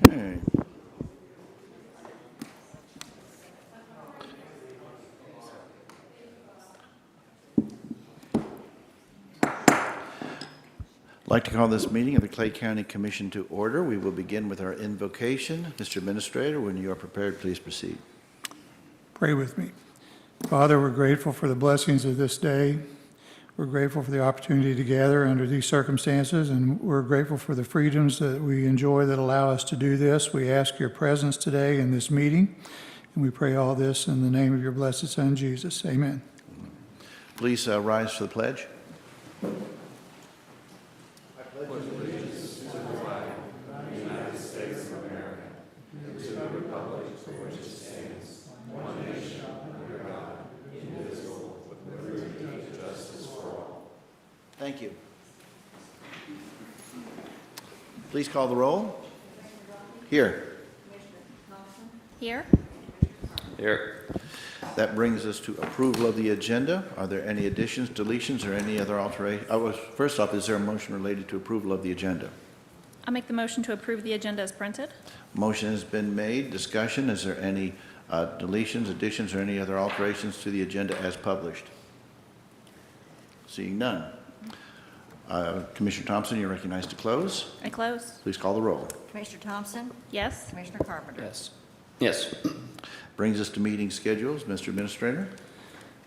right. I'd like to call this meeting of the Clay County Commission to order. We will begin with our invocation. Mr. Administrator, when you are prepared, please proceed. Pray with me. Father, we're grateful for the blessings of this day. We're grateful for the opportunity to gather under these circumstances, and we're grateful for the freedoms that we enjoy that allow us to do this. We ask your presence today in this meeting, and we pray all this in the name of your blessed Son, Jesus. Amen. Please rise for the pledge. Thank you. Please call the roll. Here. Here. Here. That brings us to approval of the agenda. Are there any additions, deletions, or any other alterations? First off, is there a motion related to approval of the agenda? I'll make the motion to approve the agenda as printed. Motion has been made. Discussion. Is there any deletions, additions, or any other alterations to the agenda as published? Seeing none. Commissioner Thompson, you're recognized to close. I close. Please call the roll. Commissioner Thompson? Yes. Commissioner Carpenter? Yes. Yes. Brings us to meeting schedules. Mr. Administrator.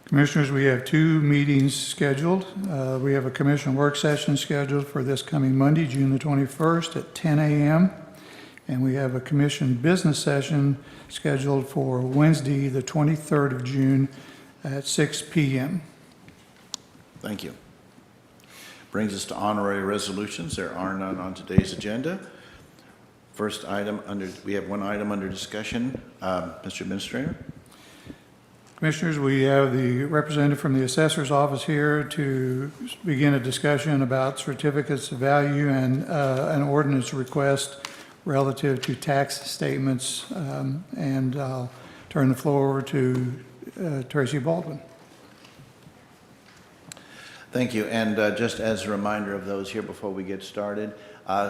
Commissioners, we have two meetings scheduled. We have a commission work session scheduled for this coming Monday, June the 21st at 10 a.m. And we have a commission business session scheduled for Wednesday, the 23rd of June at 6 p.m. Thank you. Brings us to honorary resolutions. There are none on today's agenda. First item we have one item under discussion. Mr. Administrator. Commissioners, we have the representative from the assessor's office here to begin a discussion about certificates of value and an ordinance request relative to tax statements. And I'll turn the floor over to Tracy Baldwin. Thank you. And just as a reminder of those here before we get started,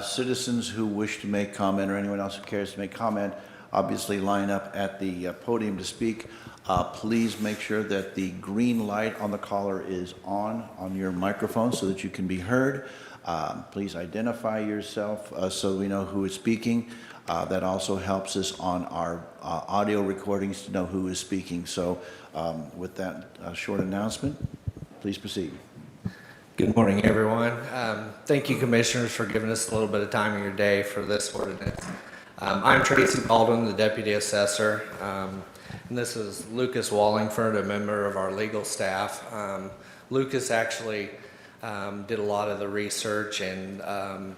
citizens who wish to make comment or anyone else who cares to make comment, obviously line up at the podium to speak. Please make sure that the green light on the caller is on your microphone so that you can be heard. Please identify yourself so we know who is speaking. That also helps us on our audio recordings to know who is speaking. So with that short announcement, please proceed. Good morning, everyone. Thank you, commissioners, for giving us a little bit of time in your day for this ordinance. I'm Tracy Baldwin, the deputy assessor, and this is Lucas Wallingford, a member of our legal staff. Lucas actually did a lot of the research and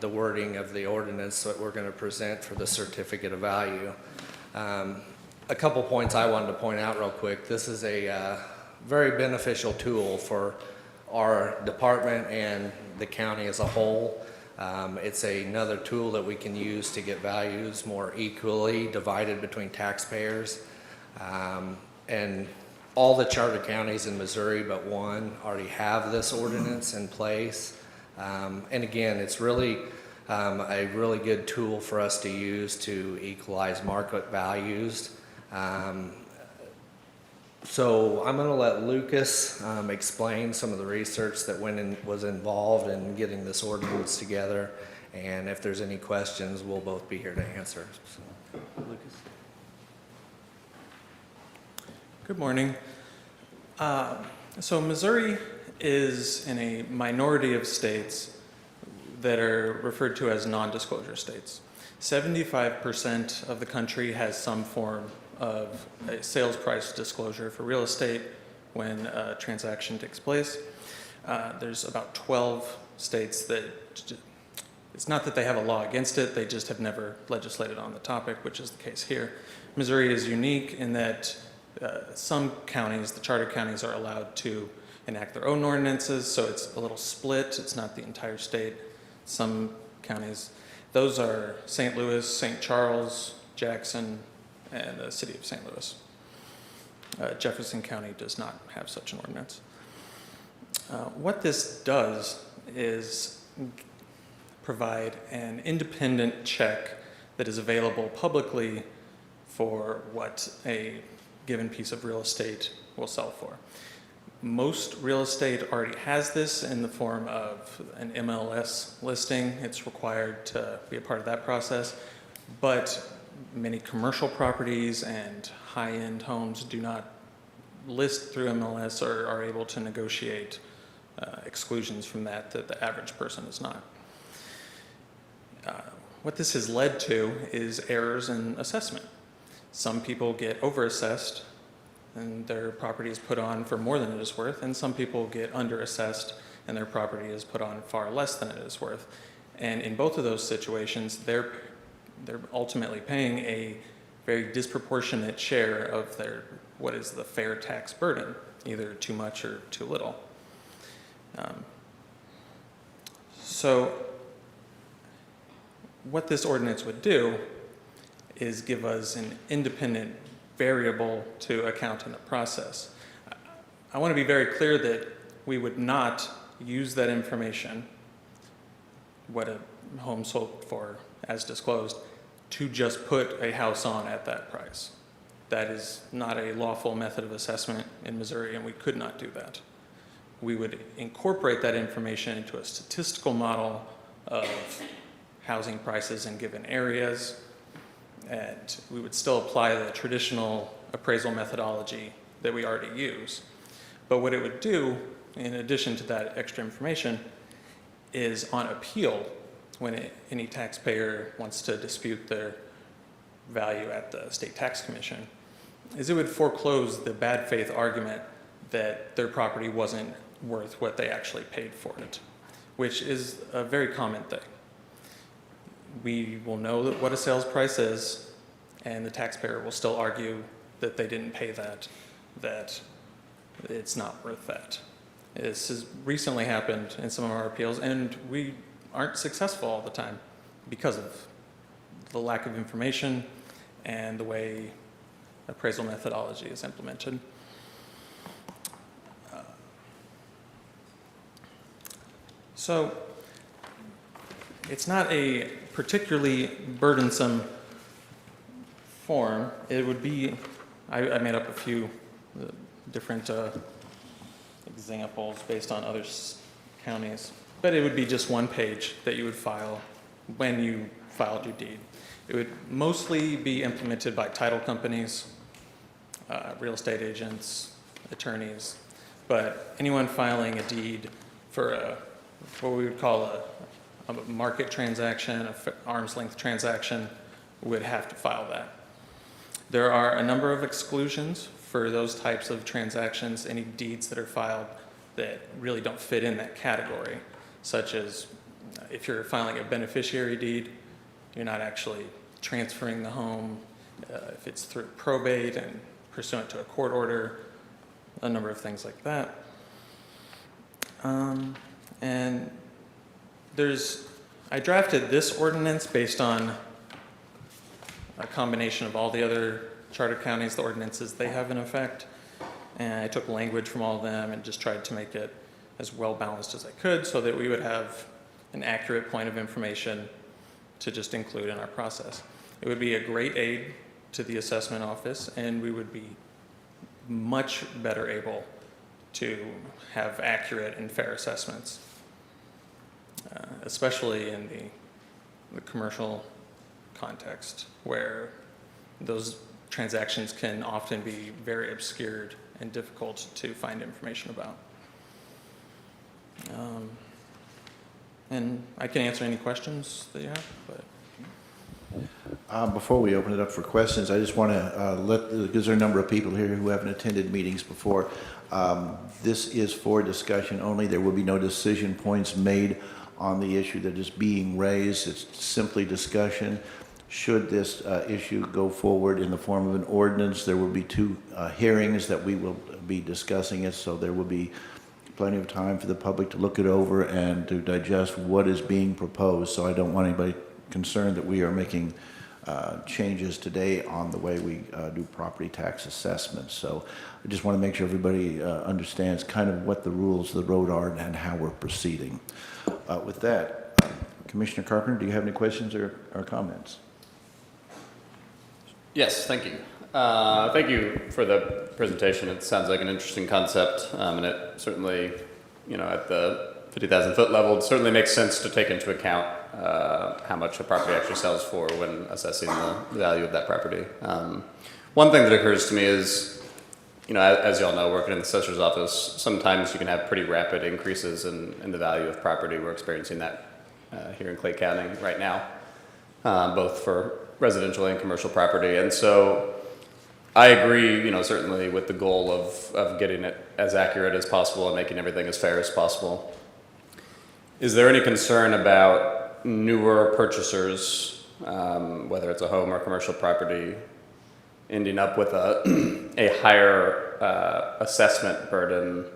the wording of the ordinance that we're going to present for the certificate of value. A couple points I wanted to point out real quick. This is a very beneficial tool for our department and the county as a whole. It's another tool that we can use to get values more equally divided between taxpayers. And all the charter counties in Missouri but one already have this ordinance in place. And again, it's really a really good tool for us to use to equalize market values. So I'm going to let Lucas explain some of the research that was involved in getting this ordinance together, and if there's any questions, we'll both be here to answer. So, Lucas. Good morning. So Missouri is in a minority of states that are referred to as non-disclosure states. 75% of the country has some form of a sales price disclosure for real estate when a transaction takes place. There's about 12 states that, it's not that they have a law against it, they just have never legislated on the topic, which is the case here. Missouri is unique in that some counties, the charter counties, are allowed to enact their own ordinances, so it's a little split, it's not the entire state. Some counties, those are St. Louis, St. Charles, Jackson, and the city of St. Louis. Jefferson County does not have such an ordinance. What this does is provide an independent check that is available publicly for what a given piece of real estate will sell for. Most real estate already has this in the form of an MLS listing. It's required to be a part of that process, but many commercial properties and high-end homes do not list through MLS or are able to negotiate exclusions from that the average person is not. What this has led to is errors in assessment. Some people get overassessed and their property is put on for more than it is worth, and some people get underassessed and their property is put on far less than it is worth. And in both of those situations, they're ultimately paying a very disproportionate share of their, what is the fair tax burden, either too much or too little. So what this ordinance would do is give us an independent variable to account in the process. I want to be very clear that we would not use that information, what a home sold for as disclosed, to just put a house on at that price. That is not a lawful method of assessment in Missouri, and we could not do that. We would incorporate that information into a statistical model of housing prices in given areas, and we would still apply the traditional appraisal methodology that we already use. But what it would do, in addition to that extra information, is on appeal, when any taxpayer wants to dispute their value at the state tax commission, is it would foreclose the bad faith argument that their property wasn't worth what they actually paid for it, which is a very common thing. We will know that what a sales price is, and the taxpayer will still argue that they didn't pay that it's not worth that. This has recently happened in some of our appeals, and we aren't successful all the time because of the lack of information and the way appraisal methodology is implemented. So it's not a particularly burdensome form. It would be, I made up a few different examples based on other counties, but it would be just one page that you would file when you filed your deed. It would mostly be implemented by title companies, real estate agents, attorneys, but anyone filing a deed for what we would call a market transaction, an arm's length transaction, would have to file that. There are a number of exclusions for those types of transactions, any deeds that are filed that really don't fit in that category, such as if you're filing a beneficiary deed, you're not actually transferring the home, if it's through probate and pursuant to a court order, a number of things like that. And I drafted this ordinance based on a combination of all the other charter counties, the ordinances they have in effect. And I took language from all of them and just tried to make it as well balanced as I could so that we would have an accurate point of information to just include in our process. It would be a great aid to the assessment office, and we would be much better able to have accurate and fair assessments, especially in the commercial context, where those transactions can often be very obscured and difficult to find information about. And I can answer any questions that you have, but. Before we open it up for questions, I just want to because there are a number of people here who haven't attended meetings before. This is for discussion only. There will be no decision points made on the issue that is being raised. It's simply discussion. Should this issue go forward in the form of an ordinance, there will be two hearings that we will be discussing it, so there will be plenty of time for the public to look it over and to digest what is being proposed. So I don't want anybody concerned that we are making changes today on the way we do property tax assessments. So I just want to make sure everybody understands kind of what the rules of the road are and how we're proceeding. With that, Commissioner Carpenter, do you have any questions or comments? Yes, thank you. Thank you for the presentation. It sounds like an interesting concept, and it certainly, at the 50,000 foot level, it certainly makes sense to take into account how much a property actually sells for when assessing the value of that property. One thing that occurs to me is, as you all know, working in the assessor's office, sometimes you can have pretty rapid increases in the value of property. We're experiencing that here in Clay County right now, both for residential and commercial property. And so I agree, certainly with the goal of getting it as accurate as possible and making everything as fair as possible. Is there any concern about newer purchasers, whether it's a home or commercial property, ending up with a higher assessment burden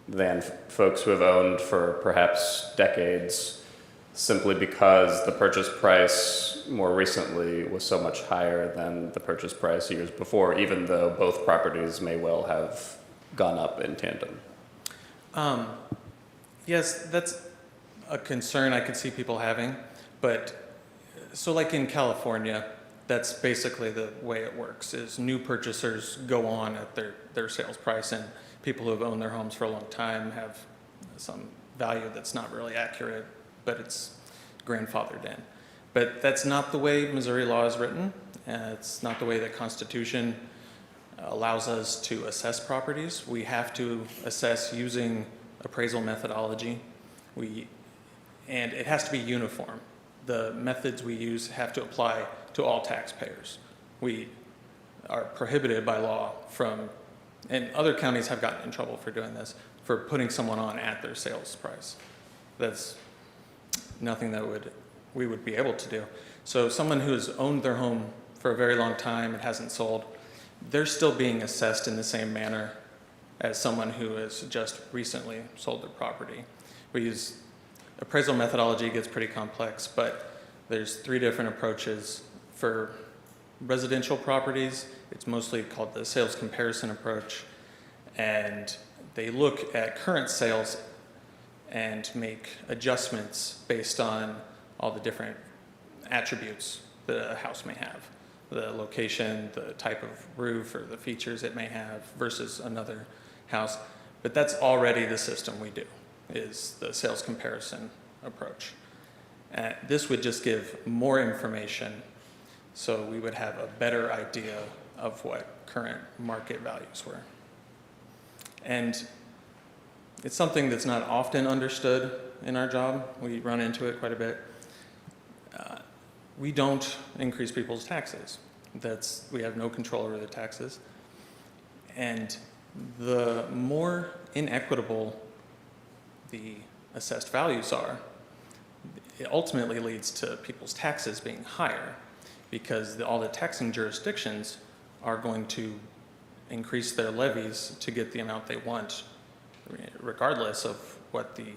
than folks who have owned for perhaps decades, simply because the purchase price more recently was so much higher than the purchase price years before, even though both properties may well have gone up in tandem? Yes, that's a concern I could see people having, but so like in California, that's basically the way it works, is new purchasers go on at their sales price, and people who have owned their homes for a long time have some value that's not really accurate, but it's grandfathered in. But that's not the way Missouri law is written. It's not the way the Constitution allows us to assess properties. We have to assess using appraisal methodology. And it has to be uniform. The methods we use have to apply to all taxpayers. We are prohibited by law from, and other counties have gotten in trouble for doing this, for putting someone on at their sales price. That's nothing that we would be able to do. So someone who has owned their home for a very long time and hasn't sold, they're still being assessed in the same manner as someone who has just recently sold their property. We use appraisal methodology, gets pretty complex, but there's 3 different approaches. For residential properties, it's mostly called the sales comparison approach, and they look at current sales and make adjustments based on all the different attributes that a house may have. The location, the type of roof, or the features it may have versus another house. But that's already the system we do, is the sales comparison approach. This would just give more information, so we would have a better idea of what current market values were. And it's something that's not often understood in our job. We run into it quite a bit. We don't increase people's taxes. We have no control over the taxes. And the more inequitable the assessed values are, it ultimately leads to people's taxes being higher, because all the taxing jurisdictions are going to increase their levies to get the amount they want, regardless of what the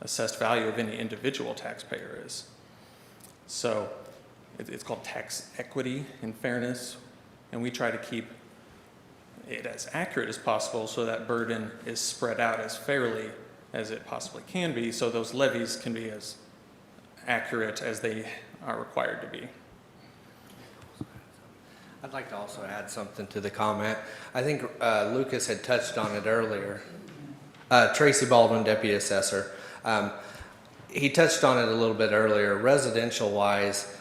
assessed value of any individual taxpayer is. So it's called tax equity and fairness, and we try to keep it as accurate as possible so that burden is spread out as fairly as it possibly can be, so those levies can be as accurate as they are required to be. I'd like to also add something to the comment. I think Lucas had touched on it earlier. Tracy Baldwin, Deputy Assessor. He touched on it a little bit earlier. Residential-wise,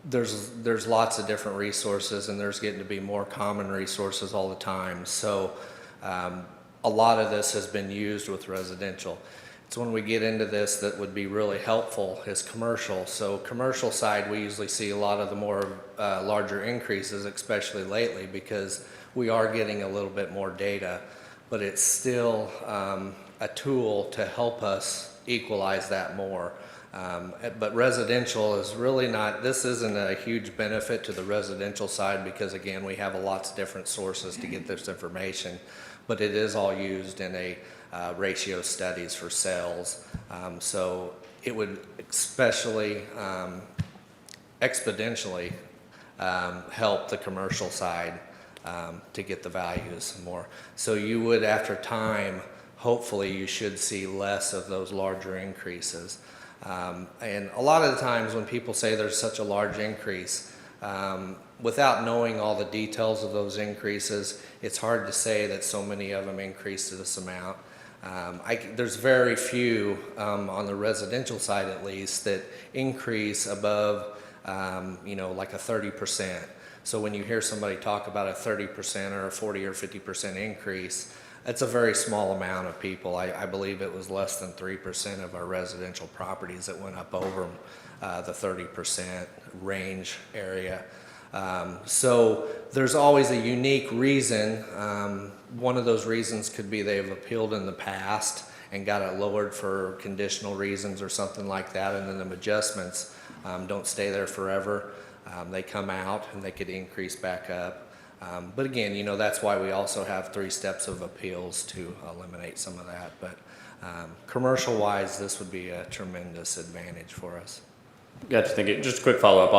there's lots of different resources, and there's getting to be more common resources all the time. So a lot of this has been used with residential. It's when we get into this that would be really helpful is commercial. So commercial side, we usually see a lot of the more larger increases, especially lately, because we are getting a little bit more data, but it's still a tool to help us equalize that more. But residential is really not, this isn't a huge benefit to the residential side because, again, we have lots of different sources to get this information, but it is all used in a ratio studies for sales. So it would especially exponentially help the commercial side to get the values more. So you would, after time, hopefully you should see less of those larger increases. And a lot of the times when people say there's such a large increase, Without knowing all the details of those increases, it's hard to say that so many of them increased to this amount. There's very few on the residential side, at least, that increase above, like a 30%. So when you hear somebody talk about a 30% or a 40 or 50% increase, that's a very small amount of people. I believe it was less than 3% of our residential properties that went up over the 30% range area. So there's always a unique reason. One of those reasons could be they've appealed in the past and got it lowered for conditional reasons or something like that, and then the adjustments don't stay there forever. They come out and they could increase back up. But again, that's why we also have 3 steps of appeals to eliminate some of that. But commercial-wise, this would be a tremendous advantage for us. Gotcha. Thank you. Just a quick follow up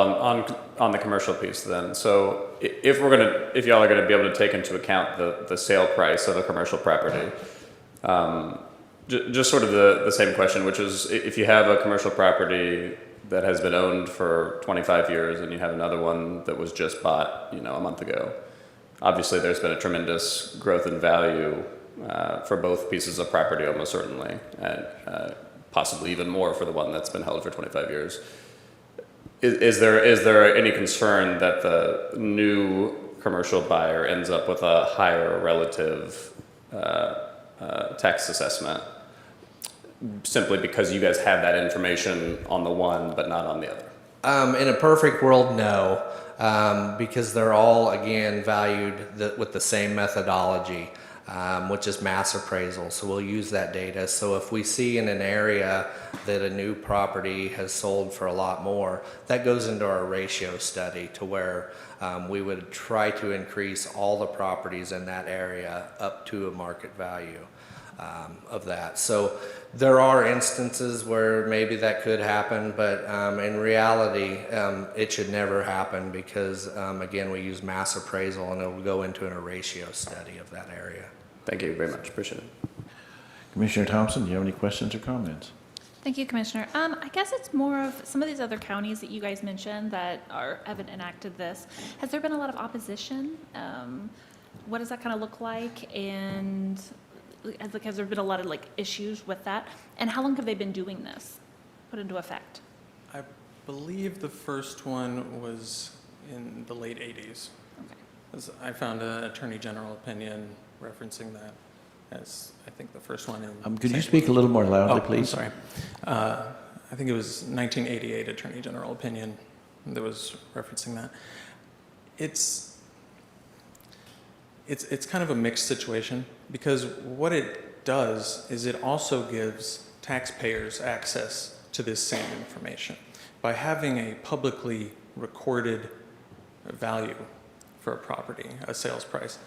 on the commercial piece then. So if y'all are gonna be able to take into account the sale price of a commercial property, just sort of the same question, which is if you have a commercial property that has been owned for 25 years and you have another one that was just bought, a month ago, obviously there's been a tremendous growth in value for both pieces of property, almost certainly, and possibly even more for the one that's been held for 25 years. Is there any concern that the new commercial buyer ends up with a higher relative tax assessment simply because you guys have that information on the one but not on the other? In a perfect world, no, because they're all, again, valued with the same methodology, which is mass appraisal. So we'll use that data. So if we see in an area that a new property has sold for a lot more, that goes into our ratio study to where we would try to increase all the properties in that area up to a market value of that. So there are instances where maybe that could happen, but in reality, it should never happen because, again, we use mass appraisal and it will go into a ratio study of that area. Thank you very much. Appreciate it. Commissioner Thompson, do you have any questions or comments? Thank you, Commissioner. I guess it's more of some of these other counties that you guys mentioned that haven't enacted this. Has there been a lot of opposition? What does that kind of look like? And has there been a lot of issues with that? And how long have they been doing this, put into effect? I believe the first one was in the late 80s. Okay. I found an Attorney General opinion referencing that as, I think, the first one in... Could you speak a little more loudly, I'm please? sorry. I think it was 1988 Attorney General opinion that was referencing that. It's kind of a mixed situation because what it does is it also gives taxpayers access to this same information. By having a publicly recorded value for a property, a sales price,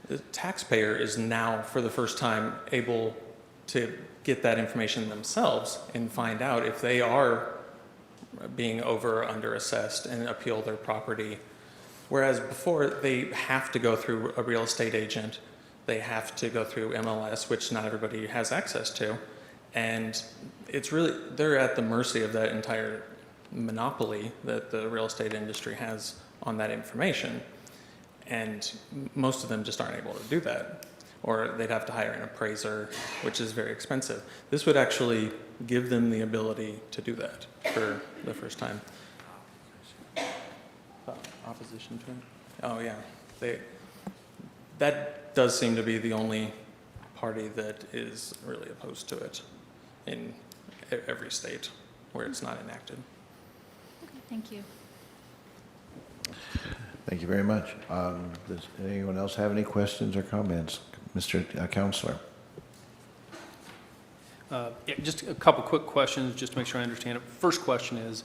the taxpayer is now, for the first time, able to get that information themselves and find out if they are being over or under assessed and appeal their property. Whereas before, they have to go through a real estate agent, they have to go through MLS, which not everybody has access to, and it's really, they're at the mercy of that entire monopoly that the real estate industry has on that information. And most of them just aren't able to do that, or they'd have to hire an appraiser, which is very expensive. This would actually give them the ability to do that for the first time. Opposition to it? Oh, yeah. That does seem to be the only party that is really opposed to it in every state where it's not enacted. Okay, thank you. Thank you very much. Does anyone else have any questions or comments? Mr. Counselor. Yeah, just a couple quick questions, just to make sure I understand it. First question is,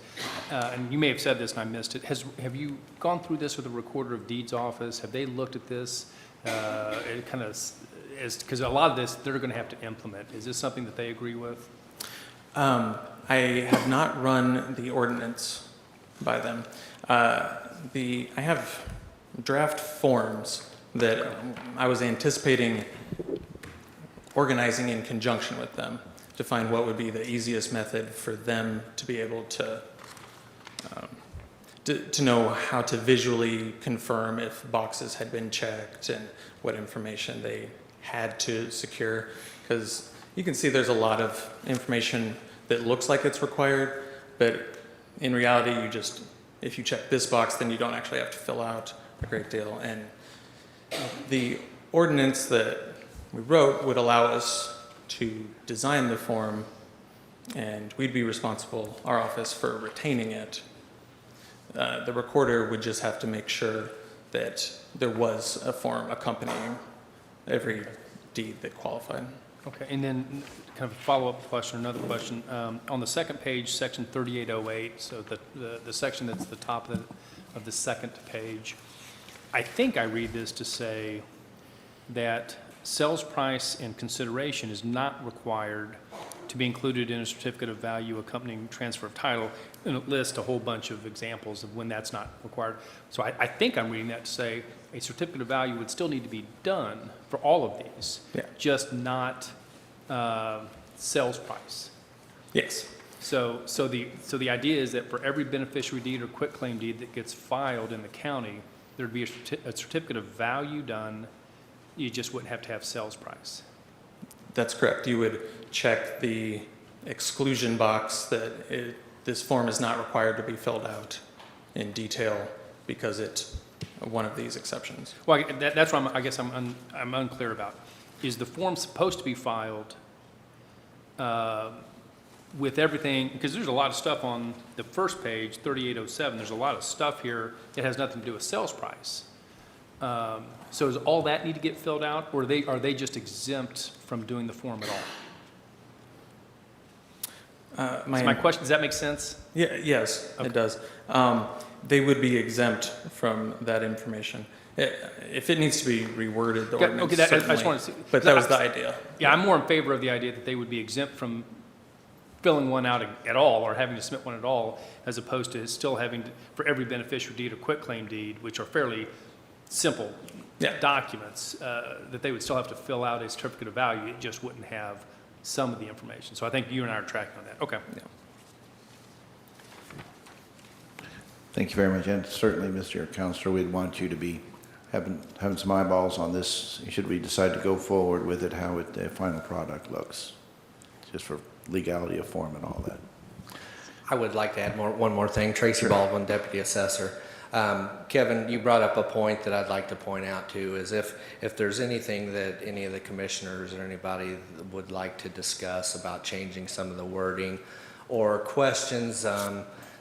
and you may have said this and I missed it, have you gone through this with the Recorder of Deeds office? Have they looked at this? It kind of, because a lot of this they're going to have to implement. Is this something that they agree with? I have not run the ordinance by them. I have draft forms that I was anticipating organizing in conjunction with them to find what would be the easiest method for them to be able to to know how to visually confirm if boxes had been checked and what information they had to secure. Because you can see there's a lot of information that looks like it's required, but in reality, if you check this box, then you don't actually have to fill out a great deal. And the ordinance that we wrote would allow us to design the form, and we'd be responsible, our office, for retaining it. The recorder would just have to make sure that there was a form accompanying every deed that qualified. Okay, and then kind of a follow-up question, another question. On the second page, section 3808, so the section that's the top of the second page, I think I read this to say that sales price and consideration is not required to be included in a certificate of value accompanying transfer of title, and it lists a whole bunch of examples of when that's not required. So I think I'm reading that to say a certificate of value would still need to be done for all of these, Yeah. just not sales price. Yes. So the idea is that for every beneficiary deed or quitclaim deed that gets filed in the county, there'd be a certificate of value done. You just wouldn't have to have sales price. That's correct. You would check the exclusion box that this form is not required to be filled out in detail because it's one of these exceptions. Well, that's what I guess I'm unclear about. Is the form supposed to be filed with everything, because there's a lot of stuff on the first page, 3807, there's a lot of stuff here that has nothing to do with sales price. So does all that need to get filled out, or are they just exempt from doing the form at all? My question, does that make sense? Yeah, yes, Okay. it does. They would be exempt from that information. If it needs to be reworded, the Okay, ordinance, I just certainly, wanted to see. but that was the idea. Yeah, I'm more in favor of the idea that they would be exempt from filling one out at all, or having to submit one at all, as opposed to still having, for every beneficiary deed or quitclaim deed, which are fairly simple Yeah. documents, that they would still have to fill out a certificate of value. It just wouldn't have some of the information. So I think you and I are tracking on that. Okay. Yeah. Thank you very much, and certainly, Mr. Counselor, we'd want you to be having some eyeballs on this, should we decide to go forward with it, how the final product looks, just for legality of form and all that. I would like to add one more thing. Tracy Baldwin, Deputy Assessor. Kevin, you brought up a point that I'd like to point out too, is if there's anything that any of the commissioners or anybody would like to discuss about changing some of the wording or questions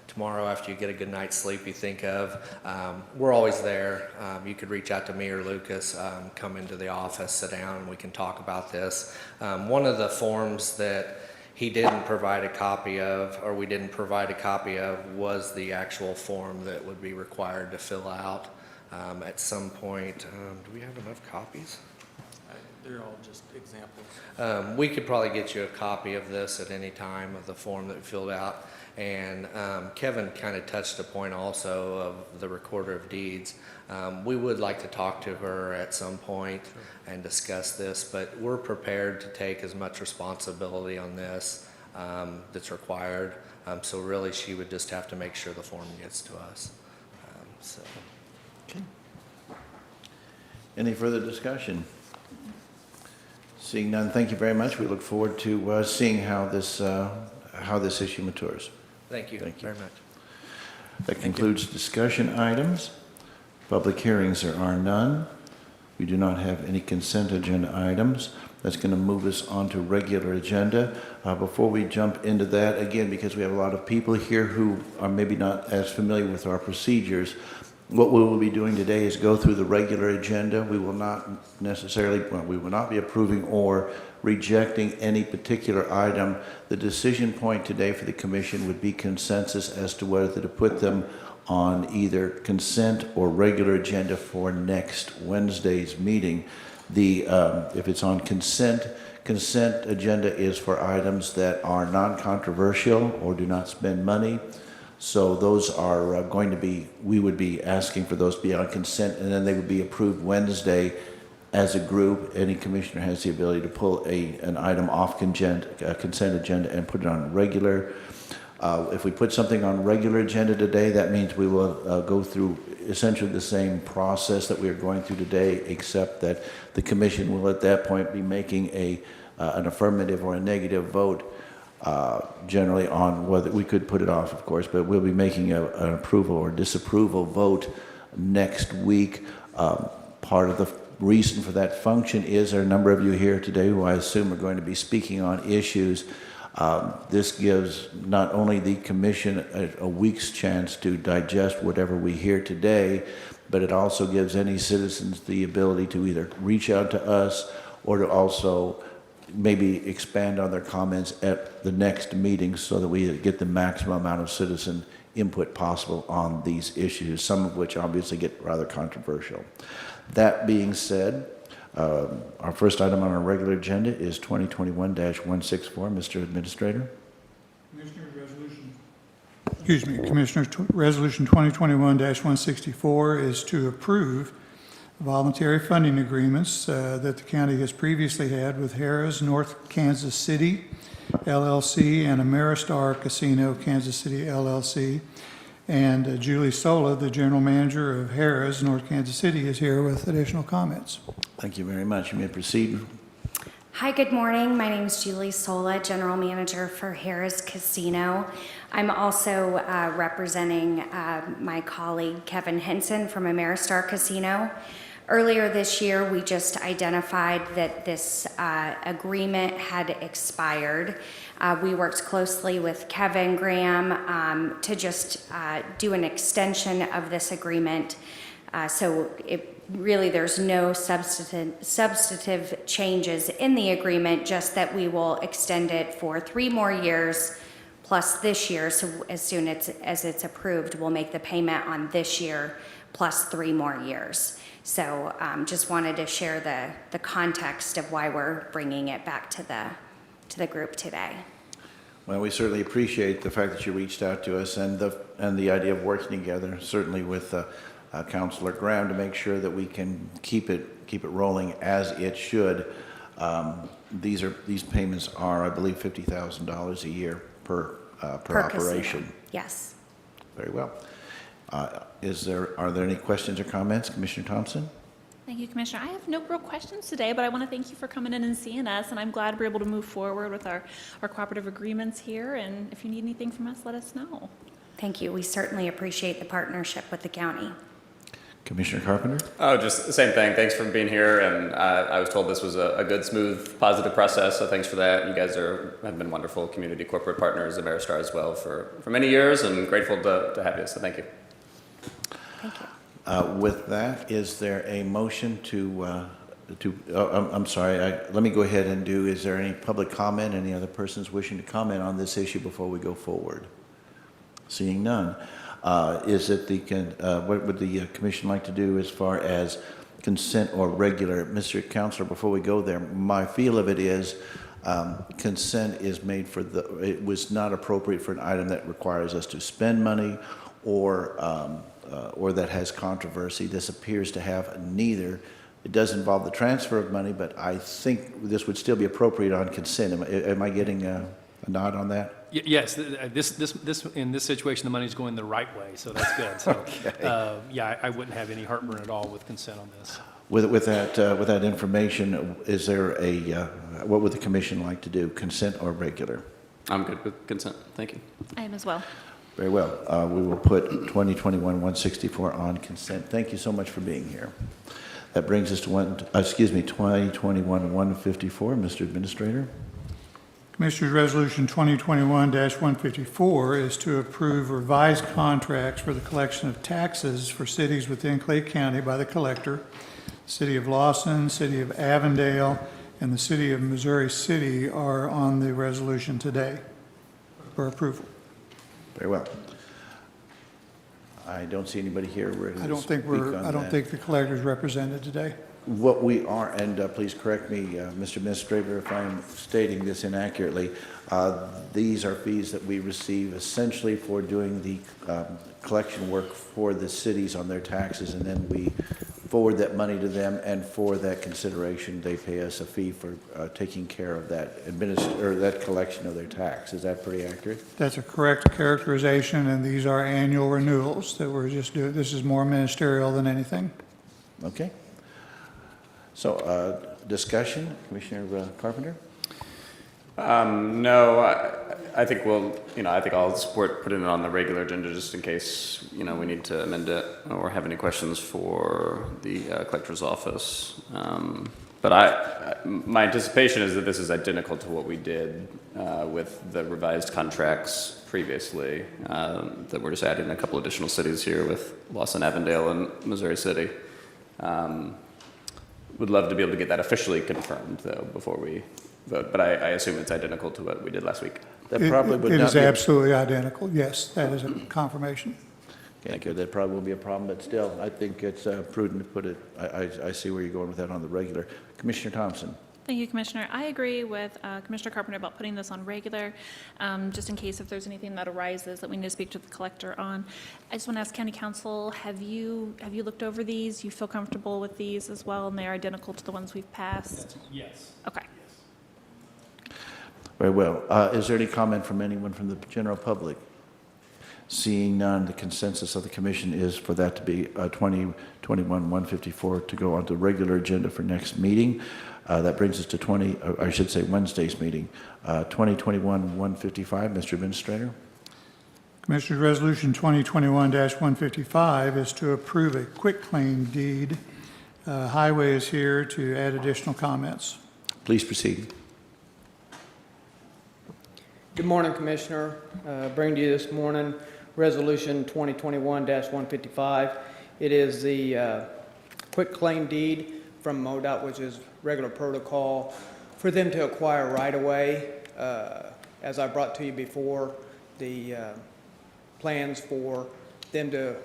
tomorrow after you get a good night's sleep you think of, we're always there. You could reach out to me or Lucas, come into the office, sit down, and we can talk about this. One of the forms that he didn't provide a copy of, or we didn't provide a copy of, was the actual form that would be required to fill out at some point. Do we have enough copies? They're all just examples. We could probably get you a copy of this at any time, of the form that we filled out. And Kevin kind of touched a point also of the recorder of deeds. We would like to talk to her at some point and discuss this, but we're prepared to take as much responsibility on this that's required. So really, she would just have to make sure the form gets to us. Any further discussion? Seeing none, thank you very much. We look forward to seeing how this issue matures. Thank you Thank you. very much. That concludes discussion items. Public hearings, there are none. We do not have any consent agenda items. That's going to move us on to regular agenda. Before we jump into that, again, because we have a lot of people here who are maybe not as familiar with our procedures, what we will be doing today is go through the regular agenda. We will not necessarily, we will not be approving or rejecting any particular item. The decision point today for the commission would be consensus as to whether to put them on either consent or regular agenda for next Wednesday's meeting. If it's on consent agenda is for items that are non-controversial or do not spend money. So those are going to be, we would be asking for those to be on consent, and then they would be approved Wednesday as a group. Any commissioner has the ability to pull an item off consent agenda and put it on regular. If we put something on regular agenda today, that means we will go through essentially the same process that we are going through today, except that the commission will at that point be making an affirmative or a negative vote generally on whether, we could put it off, of course, but we'll be making an approval or disapproval vote next week. Part of the reason for that function is there are a number of you here today who I assume are going to be speaking on issues. This gives not only the commission a week's chance to digest whatever we hear today, but it also gives any citizens the ability to either reach out to us or to also maybe expand on their comments at the next meeting so that we get the maximum amount of citizen input possible on these issues, some of which obviously get rather controversial. That being said, our first item on our regular agenda is 2021-164. Mr. Administrator. Commissioners, Resolution 2021-164 is to approve voluntary funding agreements that the county has previously had with Harrah's North Kansas City LLC and Ameristar Casino Kansas City LLC. And Julie Sola, the general manager of Harrah's North Kansas City, is here with additional comments. Thank you very much. You may proceed. Hi, good morning. My name is Julie Sola, General Manager for Harrah's Casino. I'm also representing my colleague Kevin Henson from Ameristar Casino. Earlier this year, we just identified that this agreement had expired. We worked closely with Kevin Graham to just do an extension of this agreement. So there's no substantive changes in the agreement, just that we will extend it for 3 more years plus this year. So as soon as it's approved, we'll make the payment on this year plus 3 more years. So just wanted to share the context of why we're bringing it back to the group today. Well, we certainly appreciate the fact that you reached out to us and the idea of working together, certainly with Councilor Graham, to make sure that we can keep it rolling as it should. These payments are, I believe, $50,000 a year per operation. Casino. Yes. Very well. Are there any questions or comments, Commissioner Thompson? Thank you, Commissioner. I have no real questions today, but I want to thank you for coming in and seeing us, and I'm glad we're able to move forward with our cooperative agreements here, and if you need anything from us, let us know. Thank you. We certainly appreciate the partnership with the county. Commissioner Carpenter? Oh, just the same thing. Thanks for being here. And I was told this was a good, smooth, positive process. So thanks for that. You guys have been wonderful community corporate partners of Ameristar as well for many years, and grateful to have you. So thank you. Thank you. With that, is there a motion I'm sorry, let me go ahead and is there any public comment, any other persons wishing to comment on this issue before we go forward? Seeing none. What would the commission like to do as far as consent or regular? Mr. Counselor, before we go there, my feel of it is consent is made it was not appropriate for an item that requires us to spend money or that has controversy. This appears to have neither. It does involve the transfer of money, but I think this would still be appropriate on consent. Am I getting a nod on that? Yes, this in this situation, the money's going the right way, so that's good. So, Okay. I wouldn't have any heartburn at all with consent on this. With that information, is there what would the commission like to do, consent or regular? I'm good with consent. Thank you. I am as well. Very well. We will put 2021-164 on consent. Thank you so much for being here. That brings us to 2021-154. Mr. Administrator. Commissioners, Resolution 2021-154 is to approve revised contracts for the collection of taxes for cities within Clay County by the collector. City of Lawson, City of Avondale, and the City of Missouri City are on the resolution today for approval. Very well. I don't see anybody here ready to I don't speak on that. think the collector is represented today. What we are, and please correct me, Mr. Administrator, if I'm stating this inaccurately, these are fees that we receive essentially for doing the collection work for the cities on their taxes, and then we forward that money to them, and for that consideration, they pay us a fee for taking care of that that collection of their tax. Is that pretty accurate? That's a correct characterization, and these are annual renewals that we're just doing. This is more ministerial than anything. Okay. So, discussion, Commissioner Carpenter? No, I think I think I'll support putting it on the regular agenda just in case, we need to amend it or have any questions for the collector's office. But my anticipation is that this is identical to what we did with the revised contracts previously, that we're just adding a couple additional cities here with Lawson, Avondale, and Missouri City. Would love to be able to get that officially confirmed, though, before we vote, but I assume it's identical to what we did last week. That probably would It not is be. absolutely identical. Yes, that is a confirmation. Okay, good. That probably will be a problem, but still, I think it's prudent to put it, I see where you're going with that on the regular. Commissioner Thompson? Thank you, Commissioner. I agree with Commissioner Carpenter about putting this on regular, just in case if there's anything that arises that we need to speak to the collector on. I just want to ask County Council, have you looked over these? You feel comfortable with these as well, and they're identical to the ones we've passed? Yes. Okay. Very well. Is there any comment from anyone from the general public? Seeing none, the consensus of the commission is for that to be 2021-154 to go on the regular agenda for next meeting. That brings us to Wednesday's meeting. 2021-155, Mr. Administrator. Commissioners, Resolution 2021-155 is to approve a quitclaim deed. Highway is here to add additional comments. Please proceed. Good morning, Commissioner. Bring to you this morning Resolution 2021-155. It is the quitclaim deed from MoDOT, which is regular protocol for them to acquire right-of-way. As I brought to you before, the plans for them to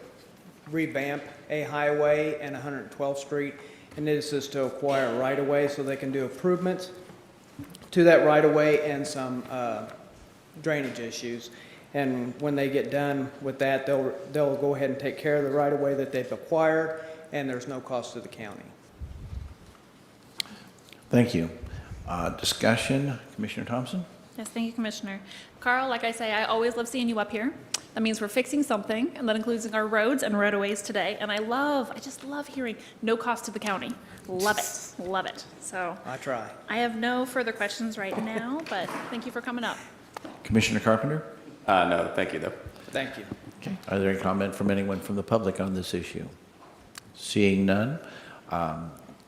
revamp a highway and 112th Street, and this is to acquire right-of-way so they can do improvements to that right-of-way and some drainage issues. And when they get done with that, they'll go ahead and take care of the right-of-way that they've acquired, and there's no cost to the county. Thank you. Discussion, Commissioner Thompson? Yes, thank you, Commissioner. Carl, like I say, I always love seeing you up here. That means we're fixing something, and that includes our roads and roadways today. And I just love hearing no cost to the county. Love it, love it. So I try. I have no further questions right now, but thank you for coming up. Commissioner Carpenter? No, thank you, though. Thank you. Okay. Are there any comment from anyone from the public on this issue? Seeing none,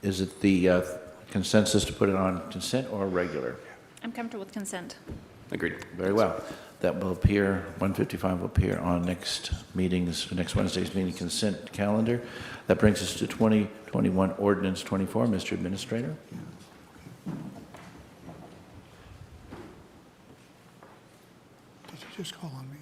is it the consensus to put it on consent or regular? I'm comfortable with consent. Agreed. Very well. That will appear, 155 will appear on next Wednesday's meeting consent calendar. That brings us to 2021 Ordinance 24. Mr. Administrator? Did you just call on me?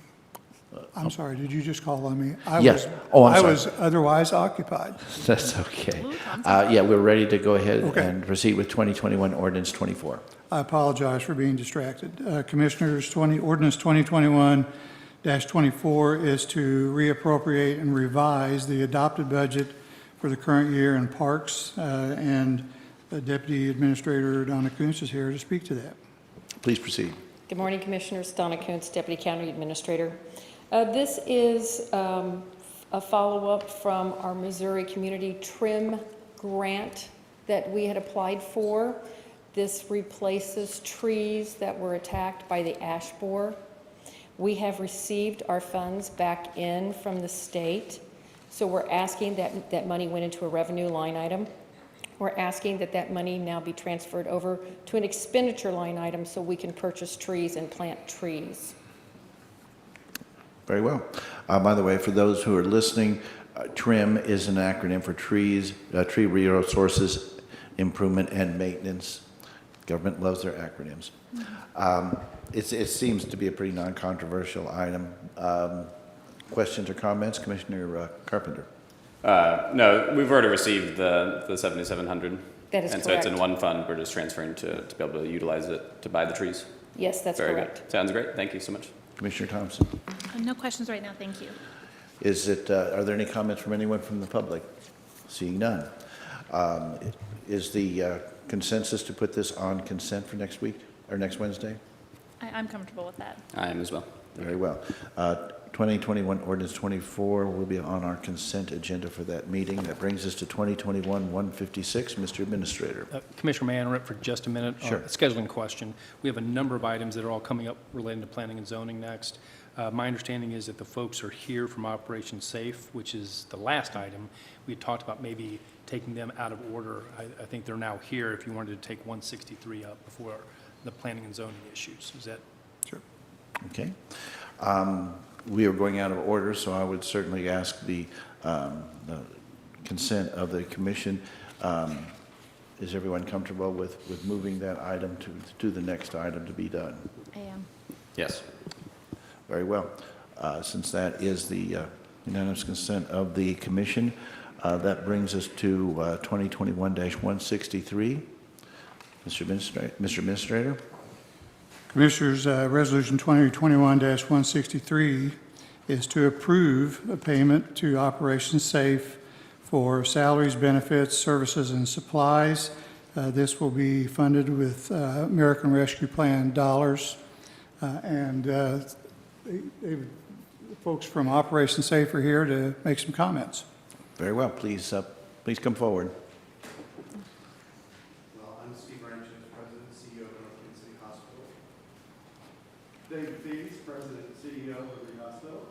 I'm sorry, did you just call on me? Yes. Oh, I'm I sorry. was otherwise occupied. That's okay. Ooh, Tom's Yeah, we're ready to go ahead Okay. and proceed with 2021 Ordinance 24. I apologize for being distracted. Commissioners, Ordinance 2021-24 is to reappropriate and revise the adopted budget for the current year in parks, and Deputy Administrator Donna Kuntz is here to speak to that. Please proceed. Good morning, Commissioners. Donna Kuntz, Deputy County Administrator. This is a follow-up from our Missouri Community Trim Grant that we had applied for. This replaces trees that were attacked by the ash borer. We have received our funds back in from the state, so we're asking that money went into a revenue line item. We're asking that money now be transferred over to an expenditure line item so we can purchase trees and plant trees. Very well. By the way, for those who are listening, TRIM is an acronym for Tree Resources Improvement and Maintenance. Government loves their acronyms. It seems to be a pretty non-controversial item. Questions or comments? Commissioner Carpenter? No, we've already received the 7,700. That is And so it's in correct. one fund. We're just transferring to be able to utilize it to buy the trees. Yes, that's Very correct. good. Sounds great. Thank you so much. Commissioner Thompson? No questions right now, thank you. Are there any comments from anyone from the public? Seeing none. Is the consensus to put this on consent for next week, or next Wednesday? I'm comfortable with that. I am as well. Very well. 2021 Ordinance 24 will be on our consent agenda for that meeting. That brings us to 2021-156. Mr. Administrator. Commissioner, may I interrupt for just a minute? Sure. A scheduling question. We have a number of items that are all coming up relating to planning and zoning next. My understanding is that the folks are here from Operation Safe, which is the last item. We had talked about maybe taking them out of order. I think they're now here if you wanted to take 163 up before the planning and zoning issues. Is that? Sure. Okay. We are going out of order, so I would certainly ask the consent of the commission. Is everyone comfortable with moving that item to the next item to be done? I am. Yes. Very well. Since that is the unanimous consent of the commission, that brings us to 2021-163. Mr. Administrator? Commissioners, Resolution 2021-163 is to approve a payment to Operation Safe for salaries, benefits, services, and supplies. This will be funded with American Rescue Plan dollars. Folks from Operation Safe are here to make some comments. Very well. Please come forward. Well, I'm Steve Ranches, President and CEO of North Kansas City Hospital. David Fees, President and CEO of Liberty Hospital.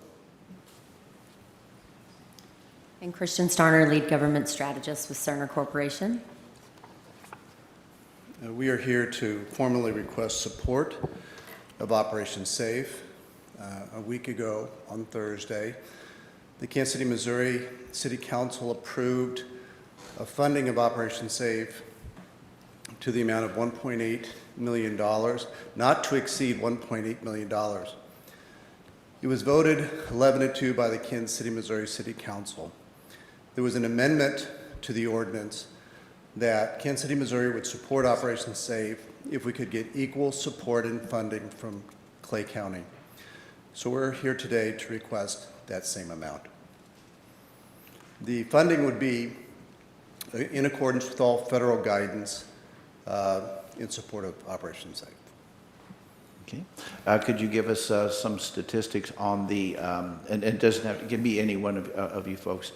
And Christian Starner, Lead Government Strategist with Cerner Corporation. We are here to formally request support of Operation Safe. A week ago on Thursday, the Kansas City, Missouri City Council approved a funding of Operation Safe to the amount of $1.8 million, not to exceed $1.8 million. It was voted 11-2 by the Kansas City, Missouri City Council. There was an amendment to the ordinance that Kansas City, Missouri would support Operation Safe if we could get equal support and funding from Clay County. So we're here today to request that same amount. The funding would be in accordance with all federal guidance in support of Operation Safe. Okay. Could you give us some statistics on the, and it doesn't have to give me any one of you folks,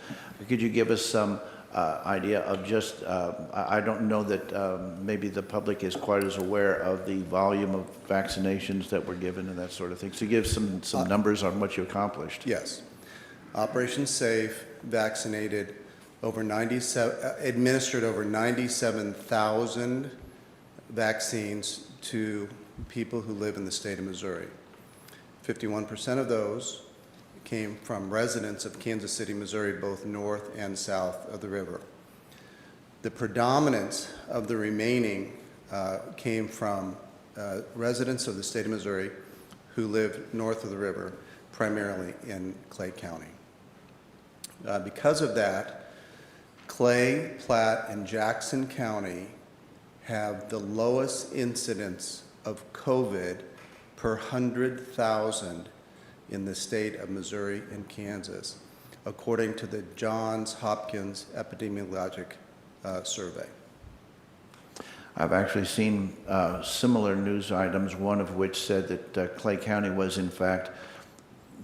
could you give us some idea of just, I don't know that maybe the public is quite as aware of the volume of vaccinations that were given and that sort of thing. So give some numbers on what you accomplished. Yes. Operation Safe vaccinated administered over 97,000 vaccines to people who live in the state of Missouri. 51% of those came from residents of Kansas City, Missouri, both north and south of the river. The predominance of the remaining came from residents of the state of Missouri who live north of the river, primarily in Clay County. Because of that, Clay, Platte, and Jackson County have the lowest incidence of COVID per 100,000 in the state of Missouri and Kansas, according to the Johns Hopkins Epidemiologic Survey. I've actually seen similar news items, one of which said that Clay County was in fact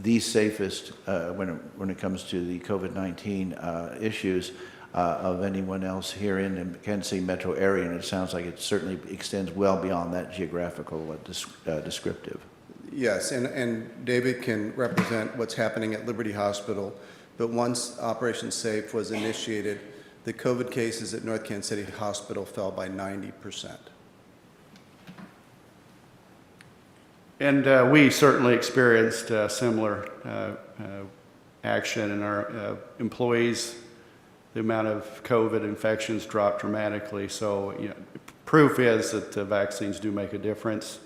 the safest when it comes to the COVID-19 issues of anyone else here in the Kansas City metro area, and it sounds like it certainly extends well beyond that geographical descriptive. Yes, and David can represent what's happening at Liberty Hospital, but once Operation Safe was initiated, the COVID cases at North Kansas City Hospital fell by 90%. And we certainly experienced similar action in our employees. The amount of COVID infections dropped dramatically. So, proof is that the vaccines do make a difference.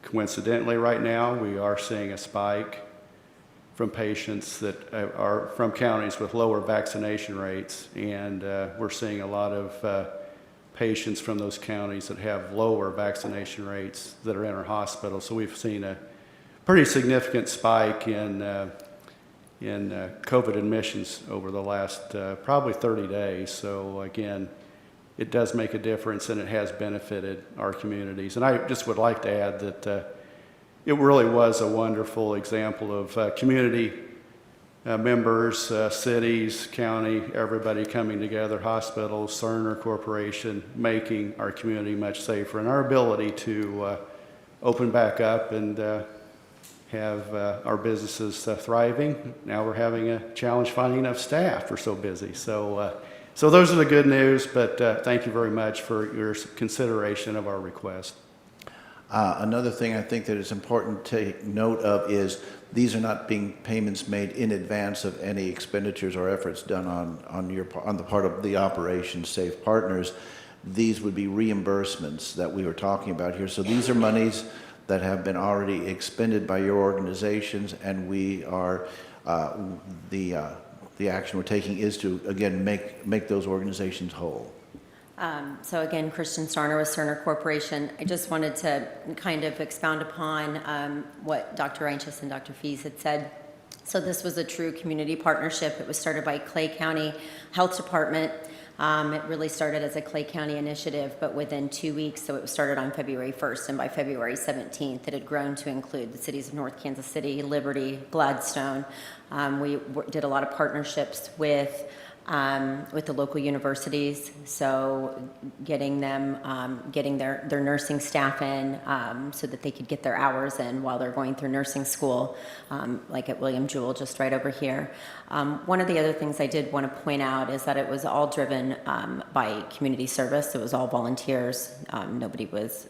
Coincidentally, right now, we are seeing a spike from patients that are from counties with lower vaccination rates, and we're seeing a lot of patients from those counties that have lower vaccination rates that are in our hospital. So we've seen a pretty significant spike in in COVID admissions over the last probably 30 days. So again, it does make a difference, and it has benefited our communities. And I just would like to add that it really was a wonderful example of community members, cities, county, everybody coming together, hospitals, Cerner Corporation, making our community much safer, and our ability to open back up and have our businesses thriving. Now we're having a challenge finding enough staff. We're so busy. So those are the good news, but thank you very much for your consideration of our request. Another thing I think that is important to take note of is these are not being payments made in advance of any expenditures or efforts done on the part of the Operation Safe Partners. These would be reimbursements that we were talking about here. So these are monies that have been already expended by your organizations, and we are the action we're taking is to again make those organizations whole. So again, Christian Starner with Cerner Corporation. I just wanted to kind of expound upon what Dr. Reinches and Dr. Fees had said. So this was a true community partnership. It was started by Clay County Health Department. It really started as a Clay County initiative, but within 2 weeks, so it was started on February 1st, and by February 17th, it had grown to include the cities of North Kansas City, Liberty, Gladstone. We did a lot of partnerships with the local universities, so getting them, getting their nursing staff in so that they could get their hours in while they're going through nursing school, like at William Jewell, just right over here. One of the other things I did want to point out is that it was all driven by community service. It was all volunteers. Nobody was,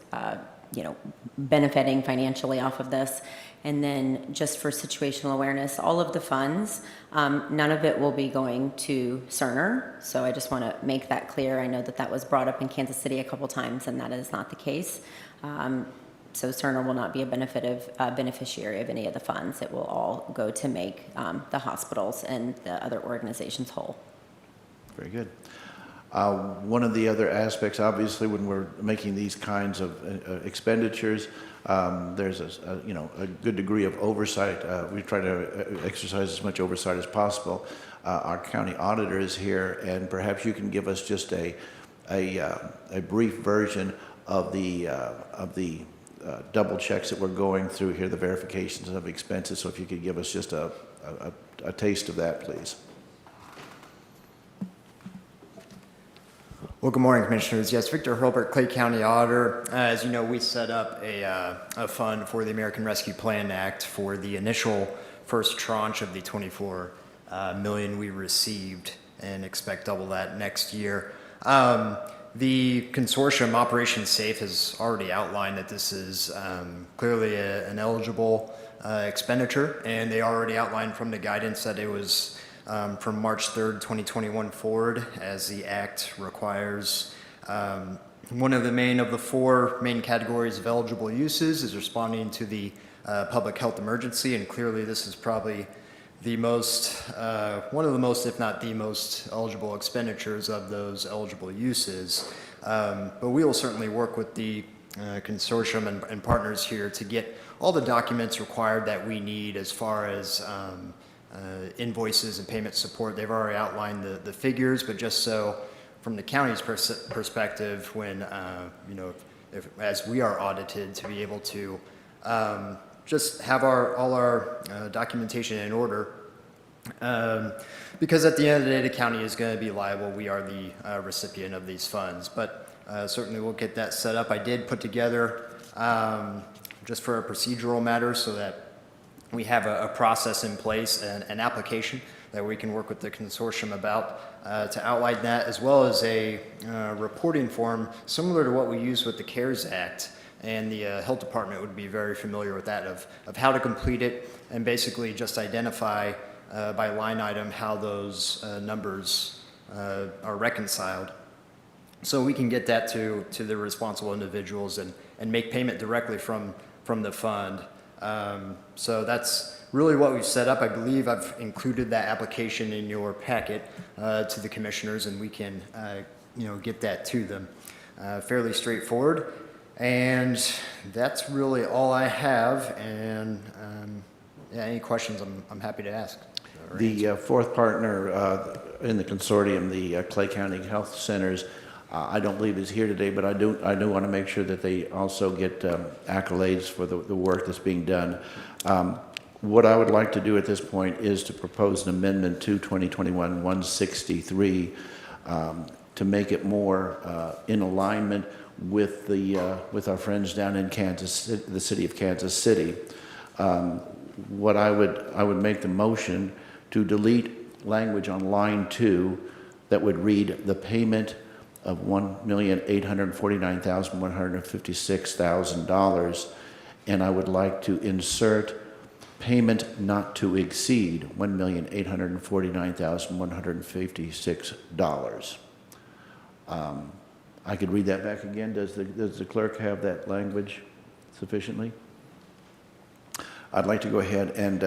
benefiting financially off of this. And then just for situational awareness, all of the funds, none of it will be going to Cerner. So I just want to make that clear. I know that that was brought up in Kansas City a couple times, and that is not the case. So Cerner will not be a beneficiary of any of the funds. It will all go to make the hospitals and the other organizations whole. Very good. One of the other aspects, obviously, when we're making these kinds of expenditures, there's a good degree of oversight. We try to exercise as much oversight as possible. Our county auditor is here, and perhaps you can give us just a brief version of the double checks that we're going through here, the verifications of expenses. So if you could give us just a taste of that, please. Well, good morning, Commissioners. Yes, Victor Hurlbert, Clay County Auditor. As you know, we set up a fund for the American Rescue Plan Act for the initial first tranche of the $24 million we received, and expect double that next year. The consortium, Operation Safe, has already outlined that this is clearly an eligible expenditure, and they already outlined from the guidance that it was from March 3rd, 2021 forward, as the Act requires. One of the four main categories of eligible uses is responding to the public health emergency, and clearly this is probably the most, one of the most, if not the most eligible expenditures of those eligible uses. But we will certainly work with the consortium and partners here to get all the documents required that we need as far as invoices and payment support. They've already outlined the figures, but just so from the county's perspective, when as we are audited, to be able to just have all our documentation in order, because at the end of the day, the county is going to be liable. We are the recipient of these funds, but certainly we'll get that set up. I did put together just for a procedural matter so that we have a process in place, an application that we can work with the consortium about to outline that, as well as a reporting form similar to what we use with the CARES Act. And the health department would be very familiar with that, of how to complete it, and basically just identify by line item how those numbers are reconciled. So we can get that to the responsible individuals and make payment directly from the fund. So that's really what we've set up. I believe I've included that application in your packet to the commissioners, and we can get that to them. Fairly straightforward. And that's really all I have. And any questions I'm happy to ask. The fourth partner in the consortium, the Clay County Health Centers, I don't believe is here today, but I do want to make sure that they also get accolades for the work that's being done. What I would like to do at this point is to propose an amendment to 2021-163 to make it more in alignment with with our friends down in the city of Kansas City. What I would make the motion to delete language on line 2 that would read the payment of $1,849,156,000, and I would like to insert payment not to exceed $1,849,156. I could read that back again. Does the clerk have that language sufficiently? I'd like to go ahead and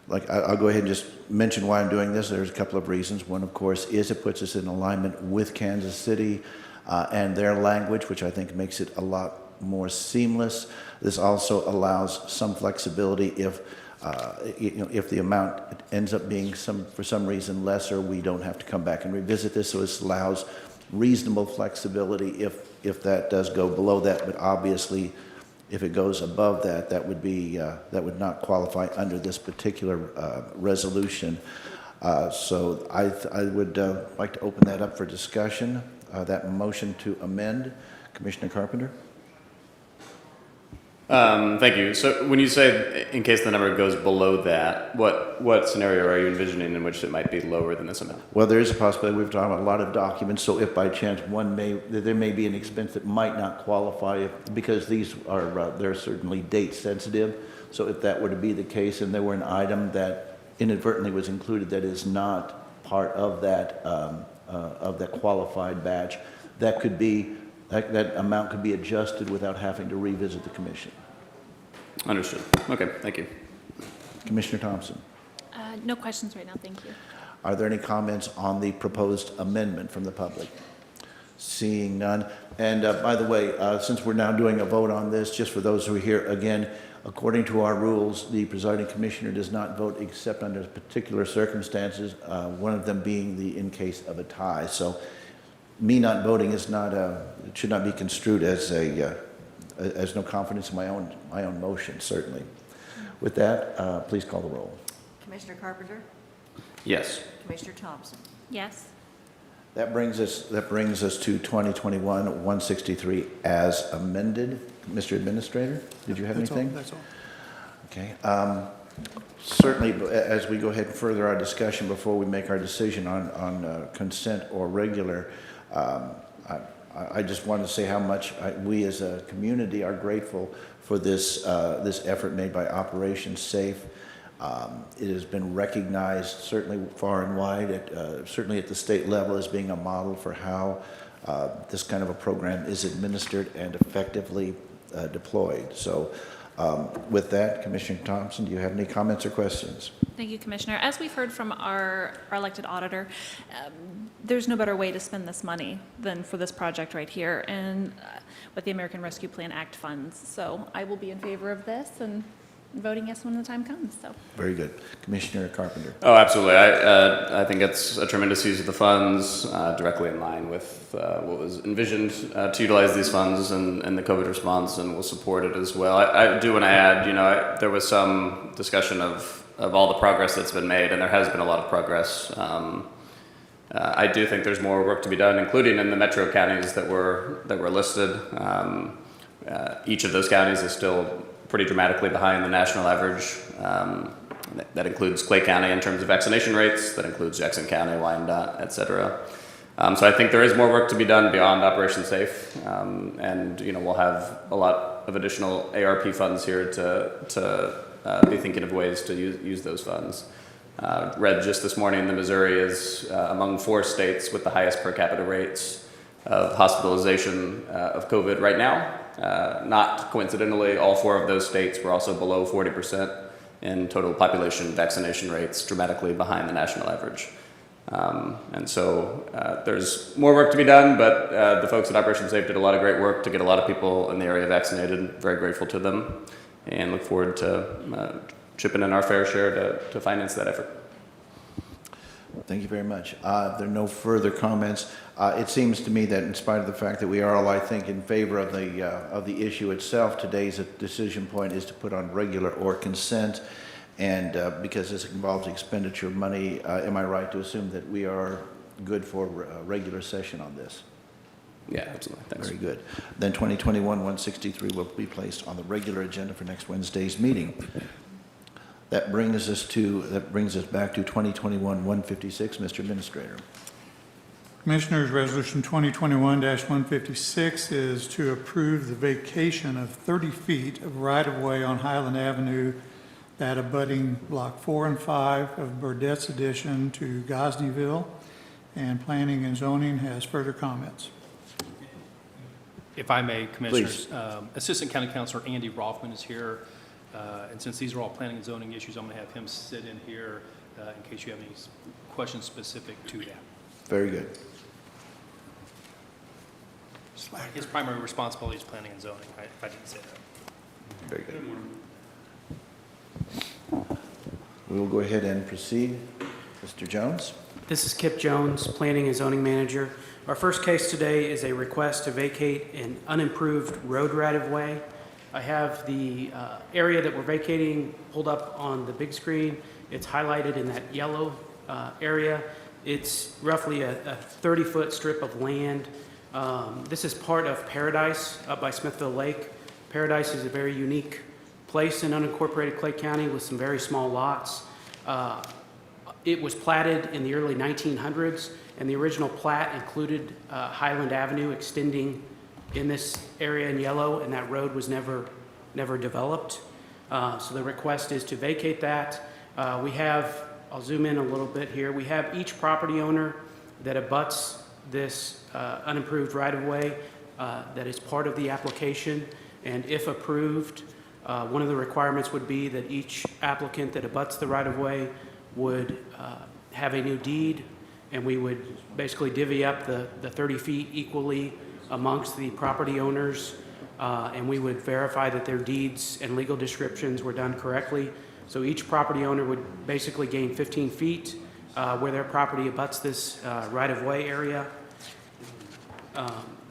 I'll go ahead and just mention why I'm doing this. There's a couple of reasons. One, of course, is it puts us in alignment with Kansas City and their language, which I think makes it a lot more seamless. This also allows some flexibility if the amount ends up being for some reason lesser, we don't have to come back and revisit this. So this allows reasonable flexibility if that does go below that, but obviously if it goes above that, that would not qualify under this particular resolution. So I would like to open that up for discussion. That motion to amend, Commissioner Carpenter. Thank you. So when you say in case the number goes below that, what scenario are you envisioning in which it might be lower than this amount? Well, there is a possibility. We've talked about a lot of documents, so if by chance there may be an expense that might not qualify because these are they're certainly date sensitive. So if that were to be the case and there were an item that inadvertently was included that is not part of that qualified batch, that could be. That amount could be adjusted without having to revisit the commission. Understood. Okay, thank you. Commissioner Thompson, No questions right now, thank you. are there any comments on the proposed amendment from the public? Seeing none. And by the way, since we're now doing a vote on this, just for those who are here, again, according to our rules, the presiding commissioner does not vote except under particular circumstances, one of them being in case of a tie. So me not voting is it should not be construed as no confidence in my own motion, certainly. With that, please call the roll. Commissioner Carpenter? Yes. Commissioner Thompson? Yes? That brings us to 2021-163 as amended. Mr. Administrator, did you have anything? That's all. Okay. Certainly, as we go ahead and further our discussion before we make our decision on consent or regular, I just want to say how much we as a community are grateful for this effort made by Operation Safe. It has been recognized certainly far and wide, certainly at the state level, as being a model for how this kind of a program is administered and effectively deployed. So with that, Commissioner Thompson, do you have any comments or questions? Thank you, Commissioner. As we've heard from our elected auditor, there's no better way to spend this money than for this project right here and with the American Rescue Plan Act funds. So I will be in favor of this and voting yes when the time comes. So Very good. Commissioner Carpenter. Oh, absolutely. I think it's a tremendous use of the funds, directly in line with what was envisioned to utilize these funds and the COVID response, and we'll support it as well. I do want to add, there was some discussion of all the progress that's been made, and there has been a lot of progress. I do think there's more work to be done, including in the metro counties that were listed. Each of those counties is still pretty dramatically behind the national average. That includes Clay County in terms of vaccination rates. That includes Jackson County, Wyandotte, et cetera. So I think there is more work to be done beyond Operation Safe, and we'll have a lot of additional ARP funds here to be thinking of ways to use those funds. Read just this morning that Missouri is among 4 states with the highest per capita rates of hospitalization of COVID right now. Not coincidentally, all 4 of those states were also below 40% in total population vaccination rates, dramatically behind the national average. And so there's more work to be done, but the folks at Operation Safe did a lot of great work to get a lot of people in the area vaccinated. Very grateful to them and look forward to chipping in our fair share to finance that effort. Thank you very much. There are no further comments. It seems to me that in spite of the fact that we are all, I think, in favor of the issue itself, today's decision point is to put on regular or consent. And because this involves expenditure of money, am I right to assume that we are good for a regular session on this? Yeah, absolutely. Thanks. Very good. Then 2021-163 will be placed on the regular agenda for next Wednesday's meeting. That brings us back to 2021-156. Mr. Administrator. Commissioners, Resolution 2021-156 is to approve the vacation of 30 feet of right-of-way on Highland Avenue that abutting Block 4 and 5 of Burdett's addition to Gosneyville, and Planning and Zoning has further comments. If I may, Commissioners, Assistant County Counselor Andy Rothman is here, and since these are all planning and zoning issues, I'm going to have him sit in here in case you have any questions specific to that. Very good. His primary responsibility is planning and zoning, if I didn't say that. Very good. We will go ahead and proceed. Mr. Jones. This is Kip Jones, Planning and Zoning Manager. Our first case today is a request to vacate an unimproved road right-of-way. I have the area that we're vacating pulled up on the big screen. It's highlighted in that yellow area. It's roughly a 30-foot strip of land. This is part of Paradise up by Smithville Lake. Paradise is a very unique place in unincorporated Clay County with some very small lots. It was platted in the early 1900s, and the original plat included Highland Avenue extending in this area in yellow, and that road was never developed. So the request is to vacate that. We have, I'll zoom in a little bit here, we have each property owner that abuts this unimproved right-of-way that is part of the application, and if approved, one of the requirements would be that each applicant that abuts the right-of-way would have a new deed, and we would basically divvy up the 30 feet equally amongst the property owners, and we would verify that their deeds and legal descriptions were done correctly. So each property owner would basically gain 15 feet where their property abuts this right-of-way area.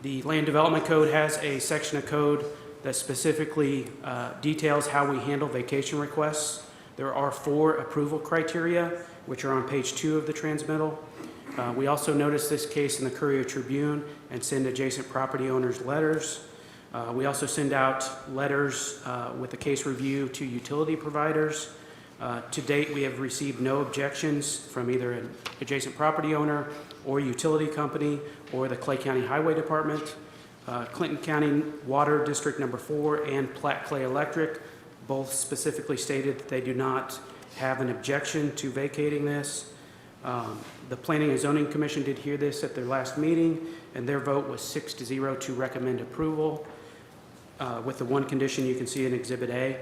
The Land Development Code has a section of code that specifically details how we handle vacation requests. There are 4 approval criteria, which are on page 2 of the transmittal. We also notice this case in the Courier Tribune and send adjacent property owners letters. We also send out letters with the case review to utility providers. To date, we have received no objections from either an adjacent property owner or utility company or the Clay County Highway Department. Clinton County Water District Number 4 and Platte Clay Electric both specifically stated that they do not have an objection to vacating this. The Planning and Zoning Commission did hear this at their last meeting, and their vote was 6-0 to recommend approval, with the one condition you can see in Exhibit A.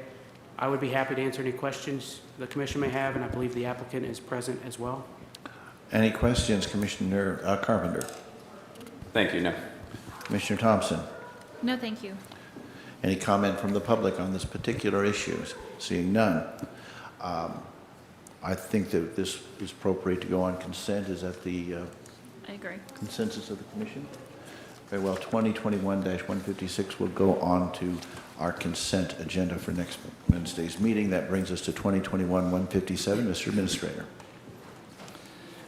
I would be happy to answer any questions the Commission may have, and I believe the applicant is present as well. Any questions, Commissioner Carpenter? Thank you. No. Commissioner Thompson? No, thank you. Any comment from the public on this particular issue? Seeing none. I think that this is appropriate to go on consent. Is that the I agree. consensus of the Commission? Very well. 2021-156 will go on to our consent agenda for next Wednesday's meeting. That brings us to 2021-157. Mr. Administrator.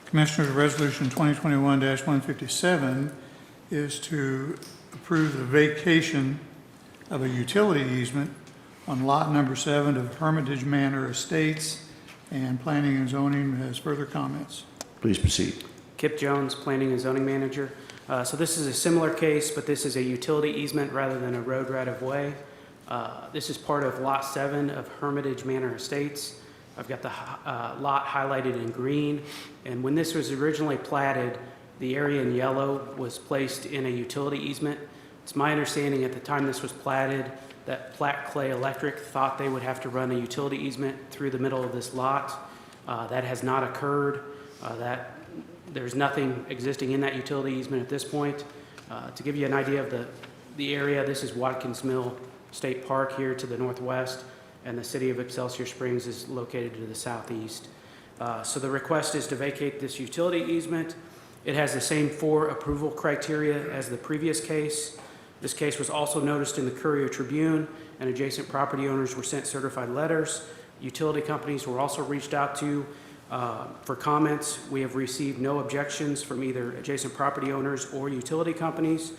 Commissioners, Resolution 2021-157 is to approve the vacation of a utility easement on lot number 7 of Hermitage Manor Estates, and Planning and Zoning has further comments. Please proceed. Kip Jones, Planning and Zoning Manager. So this is a similar case, but this is a utility easement rather than a road right-of-way. This is part of Lot 7 of Hermitage Manor Estates. I've got the lot highlighted in green, and when this was originally platted, the area in yellow was placed in a utility easement. It's my understanding at the time this was platted that Platte Clay Electric thought they would have to run a utility easement through the middle of this lot. That has not occurred. There's nothing existing in that utility easement at this point. To give you an idea of the area, this is Watkins Mill State Park here to the northwest, and the city of Excelsior Springs is located to the southeast. So the request is to vacate this utility easement. It has the same 4 approval criteria as the previous case. This case was also noticed in the Courier Tribune, and adjacent property owners were sent certified letters. Utility companies were also reached out to for comments. We have received no objections from either adjacent property owners or utility companies.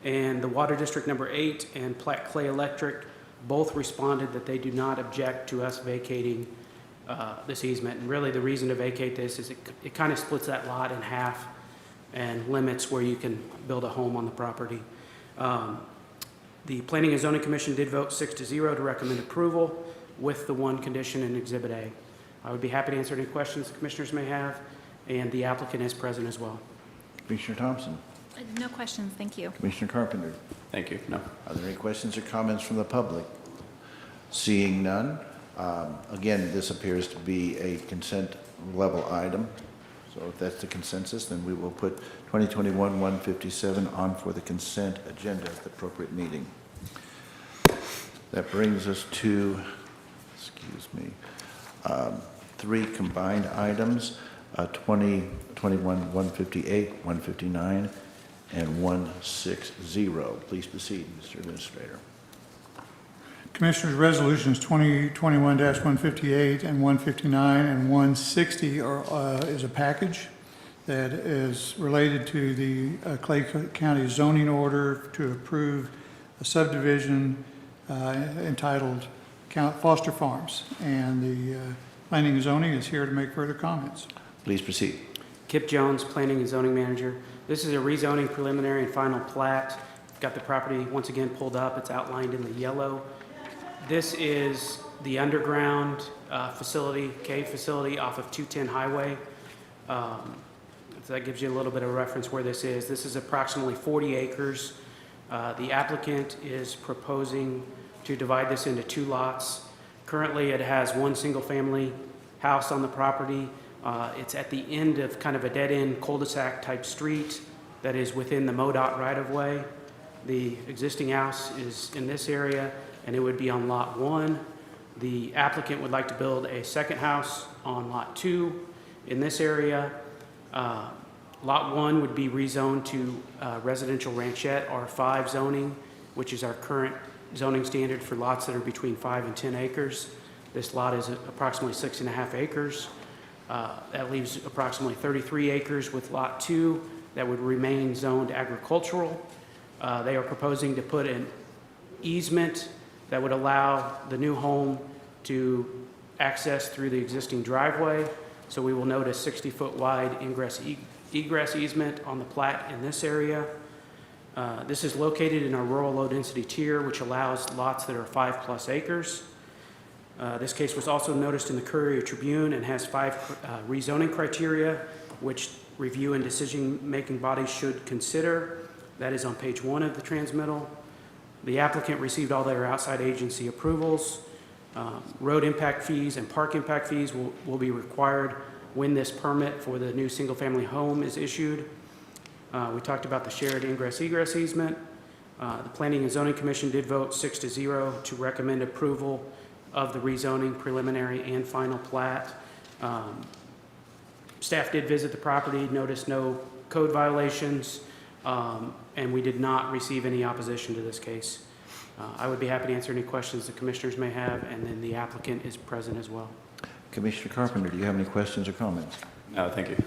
And the Water District Number 8 and Platte Clay Electric both responded that they do not object to us vacating this easement. And really the reason to vacate this is it kind of splits that lot in half and limits where you can build a home on the property. The Planning and Zoning Commission did vote 6-0 to recommend approval with the one condition in Exhibit A. I would be happy to answer any questions the commissioners may have, and the applicant is present as well. Commissioner Thompson? No questions, thank you. Commissioner Carpenter? Thank you. No. Are there any questions or comments from the public? Seeing none, again, this appears to be a consent level item. So if that's the consensus, then we will put 2021-157 on for the consent agenda at the appropriate meeting. That brings us to, excuse me, 3 combined items, 2021-158, 159, and 160. Please proceed, Mr. Administrator. Commissioners, resolutions 2021-158 and 159 and 160 is a package that is related to the Clay County zoning order to approve a subdivision entitled Foster Farms. And the Planning and Zoning is here to make further comments. Please proceed. Kip Jones, Planning and Zoning Manager. This is a rezoning preliminary and final plat. Got the property once again pulled up. It's outlined in the yellow. This is the underground facility, cave facility off of 210 Highway. So that gives you a little bit of reference where this is. This is approximately 40 acres. The applicant is proposing to divide this into 2 lots. Currently, it has 1 single-family house on the property. It's at the end of kind of a dead-end cul-de-sac type street that is within the MoDOT right-of-way. The existing house is in this area, and it would be on Lot 1. The applicant would like to build a second house on Lot 2 in this area. Lot 1 would be rezoned to residential ranchette R5 zoning, which is our current zoning standard for lots that are between 5 and 10 acres. This lot is approximately 6.5 acres. That leaves approximately 33 acres with Lot 2 that would remain zoned agricultural. They are proposing to put an easement that would allow the new home to access through the existing driveway. So we will note a 60-foot wide egress easement on the plat in this area. This is located in our rural low density tier, which allows lots that are 5+ acres. This case was also noticed in the Courier Tribune and has 5 rezoning criteria, which review and decision-making bodies should consider. That is on page 1 of the transmittal. The applicant received all their outside agency approvals. Road impact fees and park impact fees will be required when this permit for the new single-family home is issued. We talked about the shared ingress-egress easement. The Planning and Zoning Commission did vote 6-0 to recommend approval of the rezoning preliminary and final plat. Staff did visit the property, noticed no code violations, and we did not receive any opposition to this case. I would be happy to answer any questions the commissioners may have, and then the applicant is present as well. Commissioner Carpenter, do you have any questions or comments? No, thank you.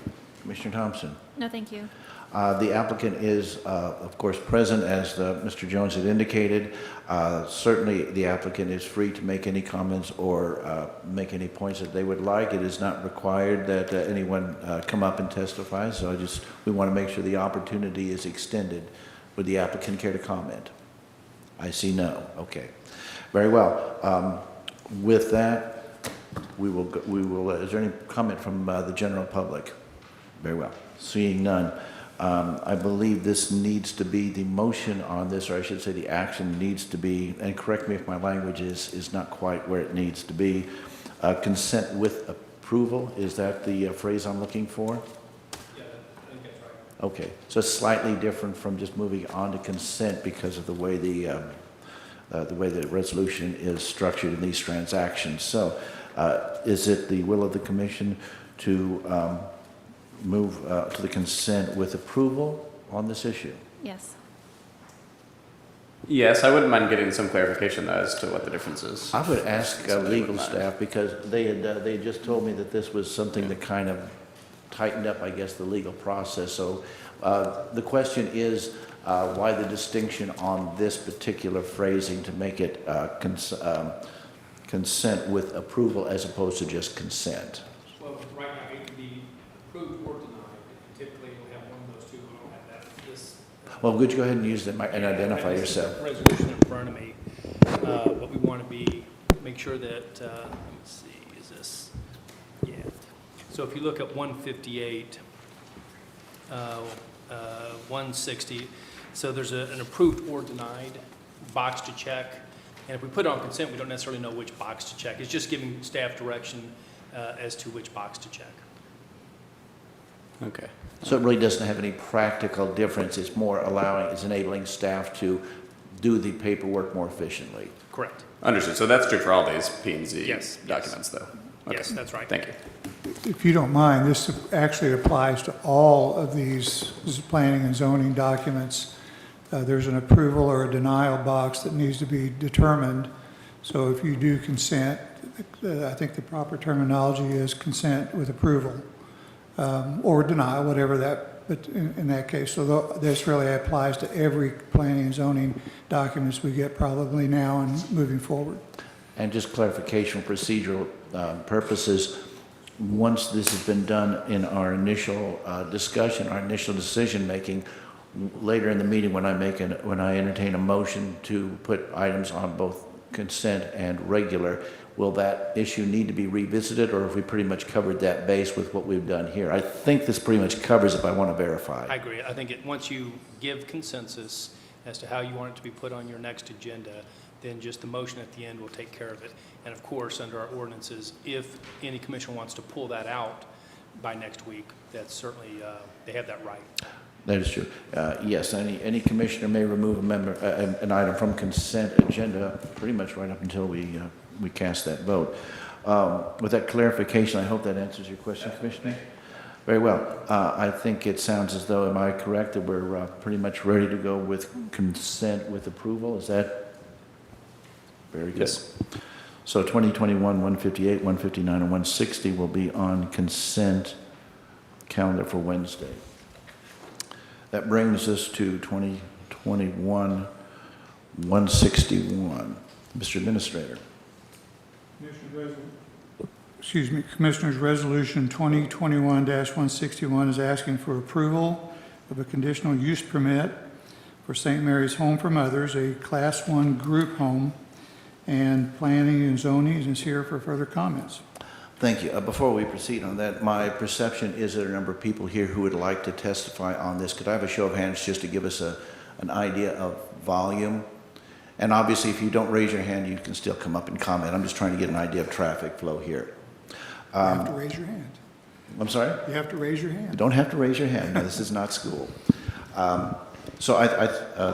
Commissioner Thompson? No, thank you. The applicant is, of course, present, as Mr. Jones had indicated. Certainly, the applicant is free to make any comments or make any points that they would like. It is not required that anyone come up and testify, so we want to make sure the opportunity is extended. Would the applicant care to comment? I see no. Okay. Very well. With that, we will, is there any comment from the general public? Very well. Seeing none. I believe this needs to be, the motion on this, or I should say the action needs to be, and correct me if my language is not quite where it needs to be, consent with approval. Is that the phrase I'm looking for? Yeah, I think that's right. Okay, so it's slightly different from just moving on to consent because of the way the resolution is structured in these transactions. So is it the will of the commission to move to the consent with approval on this issue? Yes. Yes, I wouldn't mind getting some clarification as to what the difference is. I would ask Something legal wouldn't matter. staff, because they had just told me that this was something that kind of tightened up, I guess, the legal process. So the question is, why the distinction on this particular phrasing to make it consent with approval as opposed to just consent? Well, right now, it can be approved or denied. Typically, you'll have one of those two. We don't have that. This Well, would you go ahead and use them and identify This is yourself? a resolution in front of me, but we want to make sure that, let me see, is this, yeah. So if you look at 158, 160, so there's an approved or denied box to check. And if we put it on consent, we don't necessarily know which box to check. It's just giving staff direction as to which box to check. Okay. So it really doesn't have any practical difference. It's more it's enabling staff to do the paperwork more efficiently. Correct. Understood. So that's true for all these P and Z Yes, documents, though? Okay. Yes, that's right. Thank you. If you don't mind, this actually applies to all of these planning and zoning documents. There's an approval or a denial box that needs to be determined. So if you do consent, I think the proper terminology is consent with approval, or denial, whatever that, but in that case. So this really applies to every planning and zoning documents we get probably now and moving forward. And just clarification for procedural purposes, once this has been done in our initial discussion, our initial decision-making, later in the meeting when I entertain a motion to put items on both consent and regular, will that issue need to be revisited, or have we pretty much covered that base with what we've done here? I think this pretty much covers it, but I want to verify. I agree. I think once you give consensus as to how you want it to be put on your next agenda, then just the motion at the end will take care of it. And of course, under our ordinances, if any commissioner wants to pull that out by next week, that's certainly, they have that right. That is true. Yes, any commissioner may remove an item from consent agenda pretty much right up until we cast that vote. With that clarification, I hope that answers your question, Commissioner. Very well. I think it sounds as though, am I correct, that we're pretty much ready to go with consent with approval? Is that very good? Yes. So 2021, 158, 159, and 160 will be on consent calendar for Wednesday. That brings us to 2021, 161. Mr. Administrator. Commissioners, Resolution 2021-161 is asking for approval of a conditional use permit for St. Mary's Home for Mothers, a Class 1 group home, and planning and zoning is here for further comments. Thank you. Before we proceed on that, my perception is there are a number of people here who would like to testify on this. Could I have a show of hands just to give us an idea of volume? And obviously, if you don't raise your hand, you can still come up and comment. I'm just trying to get an idea of traffic flow here. You have to raise your hand. I'm sorry? You have to raise your You hand. don't have to raise your hand. No, this is not school. So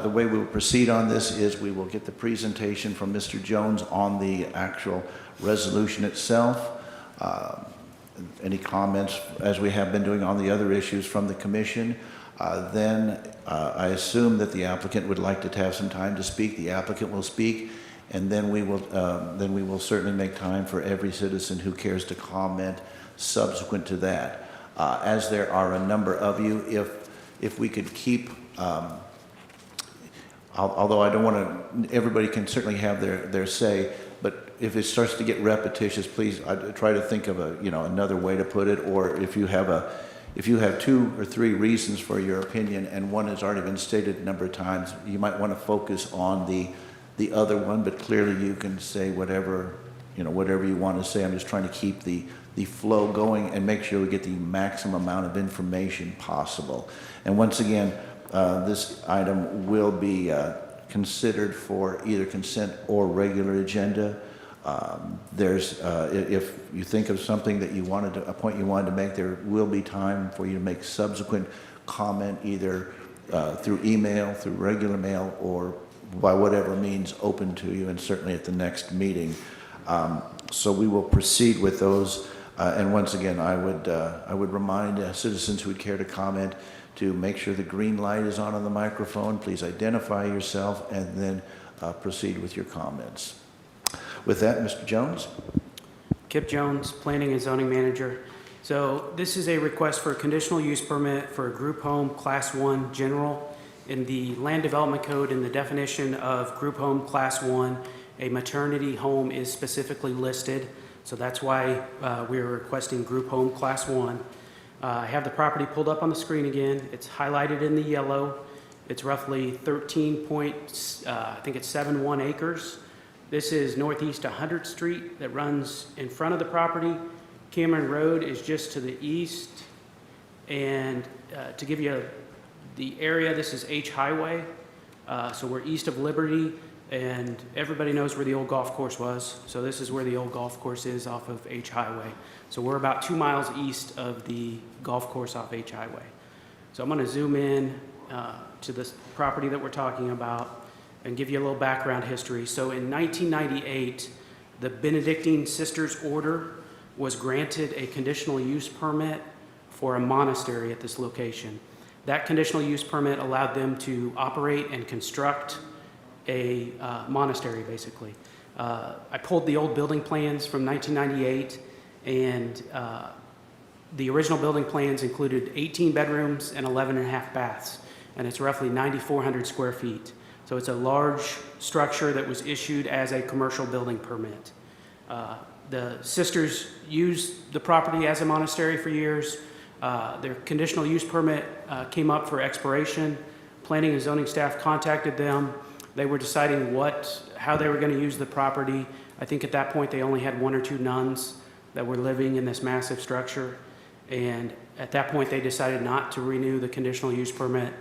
the way we will proceed on this is we will get the presentation from Mr. Jones on the actual resolution itself. Any comments, as we have been doing on the other issues from the commission. Then I assume that the applicant would like to have some time to speak. The applicant will speak, and then we will certainly make time for every citizen who cares to comment subsequent to that. As there are a number of you, if we could keep, although I don't want to, everybody can certainly have their say, but if it starts to get repetitious, please try to think of another way to put it. Or if you have 2 or 3 reasons for your opinion and one has already been stated a number of times, you might want to focus on the other one. But clearly, you can say whatever you want to say. I'm just trying to keep the flow going and make sure we get the maximum amount of information possible. And once again, this item will be considered for either consent or regular agenda. If you think of something that a point you wanted to make, there will be time for you to make subsequent comment, either through email, through regular mail, or by whatever means open to you, and certainly at the next meeting. So we will proceed with those. And once again, I would remind citizens who would care to comment to make sure the green light is on the microphone. Please identify yourself and then proceed with your comments. With that, Mr. Jones. Kip Jones, Planning and Zoning Manager. So this is a request for a conditional use permit for a group home Class 1 General. In the Land Development Code, in the definition of group home Class 1, a maternity home is specifically listed. So that's why we are requesting group home Class 1. I have the property pulled up on the screen again. It's highlighted in the yellow. It's roughly 13.71 acres. This is northeast 100th Street that runs in front of the property. Cameron Road is just to the east. And to give you the area, this is H Highway. So we're east of Liberty, and everybody knows where the old golf course was. So this is where the old golf course is off of H Highway. So we're about 2 miles east of the golf course off H Highway. So I'm going to zoom in to this property that we're talking about and give you a little background history. So in 1998, the Benedictine Sisters Order was granted a conditional use permit for a monastery at this location. That conditional use permit allowed them to operate and construct a monastery, basically. I pulled the old building plans from 1998, and the original building plans included 18 bedrooms and 11 and a half baths, and it's roughly 9,400 square feet. So it's a large structure that was issued as a commercial building permit. The sisters used the property as a monastery for years. Their conditional use permit came up for expiration. Planning and zoning staff contacted them. They were deciding how they were going to use the property. I think at that point they only had 1 or 2 nuns that were living in this massive structure. And at that point they decided not to renew the conditional use permit.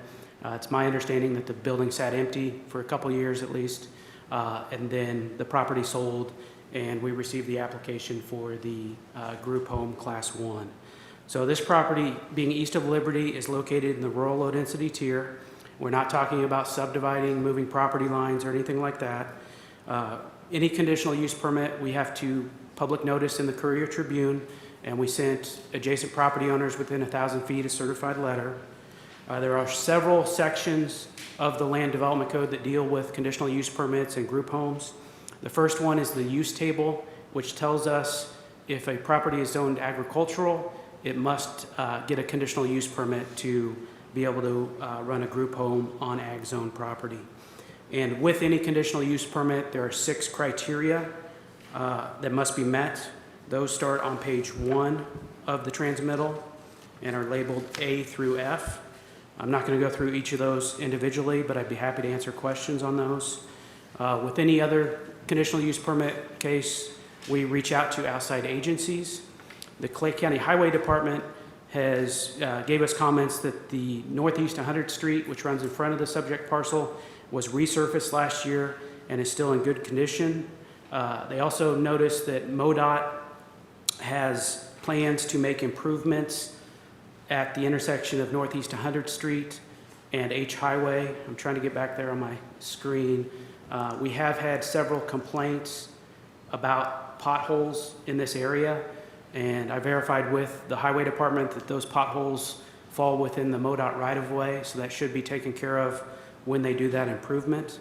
It's my understanding that the building sat empty for a couple years at least. And then the property sold, and we received the application for the group home Class 1. So this property, being east of Liberty, is located in the rural low density tier. We're not talking about subdividing, moving property lines or anything like that. Any conditional use permit, we have to public notice in the Courier Tribune, and we sent adjacent property owners within 1,000 feet a certified letter. There are several sections of the Land Development Code that deal with conditional use permits and group homes. The first one is the use table, which tells us if a property is zoned agricultural, it must get a conditional use permit to be able to run a group home on ag zone property. And with any conditional use permit, there are 6 criteria that must be met. Those start on page 1 of the transmittal and are labeled A through F. I'm not going to go through each of those individually, but I'd be happy to answer questions on those. With any other conditional use permit case, we reach out to outside agencies. The Clay County Highway Department gave us comments that the northeast 100th Street, which runs in front of the subject parcel, was resurfaced last year and is still in good condition. They also noticed that MoDOT has plans to make improvements at the intersection of northeast 100th Street and H Highway. I'm trying to get back there on my screen. We have had several complaints about potholes in this area, and I verified with the Highway Department that those potholes fall within the MoDOT right-of-way, so that should be taken care of when they do that improvement.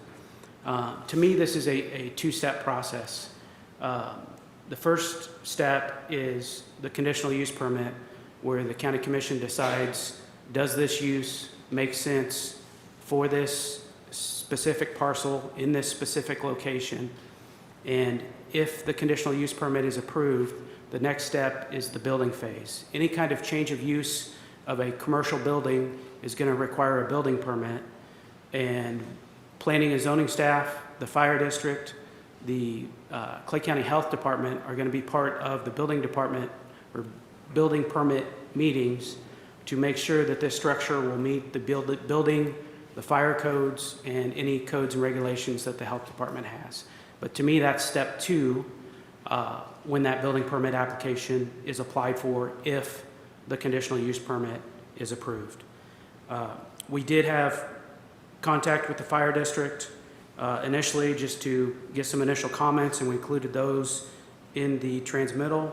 To me, this is a 2-step process. The first step is the conditional use permit, where the county commission decides, does this use make sense for this specific parcel in this specific location? And if the conditional use permit is approved, the next step is the building phase. Any kind of change of use of a commercial building is going to require a building permit, and planning and zoning staff, the fire district, the Clay County Health Department are going to be part of the building department or building permit meetings to make sure that this structure will meet the building, the fire codes, and any codes and regulations that the health department has. But to me, that's step 2 when that building permit application is applied for, if the conditional use permit is approved. We did have contact with the fire district initially just to get some initial comments, and we included those in the transmittal.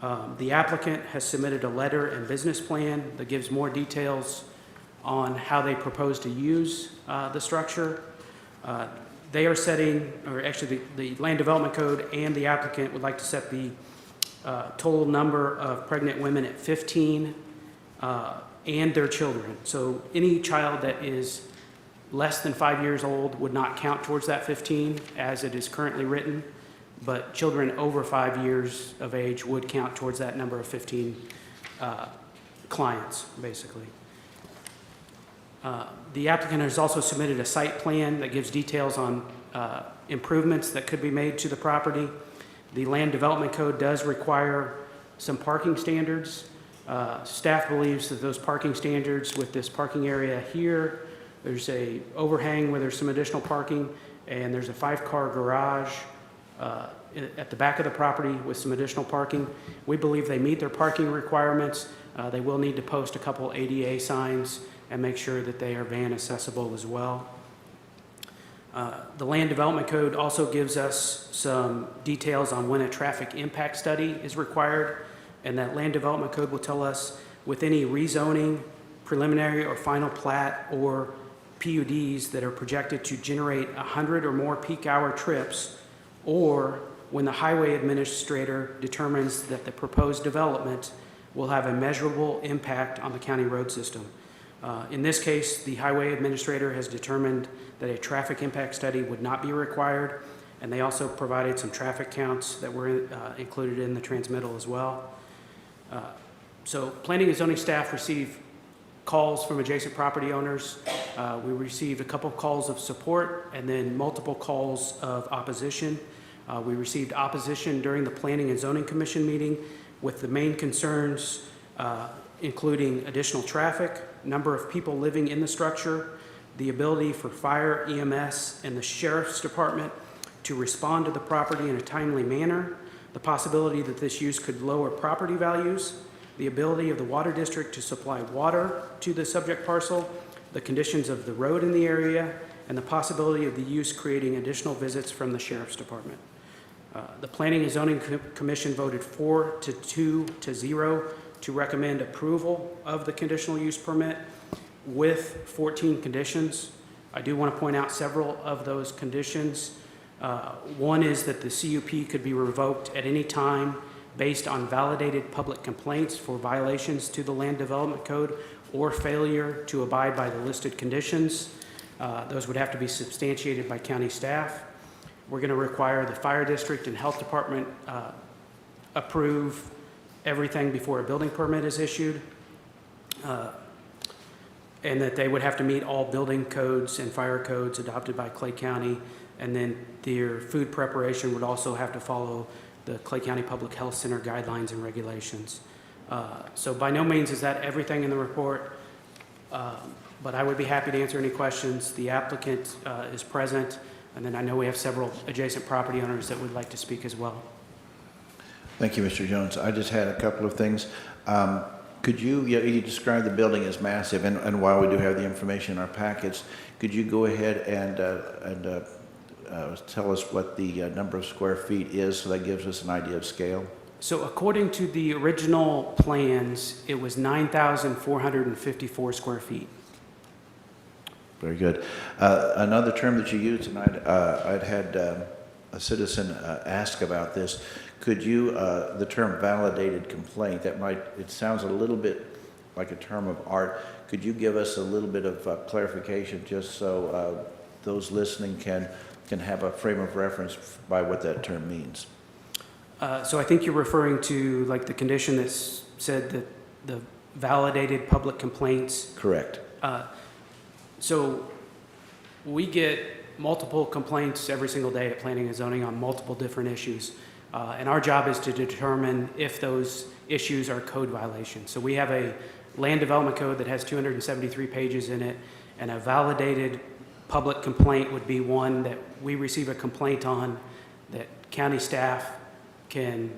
The applicant has submitted a letter and business plan that gives more details on how they propose to use the structure. They are setting, or actually the Land Development Code and the applicant would like to set the total number of pregnant women at 15 and their children. So any child that is less than 5 years old would not count towards that 15 as it is currently written, but children over 5 years of age would count towards that number of 15 clients, basically. The applicant has also submitted a site plan that gives details on improvements that could be made to the property. The Land Development Code does require some parking standards. Staff believes that those parking standards with this parking area here, there's a overhang where there's some additional parking, and there's a 5-car garage at the back of the property with some additional parking. We believe they meet their parking requirements. They will need to post a couple ADA signs and make sure that they are van accessible as well. The Land Development Code also gives us some details on when a traffic impact study is required, and that Land Development Code will tell us with any rezoning, preliminary or final plat, or PUDs that are projected to generate 100 or more peak hour trips, or when the highway administrator determines that the proposed development will have a measurable impact on the county road system. In this case, the highway administrator has determined that a traffic impact study would not be required, and they also provided some traffic counts that were included in the transmittal as well. So planning and zoning staff received calls from adjacent property owners. We received a couple calls of support and then multiple calls of opposition. We received opposition during the Planning and Zoning Commission meeting with the main concerns including additional traffic, number of people living in the structure, the ability for fire, EMS, and the sheriff's department to respond to the property in a timely manner, the possibility that this use could lower property values, the ability of the water district to supply water to the subject parcel, the conditions of the road in the area, and the possibility of the use creating additional visits from the sheriff's department. The Planning and Zoning Commission voted 4-2 to 0 to recommend approval of the conditional use permit with 14 conditions. I do want to point out several of those conditions. One is that the CUP could be revoked at any time based on validated public complaints for violations to the Land Development Code or failure to abide by the listed conditions. Those would have to be substantiated by county staff. We're going to require the fire district and health department approve everything before a building permit is issued, and that they would have to meet all building codes and fire codes adopted by Clay County, and then their food preparation would also have to follow the Clay County Public Health Center guidelines and regulations. So by no means is that everything in the report, but I would be happy to answer any questions. The applicant is present, and then I know we have several adjacent property owners that would like to speak as well. Thank you, Mr. Jones. I just had a couple of things. Could you described the building as massive, and while we do have the information in our packets, could you go ahead and tell us what the number of square feet is, so that gives us an idea of scale? So according to the original plans, it was 9,454 square feet. Very good. Another term that you used, and I'd had a citizen ask about this. Could you, the term validated complaint, it sounds a little bit like a term of art. Could you give us a little bit of clarification just so those listening can have a frame of reference by what that term means? So I think you're referring to like the condition that said that the validated public complaints. Correct. So we get multiple complaints every single day at Planning and Zoning on multiple different issues. And our job is to determine if those issues are code violations. So we have a land development code that has 273 pages in it, and a validated public complaint would be one that we receive a complaint on that county staff can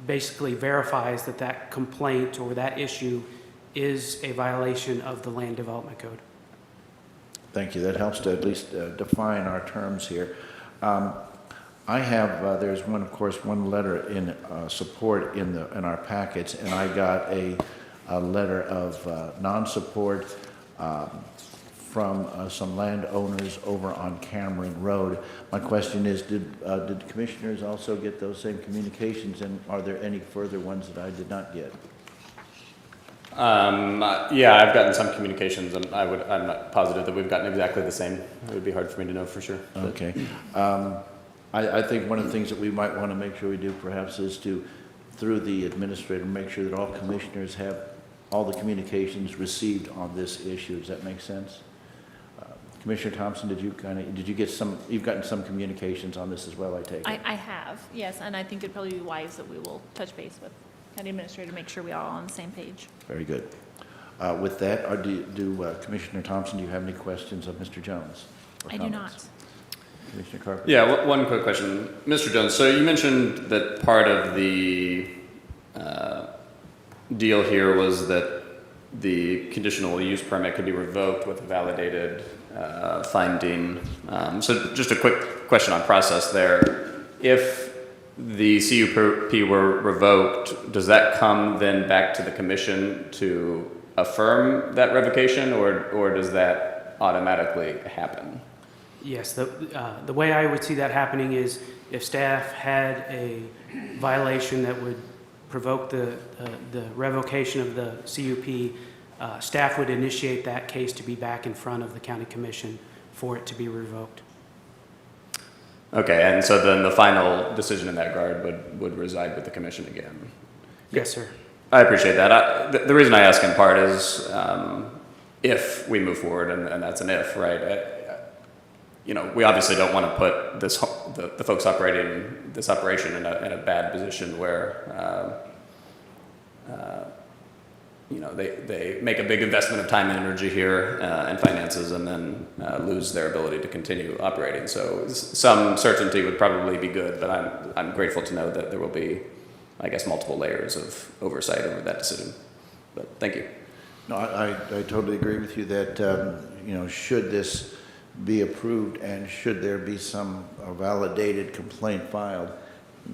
basically verifies that that complaint or that issue is a violation of the Land Development Code. Thank you. That helps to at least define our terms here. I have, there's one, of course, one letter in support in our packets, and I got a letter of non-support from some landowners over on Cameron Road. My question is, did commissioners also get those same communications, and are there any further ones that I did not get? Yeah, I've gotten some communications, and I'm not positive that we've gotten exactly the same. It would be hard for me to know for sure. But. Okay. I think one of the things that we might want to make sure we do perhaps is to, through the administrator, make sure that all commissioners have all the communications received on this issue. Does that make sense? Commissioner Thompson, did you get some, you've gotten some communications on this as well, I take it? I have, yes, and I think it'd probably be wise that we will touch base with county administrator to make sure we are all on the same page. Very good. With that, Commissioner Thompson, do you have any questions of Mr. Jones? I do not. Commissioner Carpenter? Yeah, one quick question. Mr. Jones, so you mentioned that part of the deal here was that the conditional use permit could be revoked with a validated finding. So just a quick question on process there. If the CUP were revoked, does that come then back to the commission to affirm that revocation, or does that automatically happen? Yes, the way I would see that happening is if staff had a violation that would provoke the revocation of the CUP, staff would initiate that case to be back in front of the county commission for it to be revoked. Okay, and so then the final decision in that regard would reside with the commission again? Yes, sir. I appreciate that. The reason I ask in part is if we move forward, and that's an if, right? We obviously don't want to put the folks operating this operation in a bad position where they make a big investment of time and energy here and finances, and then lose their ability to continue operating. So some certainty would probably be good, but I'm grateful to know that there will be, I guess, multiple layers of oversight over that decision. But thank you. No, I totally agree with you that should this be approved and should there be some validated complaint filed,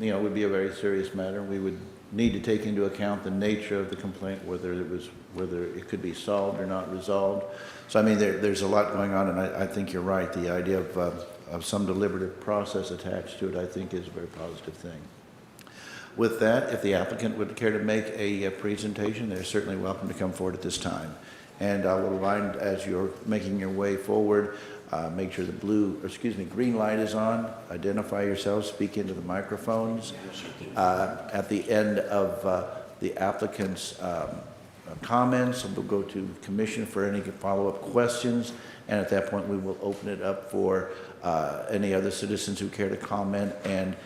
it would be a very serious matter. We would need to take into account the nature of the complaint, whether it could be solved or not resolved. So I mean, there's a lot going on, and I think you're right. The idea of some deliberative process attached to it, I think, is a very positive thing. With that, if the applicant would care to make a presentation, they're certainly welcome to come forward at this time. And I will remind, as you're making your way forward, make sure the green light is on. Identify yourselves, speak into the microphones. At the end of the applicant's comments, we'll go to commission for any follow-up questions. And at that point, we will open it up for any other citizens who care to comment. And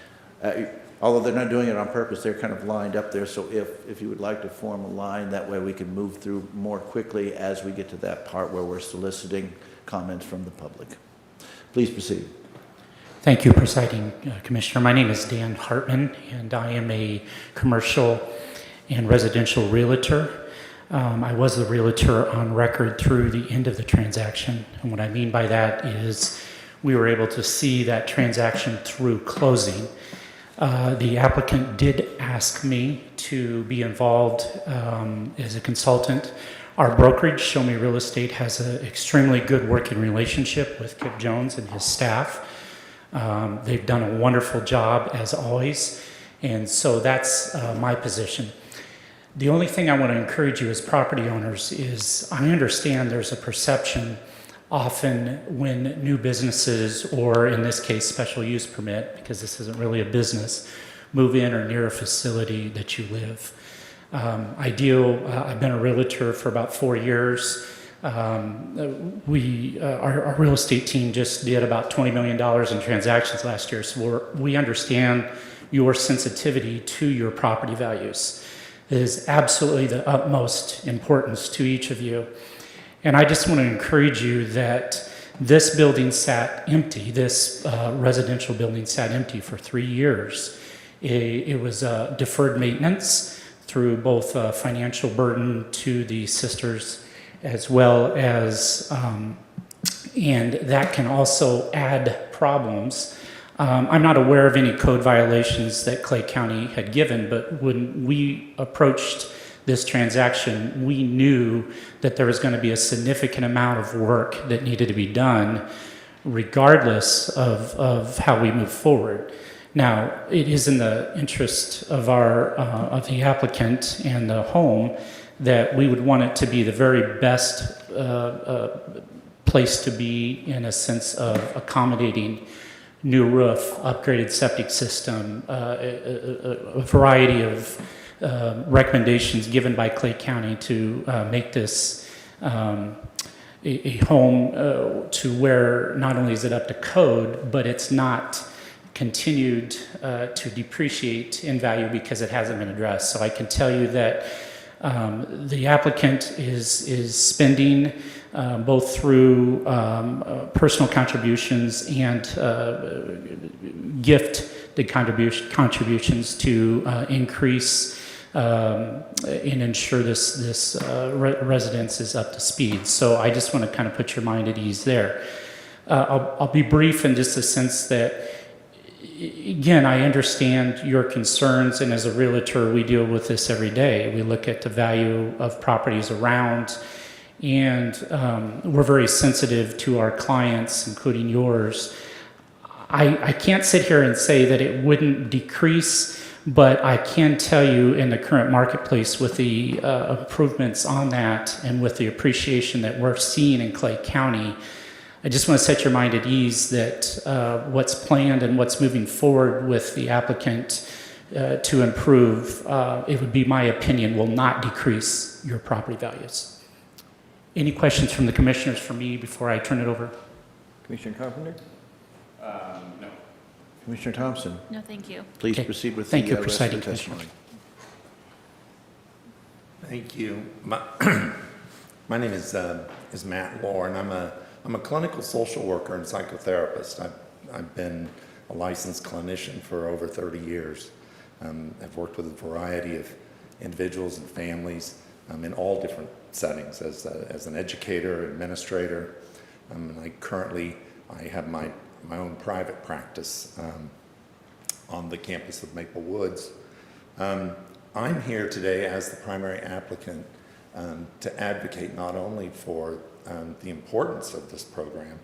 although they're not doing it on purpose, they're kind of lined up there. So if you would like to form a line, that way we can move through more quickly as we get to that part where we're soliciting comments from the public. Please proceed. Thank you, Presiding Commissioner. My name is Dan Hartman, and I am a commercial and residential realtor. I was the realtor on record through the end of the transaction. And what I mean by that is we were able to see that transaction through closing. The applicant did ask me to be involved as a consultant. Our brokerage, Show Me Real Estate, has an extremely good working relationship with Kip Jones and his staff. They've done a wonderful job, as always, and so that's my position. The only thing I want to encourage you as property owners is I understand there's a perception often when new businesses, or in this case, special use permit, because this isn't really a business, move in or near a facility that you live. I've been a realtor for about 4 years. Our real estate team just did about $20 million in transactions last year, so we understand your sensitivity to your property values. It is absolutely the utmost importance to each of you. And I just want to encourage you that this building sat empty, this residential building sat empty for 3 years. It was deferred maintenance through both financial burden to the sisters, as well as, and that can also add problems I'm not aware of any code violations that Clay County had given, but when we approached this transaction, we knew that there was going to be a significant amount of work that needed to be done regardless of how we move forward. Now, it is in the interest of the applicant and the home that we would want it to be the very best place to be in a sense of accommodating new roof, upgraded septic system, a variety of recommendations given by Clay County to make this a home to where not only is it up to code, but it's not continued to depreciate in value because it hasn't been addressed. So I can tell you that the applicant is spending both through personal contributions and gifted contributions to increase and ensure this residence is up to speed. So I just want to kind of put your mind at ease there. I'll be brief in just the sense that, again, I understand your concerns, and as a realtor, we deal with this every day. We look at the value of properties around, and we're very sensitive to our clients, including yours. I can't sit here and say that it wouldn't decrease, but I can tell you in the current marketplace with the improvements on that and with the appreciation that we're seeing in Clay County, I just want to set your mind at ease that what's planned and what's moving forward with the applicant to improve, it would be my opinion, will not decrease your property values. Any questions from the commissioners for me before I turn it over? Commissioner Carpenter? No. Commissioner Thompson? No, thank you. Please Okay. proceed with Thank the you, rest of Presiding the Commissioner. testimony. Thank you. My name is Matt Lohr, and I'm a clinical social worker and psychotherapist. I've been a licensed clinician for over 30 years. I've worked with a variety of individuals and families in all different settings as an educator, administrator. I have my own private practice on the campus of Maple Woods. I'm here today as the primary applicant to advocate not only for the importance of this program,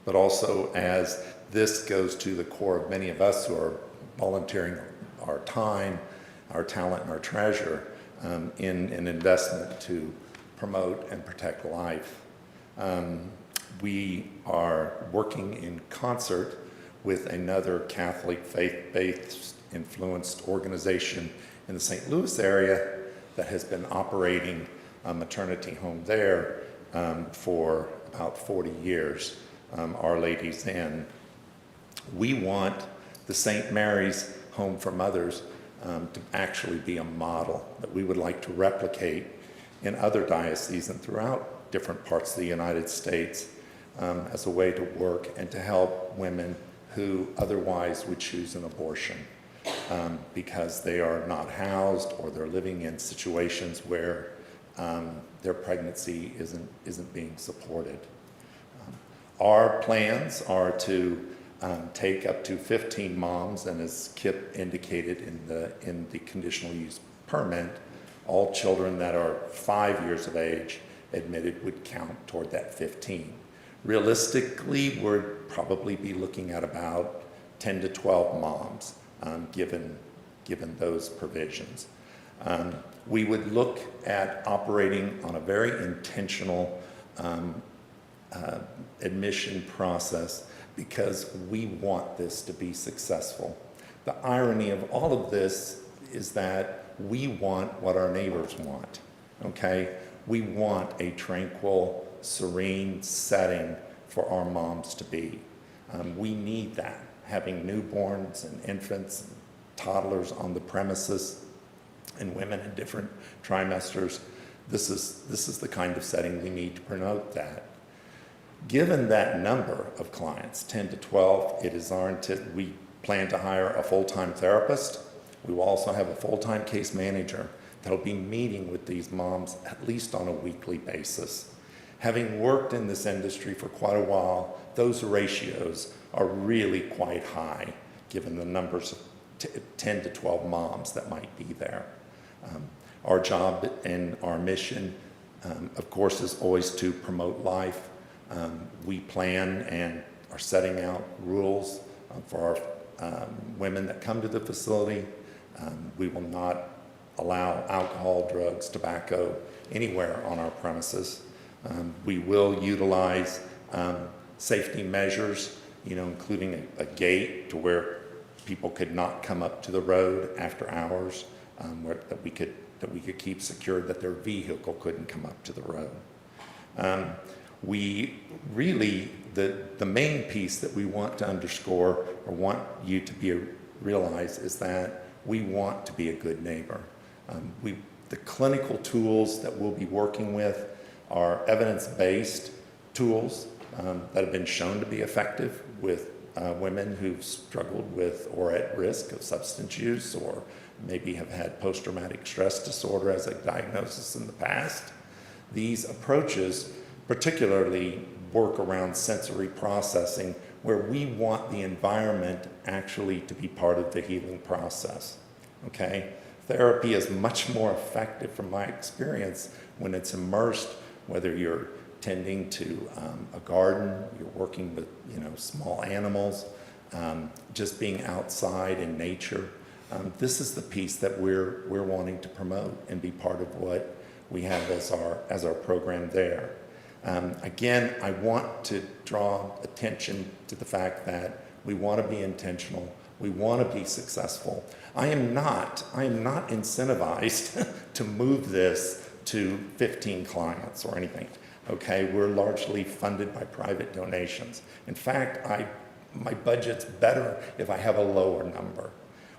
but also as this goes to the core of many of us who are volunteering our time, our talent, and our treasure in an investment to promote and protect life. We are working in concert with another Catholic faith-based influenced organization in the St. Louis area that has been operating a maternity home there for about 40 years, Our Lady's Inn. We want the St. Mary's Home for Mothers to actually be a model that we would like to replicate in other dioceses and throughout different parts of the United States as a way to work and to help women who otherwise would choose an abortion because they are not housed or they're living in situations where their pregnancy isn't being supported. Our plans are to take up to 15 moms, and as Kip indicated in the conditional use permit, all children that are 5 years of age admitted would count toward that 15. Realistically, we'd probably be looking at about 10 to 12 moms, given those provisions. We would look at operating on a very intentional admission process because we want this to be successful. The irony of all of this is that we want what our neighbors want, okay? We want a tranquil, serene setting for our moms to be. We need that, having newborns and infants and toddlers on the premises and women in different trimesters. This is the kind of setting we need to promote that. Given that number of clients, 10 to 12, it is our intent, we plan to hire a full-time therapist. We will also have a full-time case manager that'll be meeting with these moms at least on a weekly basis. Having worked in this industry for quite a while, those ratios are really quite high, given the numbers of 10 to 12 moms that might be there. Our job and our mission, of course, is always to promote life. We plan and are setting out rules for our women that come to the facility. We will not allow alcohol, drugs, tobacco anywhere on our premises. We will utilize safety measures, including a gate to where people could not come up to the road after hours, that we could keep secured that their vehicle couldn't come up to the road. We really, the main piece that we want to underscore or want you to realize is that we want to be a good neighbor. The clinical tools that we'll be working with are evidence-based tools that have been shown to be effective with women who've struggled with or at risk of substance use or maybe have had post-traumatic stress disorder as a diagnosis in the past. These approaches particularly work around sensory processing, where we want the environment actually to be part of the healing process, okay? Therapy is much more effective from my experience when it's immersed, whether you're tending to a garden, you're working with small animals, just being outside in nature. This is the piece that we're wanting to promote and be part of what we have as our program there. Again, I want to draw attention to the fact that we want to be intentional. We want to be successful. I am not incentivized to move this to 15 clients or anything. Okay, we're largely funded by private donations. In fact, my budget's better if I have a lower number.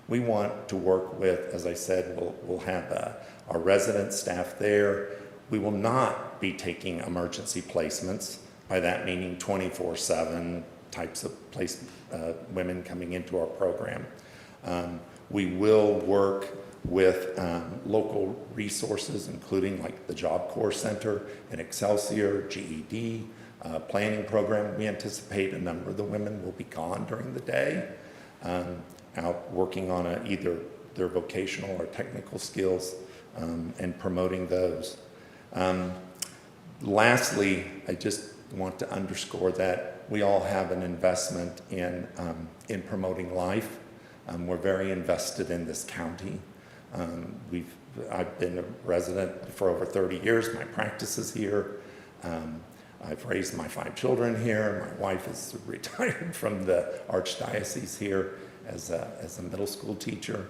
We want to work with, as I said, we'll have our resident staff there. We will not be taking emergency placements, by that meaning 24/7 types of women coming into our program. We will work with local resources, including like the Job Corps Center in Excelsior, GED, planning program. We anticipate a number of the women will be gone during the day, out working on either their vocational or technical skills and promoting those. Lastly, I just want to underscore that we all have an investment in promoting life. We're very invested in this county. I've been a resident for over 30 years. My practice is here. I've raised my 5 children here. My wife is retired from the Archdiocese here as a middle school teacher.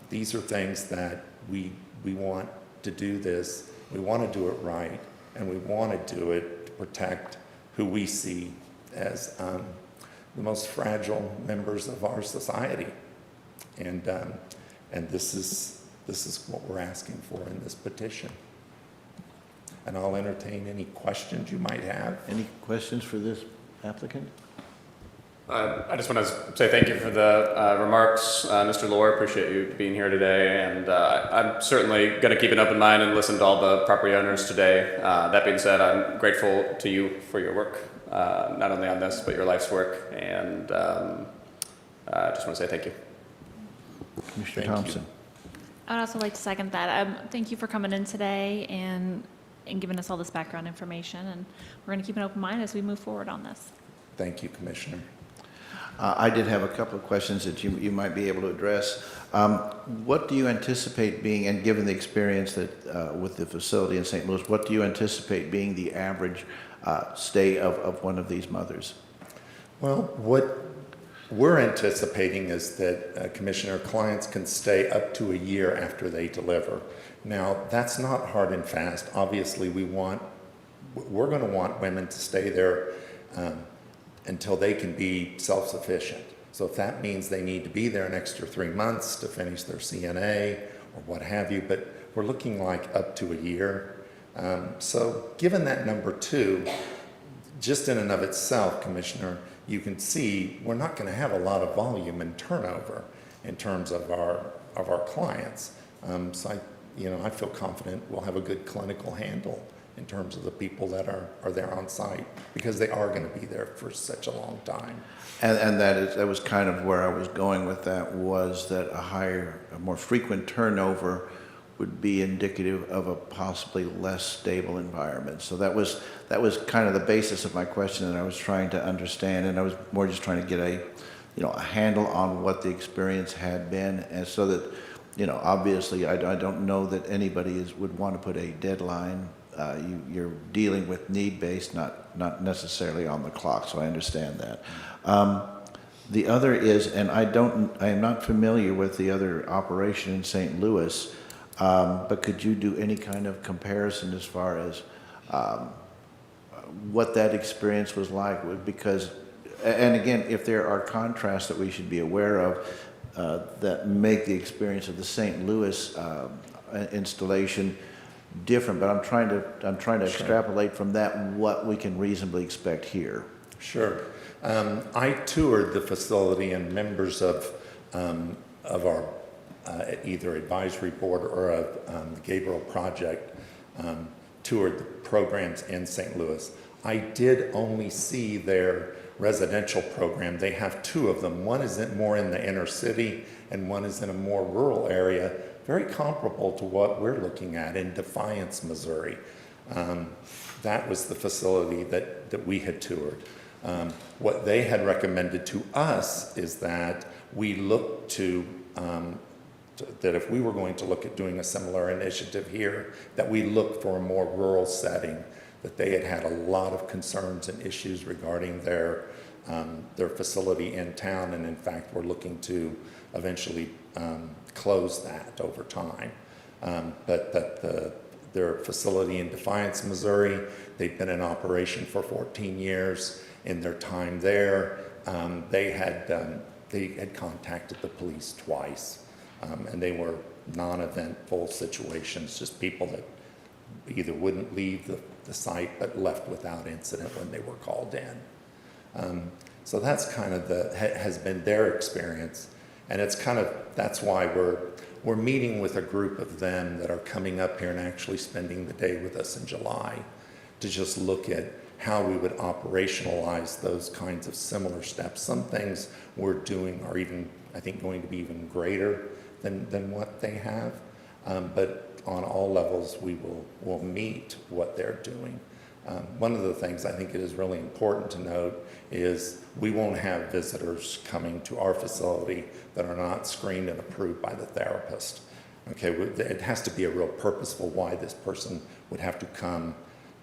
These are things that we want to do this. We want to do it right, and we want to do it to protect who we see as the most fragile members of our society. And this is what we're asking for in this petition. And I'll entertain any questions you might have. Any questions for this applicant? I just want to say thank you for the remarks, Mr. Lohr. Appreciate you being here today, and I'm certainly going to keep an open mind and listen to all the property owners today. That being said, I'm grateful to you for your work, not only on this, but your life's work, and I just want to say thank you. Commissioner Thompson. I'd also like to second that. Thank you for coming in today and giving us all this background information, and we're going to keep an open mind as we move forward on this. Thank you, Commissioner. I did have a couple of questions that you might be able to address. What do you anticipate being, and given the experience that with the facility in St. Louis, what do you anticipate being the average stay of one of these mothers? Well, what we're anticipating is that Commissioner, clients can stay up to a year after they deliver. Now, that's not hard and fast. Obviously, we're going to want women to stay there until they can be self-sufficient. So if that means they need to be there an extra 3 months to finish their CNA or what have you, but we're looking like up to a year. So given that number 2, just in and of itself, Commissioner, you can see we're not going to have a lot of volume and turnover in terms of our clients. So I feel confident we'll have a good clinical handle in terms of the people that are there on site, because they are going to be there for such a long time. And that was kind of where I was going with that, was that a more frequent turnover would be indicative of a possibly less stable environment. So that was kind of the basis of my question, and I was trying to understand, and I was more just trying to get a handle on what the experience had been, and so that, obviously I don't know that anybody would want to put a deadline. You're dealing with need-based, not necessarily on the clock, so I understand that. The other is, and I am not familiar with the other operation in St. Louis, but could you do any kind of comparison as far as what that experience was like? Because, and again, if there are contrasts that we should be aware of that make the experience of the St. Louis installation different, but I'm trying to extrapolate from that what we can reasonably expect here. Sure. I toured the facility, and members of our either advisory board or the Gabriel Project toured the programs in St. Louis. I did only see their residential program. They have two of them. One is more in the inner city, and one is in a more rural area, very comparable to what we're looking at in Defiance, Missouri. That was the facility that we had toured. What they had recommended to us is that we look to, that if we were going to look at doing a similar initiative here, that we look for a more rural setting, that they had a lot of concerns and issues regarding their facility in town, and in fact we're looking to eventually close that over time. But their facility in Defiance, Missouri, they've been in operation for 14 years. In their time there, they had contacted the police twice, and they were non-eventful situations, just people that either wouldn't leave the site but left without incident when they were called in. So that's kind of has been their experience, and it's kind of, that's why we're meeting with a group of them that are coming up here and actually spending the day with us in July to just look at how we would operationalize those kinds of similar steps. Some things we're doing are even, I think, going to be even greater than what they have. But on all levels, we'll meet what they're doing. One of the things I think it is really important to note is we won't have visitors coming to our facility that are not screened and approved by the therapist. Okay, it has to be a real purposeful why this person would have to come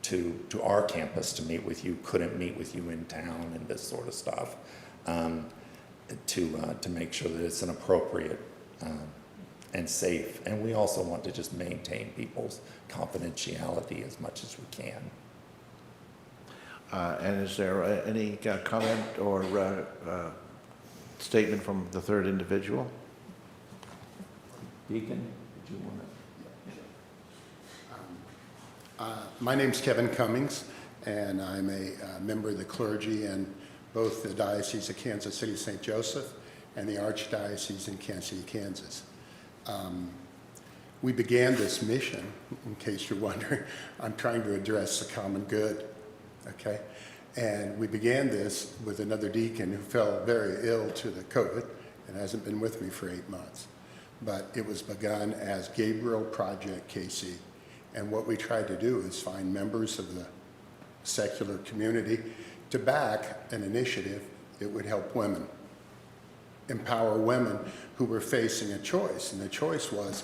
to our campus to meet with you, couldn't meet with you in town, and this sort of stuff, to make sure that it's an appropriate and safe. And we also want to just maintain people's confidentiality as much as we can. And is there any comment or statement from the third individual? Deacon, did you want to? My name's Kevin Cummings, and I'm a member of the clergy in both the Diocese of Kansas City, St. Joseph, and the Archdiocese in Kansas City, Kansas. We began this mission, in case you're wondering. I'm trying to address the common good, okay? And we began this with another deacon who fell very ill to the COVID and hasn't been with me for 8 months. But it was begun as Gabriel Project KC. And what we tried to do is find members of the secular community to back an initiative that would help women, empower women who were facing a choice. And the choice was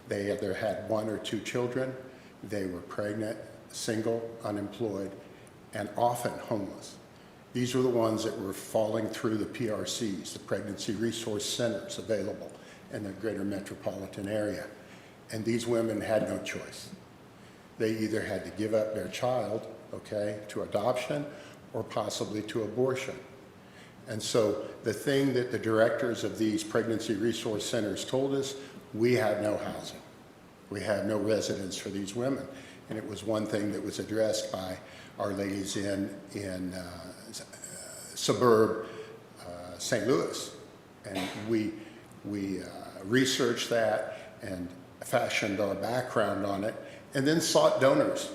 they either had 1 or 2 children, they were pregnant, single, unemployed, and often homeless. These were the ones that were falling through the PRCs, the Pregnancy Resource Centers available in the greater metropolitan area. And these women had no choice. They either had to give up their child, okay, to adoption or possibly to abortion. And so the thing that the directors of these pregnancy resource centers told us, we have no housing. We have no residence for these women. And it was one thing that was addressed by Our Ladies in suburb St. Louis. And we researched that and fashioned our background on it, and then sought donors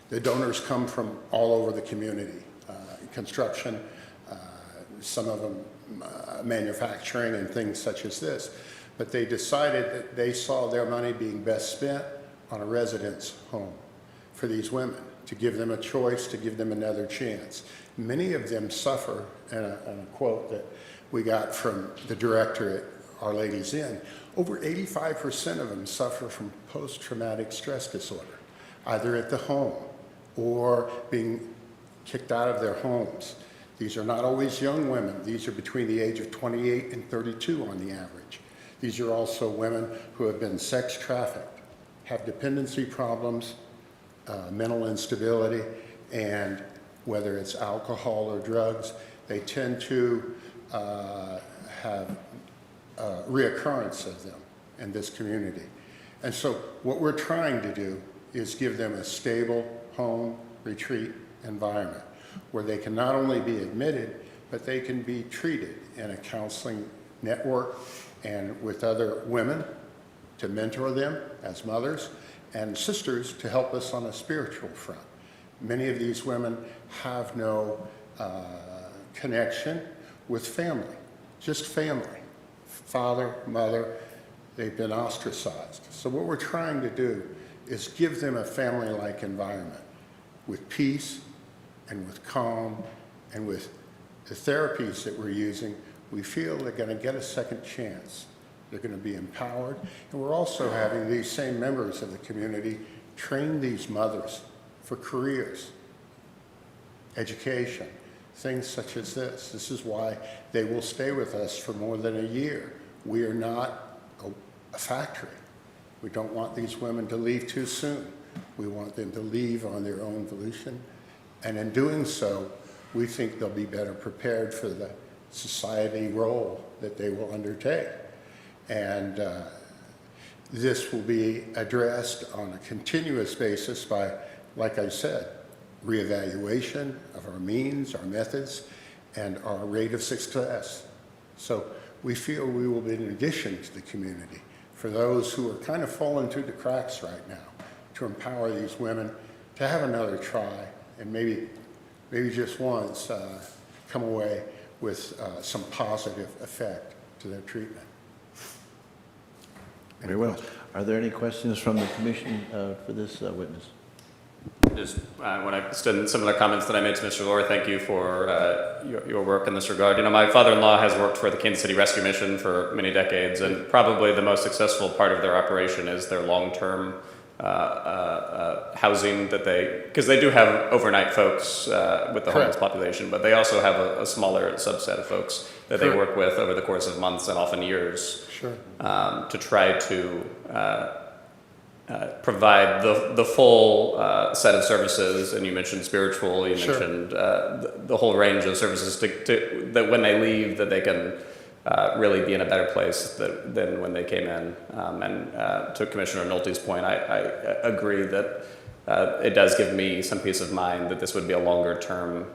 The donors come from all over the community, construction, some of them manufacturing and things such as this. But they decided that they saw their money being best spent on a residence home for these women, to give them a choice, to give them another chance. Many of them suffer, and a quote that we got from the director at Our Lady's Inn, over 85% of them suffer from post-traumatic stress disorder, either at the home or being kicked out of their homes. These are not always young women. These are between the age of 28 and 32 on the average. These are also women who have been sex trafficked, have dependency problems, mental instability, and whether it's alcohol or drugs, they tend to have reoccurrence of them in this community. And so what we're trying to do is give them a stable home retreat environment where they can not only be admitted, but they can be treated in a counseling network and with other women to mentor them as mothers and sisters to help us on a spiritual front. Many of these women have no connection with family, just family. Father, mother, they've been ostracized. So what we're trying to do is give them a family-like environment with peace and with calm and with the therapies that we're using. We feel they're going to get a second chance. They're going to be empowered. And we're also having these same members of the community train these mothers for careers, education, things such as this. This is why they will stay with us for more than a year. We are not a factory. We don't want these women to leave too soon. We want them to leave on their own volition. And in doing so, we think they'll be better prepared for the society role that they will undertake. And this will be addressed on a continuous basis by, like I said, reevaluation of our means, our methods, and our rate of success. So we feel we will be an addition to the community for those who are kind of falling through the cracks right now, to empower these women to have another try and maybe just once come away with some positive effect to their treatment. Very well. Are there any questions from the commission for this witness? Just want to extend similar comments that I made to Mr. Lohr. Thank you for your work in this regard. You know, my father-in-law has worked for the Kansas City Rescue Mission for many decades, and probably the most successful part of their operation is their long-term housing that because they do have overnight folks with the homeless population, but they also have a smaller subset of folks that they work with over the course of months and often years to try to provide the full set of services. And you mentioned spiritual, you mentioned the whole range of services that when they leave that they can really be in a better place than when they came in. And to Commissioner Nolte's point, I agree that it does give me some peace of mind that this would be a longer term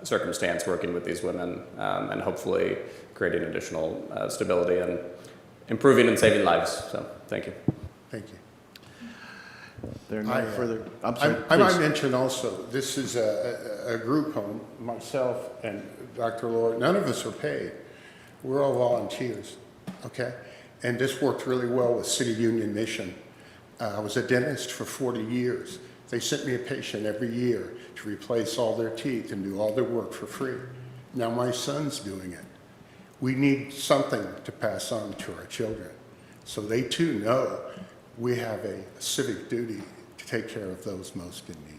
circumstance working with these women and hopefully creating additional stability and improving and saving lives. So thank you. Thank you. There are no further. I'm sorry, sorry, I might mention also, this is a group home. Myself and Dr. Lohr, none of us are paid. We're all volunteers, okay? And this worked really well with City Union Mission. I was a dentist for 40 years. They sent me a patient every year to replace all their teeth and do all their work for free. Now my son's doing it. We need something to pass on to our children. So they too know we have a civic duty to take care of those most in need.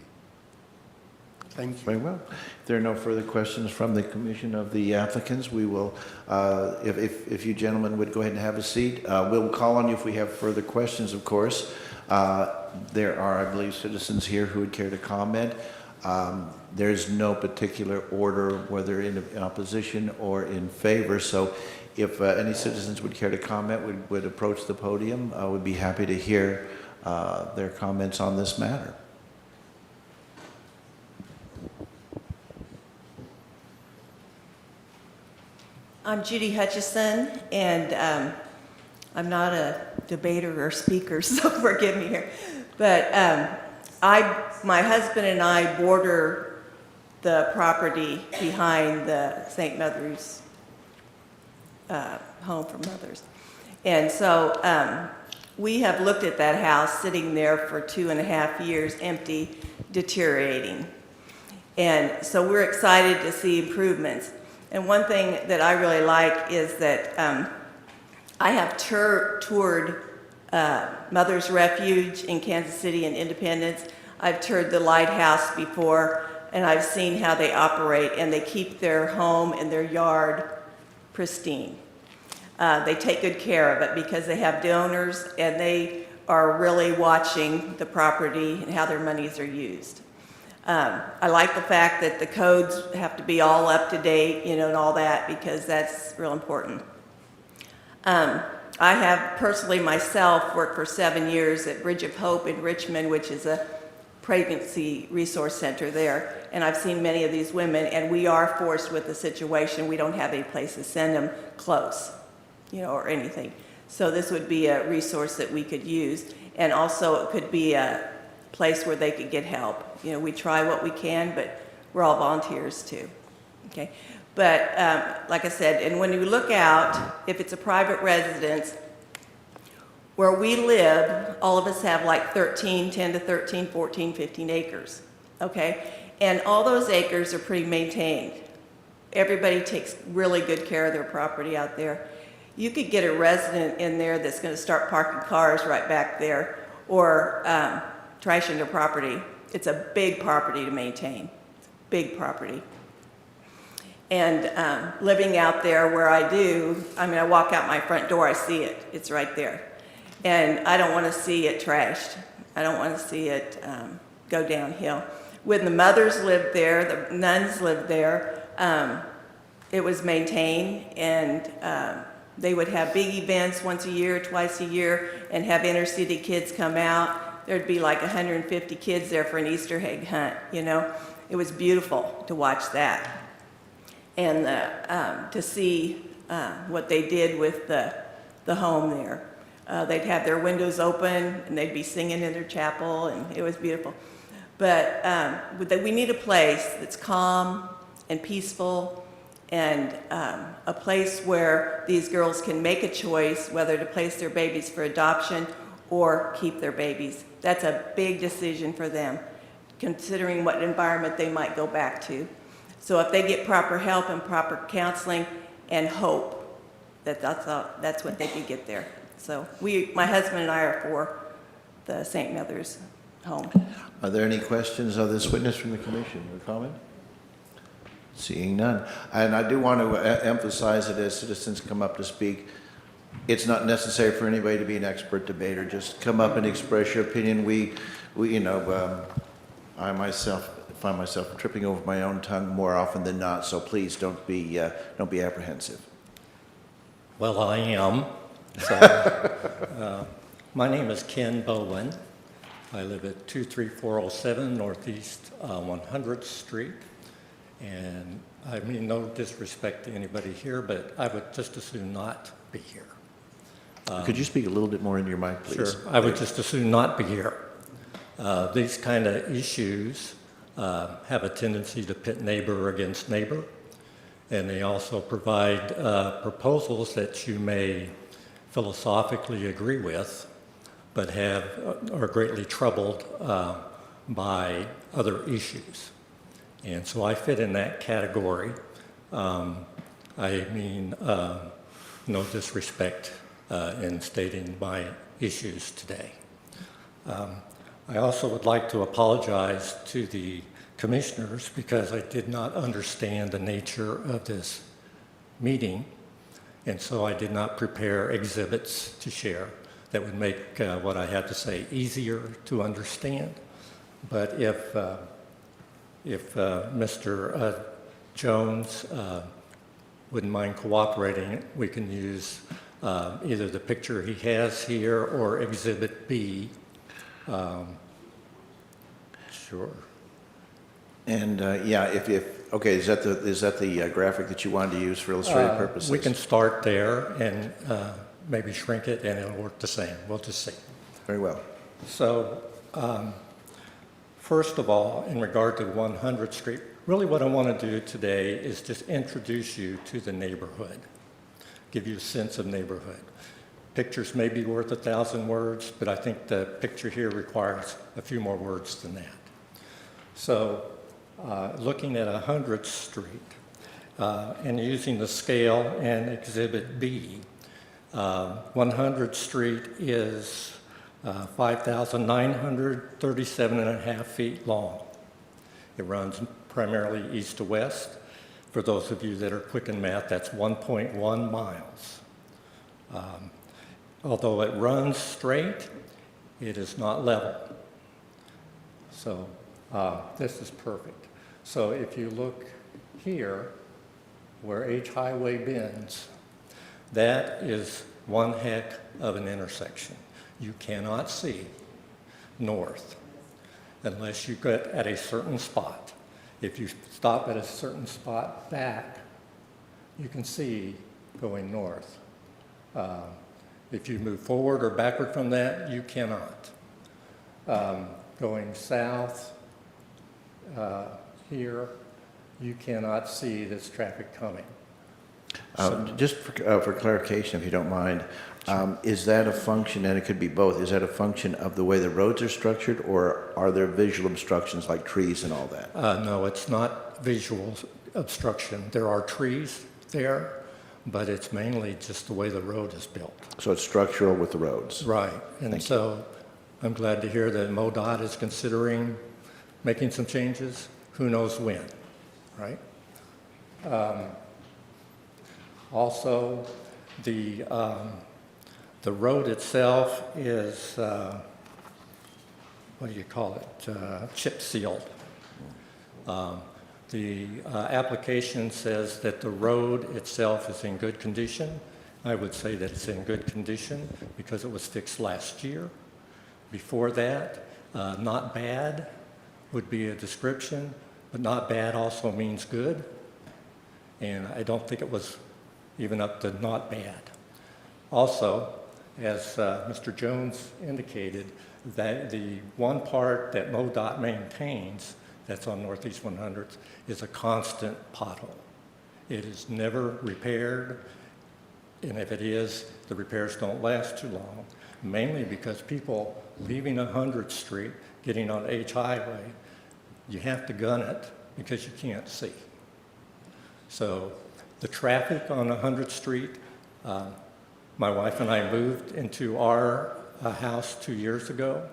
Thank you. Very well. If there are no further questions from the commission of the applicants, we will, if you gentlemen would go ahead and have a seat, we'll call on you if we have further questions, of course. There are, I believe, citizens here who would care to comment. There's no particular order, whether in opposition or in favor. So if any citizens would care to comment, would approach the podium, we'd be happy to hear their comments on this matter. I'm Judy Hutchison, and I'm not a debater or speaker, so forgive me here. But my husband and I border the property behind the St. Mother's home for mothers. And so we have looked at that house sitting there for 2.5 years, empty, deteriorating. And so we're excited to see improvements. And one thing that I really like is that I have toured Mother's Refuge in Kansas City and Independence. I've toured the Lighthouse before, and I've seen how they operate, and they keep their home and their yard pristine. They take good care of it because they have donors, and they are really watching the property and how their monies are used. I like the fact that the codes have to be all up to date, you know, and all that, because that's real important. I have personally myself worked for 7 years at Bridge of Hope in Richmond, which is a pregnancy resource center there, and I've seen many of these women, and we are forced with the situation. We don't have any place to send them close, you know, or anything. So this would be a resource that we could use, and also it could be a place where they could get help. You know, we try what we can, but we're all volunteers too, okay? But like I said, and when you look out, if it's a private residence, where we live, all of us have like 10 to 13, 14, 15 acres, okay? And all those acres are pretty maintained. Everybody takes really good care of their property out there. You could get a resident in there that's gonna start parking cars right back there, or trashing their property. It's a big property to maintain, big property. And living out there where I do, I mean, I walk out my front door, I see it, it's right there. And I don't want to see it trashed. I don't want to see it go downhill. When the mothers lived there, the nuns lived there, it was maintained, and they would have big events once a year, twice a year, and have inner city kids come out. There'd be like 150 kids there for an Easter egg hunt, you know. It was beautiful to watch that. And to see what they did with the home there. They'd have their windows open, and they'd be singing in their chapel, and it was beautiful. But we need a place that's calm and peaceful, and a place where these girls can make a choice whether to place their babies for adoption or keep their babies. That's a big decision for them, considering what environment they might go back to. So if they get proper help and proper counseling and hope, that's what they could get there. So my husband and I are for the St. Mother's home. Are there any questions of this witness from the commission or comment? Seeing none. And I do want to emphasize that as citizens come up to speak, it's not necessary for anybody to be an expert debater. Just come up and express your opinion. I myself find myself tripping over my own tongue more often than not, so please don't be apprehensive. Well, I am. So, my name is Ken Bowen. I live at 23407 Northeast 100th Street. And I mean no disrespect to anybody here, but I would just as soon not be here. Could you speak a little bit more into your mic, please? Sure. I would just as soon not be here. These kind of issues have a tendency to pit neighbor against neighbor. And they also provide proposals that you may philosophically agree with, but are greatly troubled by other issues. And so I fit in that category. I mean, no disrespect in stating my issues today. I also would like to apologize to the commissioners because I did not understand the nature of this meeting, and so I did not prepare exhibits to share that would make what I had to say easier to understand. But if Mr. Jones wouldn't mind cooperating, we can use either the picture he has here or Exhibit B. Sure. And okay, is that the graphic that you wanted to use for illustrative purposes? We can start there and maybe shrink it, and it'll work the same. We'll just see. Very well. So First of all, in regard to 100th Street, really what I want to do today is just introduce you to the neighborhood, give you a sense of neighborhood. Pictures may be worth 1,000 words, but I think the picture here requires a few more words than that. So looking at 100th Street and using the scale and Exhibit B, 100th Street is 5,937.5 feet long. It runs primarily east to west. For those of you that are quick in math, that's 1.1 miles. Although it runs straight, it is not level. So this is perfect. So if you look here, where H Highway bends, that is one heck of an intersection. You cannot see north unless you get at a certain spot. If you stop at a certain spot back, you can see going north. If you move forward or backward from that, you cannot. Going south here, you cannot see this traffic coming. Just for clarification, if you don't mind, is that a function, and it could be both, is that a function of the way the roads are structured, or are there visual obstructions like trees and all that? No, it's not visual obstruction. There are trees there, but it's mainly just the way the road is built. So it's structural with the roads? Right. And so I'm glad to hear that MoDOT is considering making some changes. Who knows when, right? Also, the road itself is, what do you call it, chip sealed. The application says that the road itself is in good condition. I would say that it's in good condition because it was fixed last year. Before that, not bad would be a description, but not bad also means good. And I don't think it was even up to not bad. Also, as Mr. Jones indicated, that the one part that MoDOT maintains that's on Northeast 100th is a constant pothole. It is never repaired, and if it is, the repairs don't last too long, mainly because people leaving 100th Street, getting on H Highway, you have to gun it because you can't see. So the traffic on 100th Street, my wife and I moved into our house 2 years ago.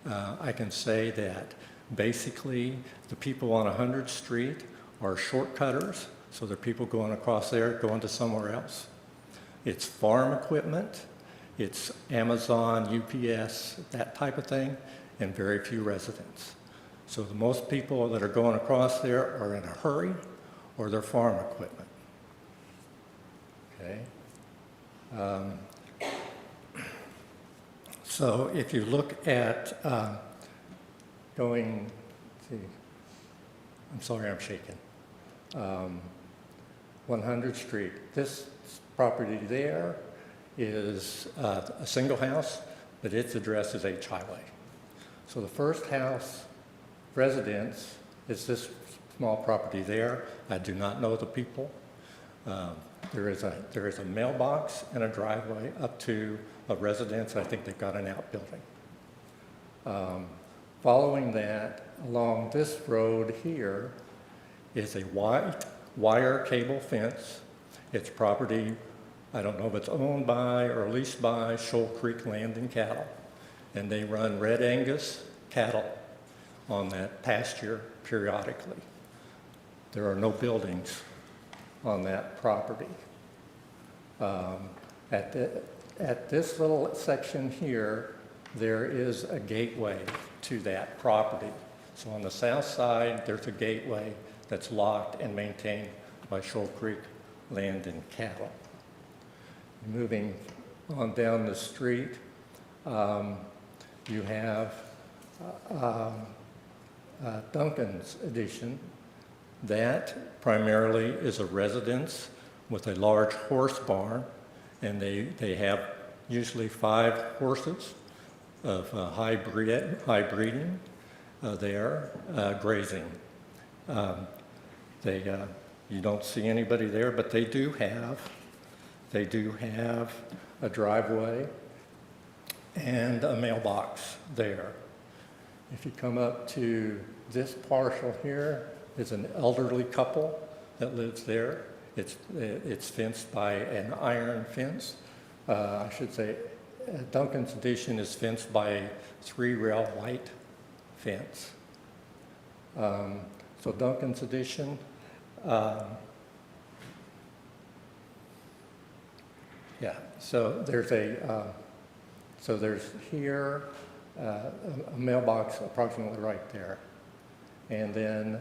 I can say that basically the people on 100th Street are shortcutters, so there are people going across there, going to somewhere else. It's farm equipment, it's Amazon, UPS, that type of thing, and very few residents. So the most people that are going across there are in a hurry or they're farm equipment. Okay. So if you look at going, I'm sorry, I'm shaking. 100th Street. This property there is a single house, but its address is H Highway. So the first house residence is this small property there. I do not know the people. There is a mailbox and a driveway up to a residence. I think they've got an outbuilding. Following that, along this road here is a white wire cable fence. It's property, I don't know if it's owned by or leased by Shoal Creek Land and Cattle. And they run Red Angus cattle on that pasture periodically. There are no buildings on that property. At this little section here, there is a gateway to that property. So on the south side, there's a gateway that's locked and maintained by Shoal Creek Land and Cattle. Moving on down the street, you have Duncan's Addition. That primarily is a residence with a large horse barn, and they have usually 5 horses of high breeding. there grazing. You don't see anybody there, but they do have a driveway and a mailbox there. If you come up to this parcel here, is an elderly couple that lives there. It's fenced by an iron fence. I should say Duncan's addition is fenced by a 3-rail white fence. So Duncan's addition, yeah, so there's here a mailbox approximately right there. And then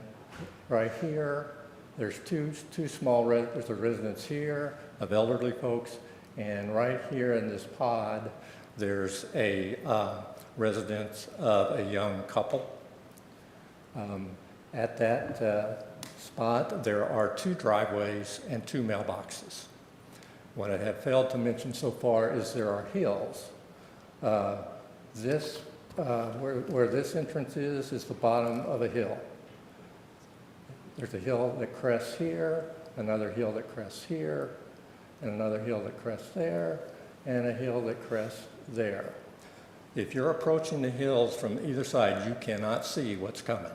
right here, there's two small, there's a residence here of elderly folks, and right here in this pod, there's a residence of a young couple. At that spot, there are 2 driveways and 2 mailboxes. What I have failed to mention so far is there are hills. Where this entrance is the bottom of a hill. There's a hill that crests here, another hill that crests here, and another hill that crests there, and a hill that crests there. If you're approaching the hills from either side, you cannot see what's coming.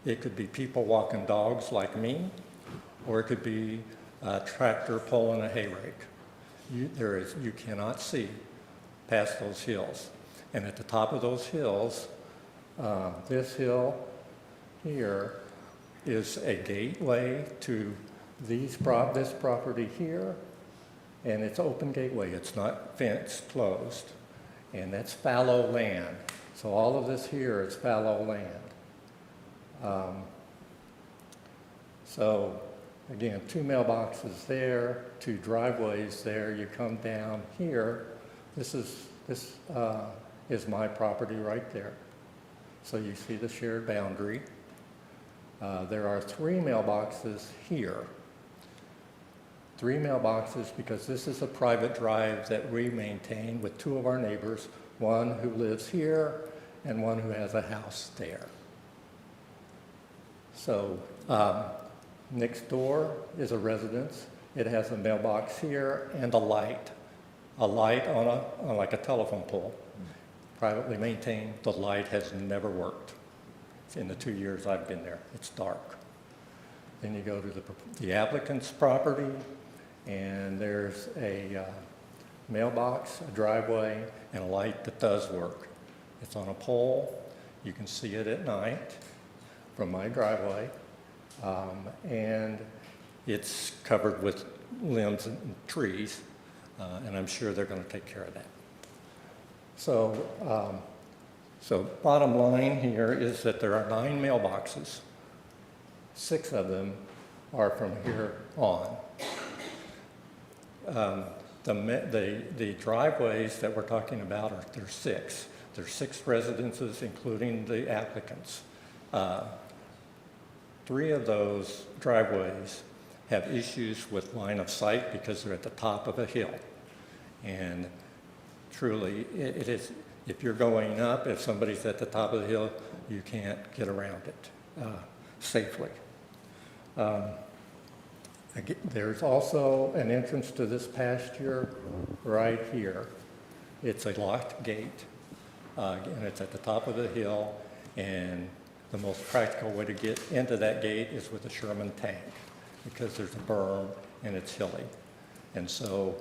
It could be people walking dogs like me, or it could be a tractor pulling a hay rake. You cannot see past those hills. And at the top of those hills, this hill here is a gateway to this property here, and it's open gateway. It's not fenced, closed, and that's fallow land. So all of this here is fallow land. So again, 2 mailboxes there, 2 driveways there. You come down here. This is my property right there. So you see the shared boundary. There are 3 mailboxes here. 3 mailboxes because this is a private drive that we maintain with 2 of our neighbors, one who lives here and one who has a house there. So next door is a residence. It has a mailbox here and a light on like a telephone pole. Privately maintained. The light has never worked in the 2 years I've been there. It's dark. Then you go to the applicant's property, and there's a mailbox, a driveway, and a light that does work. It's on a pole. You can see it at night from my driveway, and it's covered with limbs and trees, and I'm sure they're going to take care of that. So bottom line here is that there are 9 mailboxes. 6 of them are from here on. The driveways that we're talking about there's 6. There's 6 residences, including the applicants. 3 of those driveways have issues with line of sight because they're at the top of a hill. And truly, it is, if you're going up, if somebody's at the top of the hill, you can't get around it safely. There's also an entrance to this pasture right here. It's a locked gate, and it's at the top of the hill, and the most practical way to get into that gate is with a Sherman tank because there's a berm and it's hilly. And so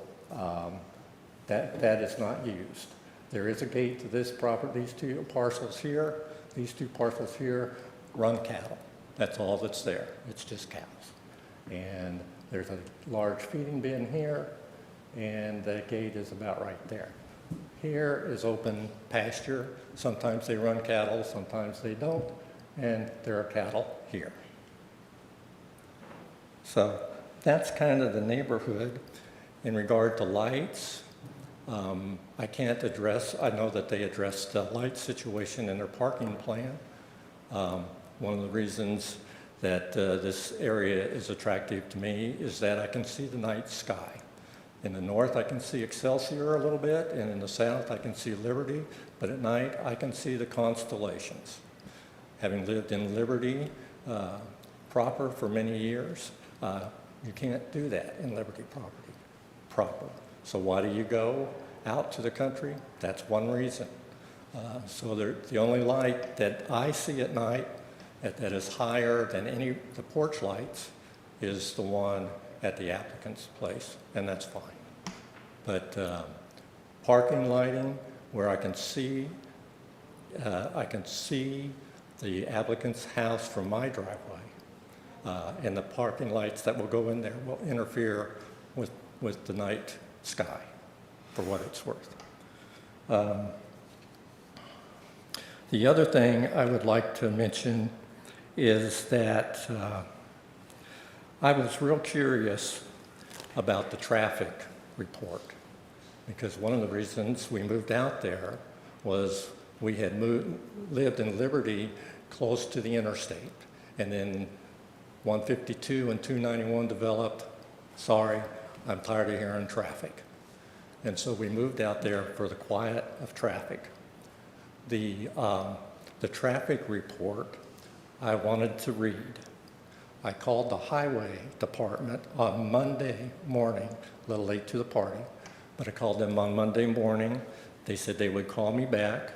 that is not used. There is a gate to this property, these 2 parcels here. These 2 parcels here run cattle. That's all that's there. It's just cows. And there's a large feeding bin here, and the gate is about right there. Here is open pasture. Sometimes they run cattle, sometimes they don't, and there are cattle here. So that's kind of the neighborhood. In regard to lights, I can't address, I know that they addressed the light situation in their parking plan. One of the reasons that this area is attractive to me is that I can see the night sky. In the north, I can see Excelsior a little bit, and in the south, I can see Liberty, but at night, I can see the constellations. having lived in Liberty proper for many years, you can't do that in Liberty proper. So why do you go out to the country? That's one reason. So the only light that I see at night that is higher than any of the porch lights is the one at the applicant's place, and that's fine. But parking lighting where I can see the applicant's house from my driveway, and the parking lights that will go in there will interfere with the night sky, for what it's worth. The other thing I would like to mention is that I was real curious about the traffic report, because one of the reasons we moved out there was we had lived in Liberty close to the interstate, and then 152 and 291 developed. Sorry, I'm tired of hearing traffic. And so we moved out there for the quiet of traffic. The traffic report I wanted to read. I called the highway department on Monday morning, a little late to the party, but I called them on Monday morning. They said they would call me back.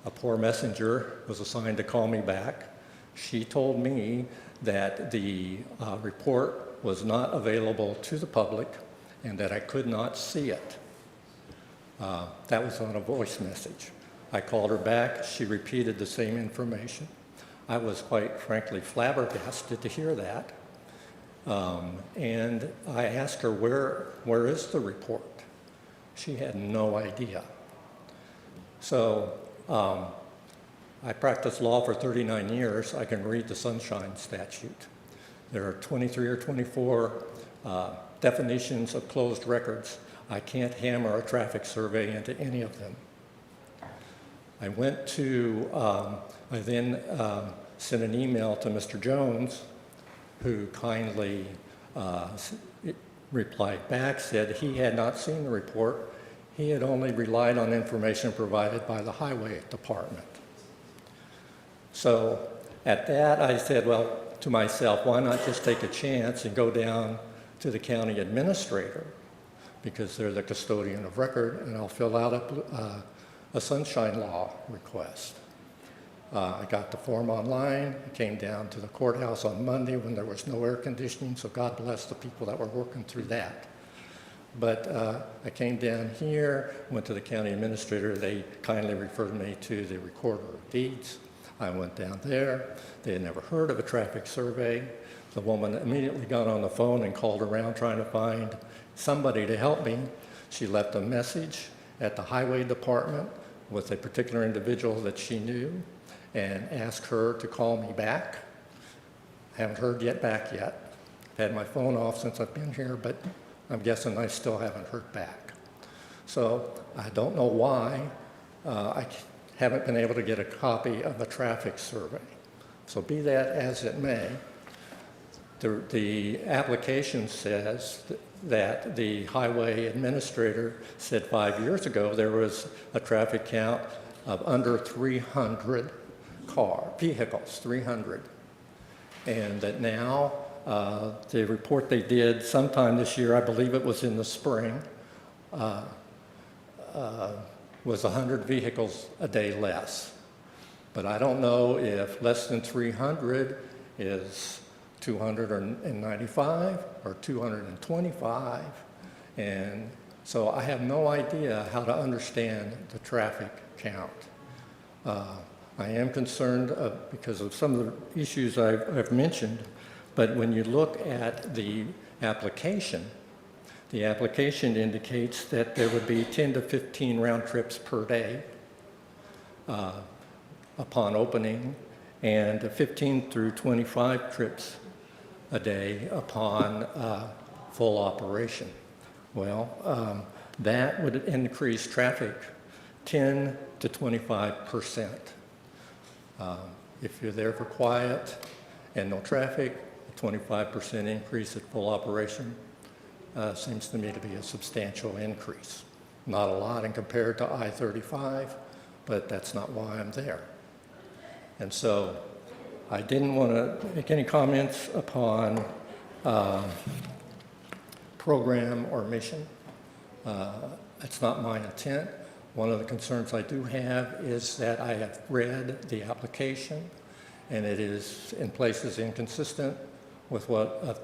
A poor messenger was assigned to call me back. She told me that the report was not available to the public and that I could not see it. That was on a voice message. I called her back. She repeated the same information. I was quite frankly flabbergasted to hear that. And I asked her, where is the report? She had no idea. So I practiced law for 39 years. I can read the Sunshine Statute. There are 23 or 24 definitions of closed records. I can't hammer a traffic survey into any of them. I went to, I then sent an email to Mr. Jones, who kindly replied back, said he had not seen the report. He had only relied on information provided by the highway department. So at that, I said, well, to myself, why not just take a chance and go down to the county administrator, because they're the custodian of record, and I'll fill out a sunshine law request. I got the form online. I came down to the courthouse on Monday when there was no air conditioning, so God bless the people that were working through that. But I came down here, went to the county administrator. They kindly referred me to the recorder of deeds. I went down there. They had never heard of a traffic survey. The woman immediately got on the phone and called around trying to find somebody to help me. She left a message at the highway department with a particular individual that she knew and asked her to call me back. I haven't heard back yet. I've had my phone off since I've been here, but I'm guessing I still haven't heard back. So I don't know why I haven't been able to get a copy of a traffic survey. So be that as it may, the application says that the highway administrator said 5 years ago there was a traffic count of under 300 vehicles, 300. And that now, the report they did sometime this year, I believe it was in the spring, was 100 vehicles a day less. But I don't know if less than 300 is 295 or 225. And so I have no idea how to understand the traffic count. I am concerned because of some of the issues I've mentioned, but when you look at the application indicates that there would be 10 to 15 round trips per day upon opening, and 15 through 25 trips a day upon full operation. Well, that would increase traffic 10 to 25%. If you're there for quiet and no traffic, a 25% increase at full operation seems to me to be a substantial increase. Not a lot in compared to I-35, but that's not why I'm there. And so I didn't want to make any comments upon program or mission. That's not my intent. One of the concerns I do have is that I have read the application, and it is in places inconsistent with what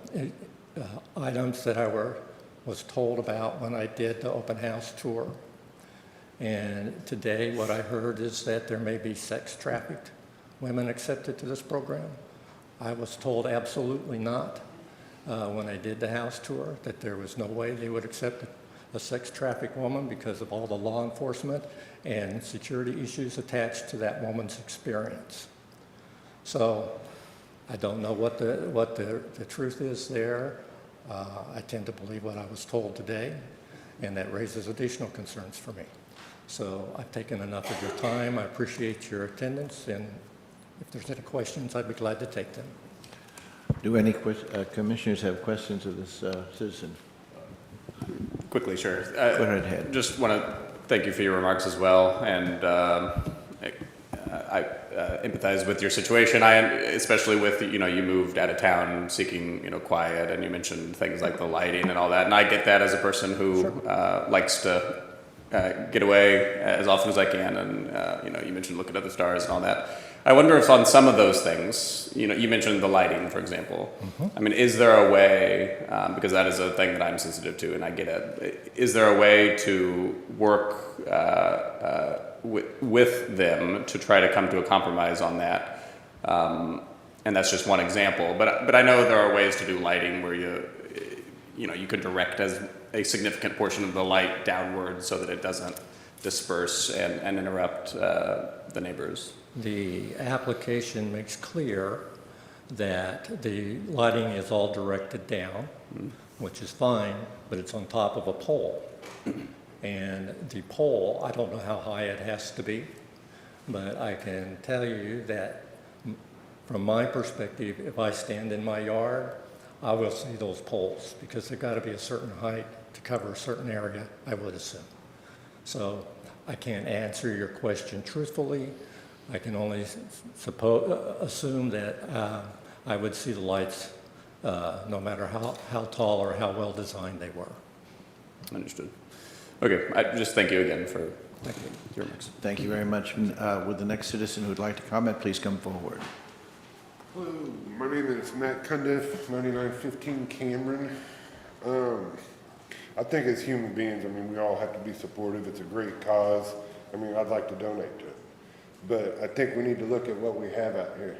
items that I was told about when I did the open house tour. And today what I heard is that there may be sex-trafficked women accepted to this program. I was told absolutely not when I did the house tour, that there was no way they would accept a sex-trafficked woman because of all the law enforcement and security issues attached to that woman's experience. So I don't know what the truth is there. I tend to believe what I was told today, and that raises additional concerns for me. So I've taken enough of your time. I appreciate your attendance, and if there's any questions, I'd be glad to take them. Do any commissioners have questions of this citizen? Quickly, sure. Go right ahead. Just want to thank you for your remarks as well, and I empathize with your situation. Especially with, you moved out of town seeking, quiet, and you mentioned things like the lighting and all that. And I get that as a person who likes to get away as often as I can, and you mentioned look at other stars and all that. I wonder if on some of those things, you mentioned the lighting, for example. I mean, is there a way, because that is a thing that I'm sensitive to, and I get it, is there a way to work with them to try to come to a compromise on that? And that's just one example. But I know there are ways to do lighting where you could direct as a significant portion of the light downward so that it doesn't disperse and interrupt the neighbors. The application makes clear that the lighting is all directed down, which is fine, but it's on top of a pole. And the pole, I don't know how high it has to be, but I can tell you that from my perspective, if I stand in my yard, I will see those poles because they've got to be a certain height to cover a certain area, I would assume. So I can't answer your question truthfully. I can only assume that I would see the lights no matter how tall or how well designed they were. Understood. Okay, I just thank you again for your remarks. Thank you very much. Would the next citizen who would like to comment please come forward? Hello, my name is Matt Cundiff, 9915 Cameron. I think as human beings, we all have to be supportive. It's a great cause. I'd like to donate to it. But I think we need to look at what we have out here.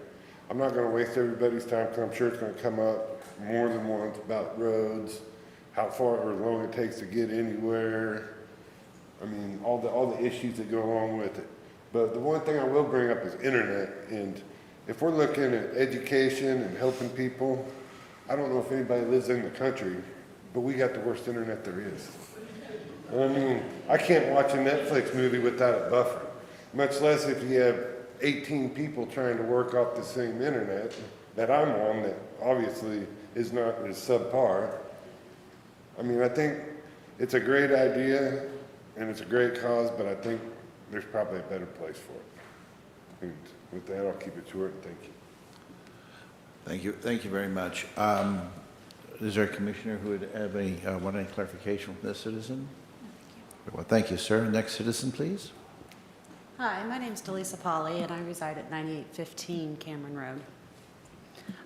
I'm not going to waste everybody's time because I'm sure it's going to come up more than once about roads, how far or long it takes to get anywhere. All the issues that go along with it. But the one thing I will bring up is internet. And if we're looking at education and helping people, I don't know if anybody lives in the country, but we got the worst internet there is. I can't watch a Netflix movie without it buffering. Much less if you have 18 people trying to work off the same internet that I'm on that obviously is not as subpar. I think it's a great idea and it's a great cause, but I think there's probably a better place for it. And with that, I'll keep it short and thank you. Thank you. Thank you very much. Is there a commissioner who would have want any clarification from this citizen? Well, thank you, sir. Next citizen, please. Hi, my name is Delisa Polly, and I reside at 9815 Cameron Road.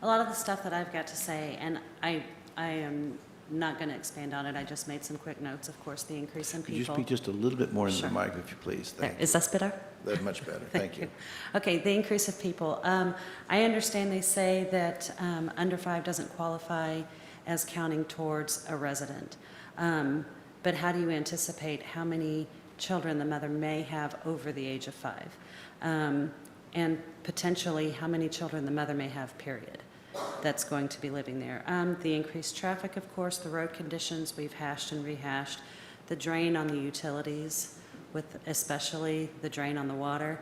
A lot of the stuff that I've got to say, and I am not going to expand on it, I just made some quick notes, of course, the increase in Could you people. speak just a little bit more into Sure. the mic, if you please? There, Thank is you. this better? That's much better. Thank you. Okay, the increase of people. I understand they say that under 5 doesn't qualify as counting towards a resident. But how do you anticipate how many children the mother may have over the age of 5? And potentially how many children the mother may have, period, that's going to be living there. The increased traffic, of course, the road conditions we've hashed and rehashed, the drain on the utilities, with especially the drain on the water.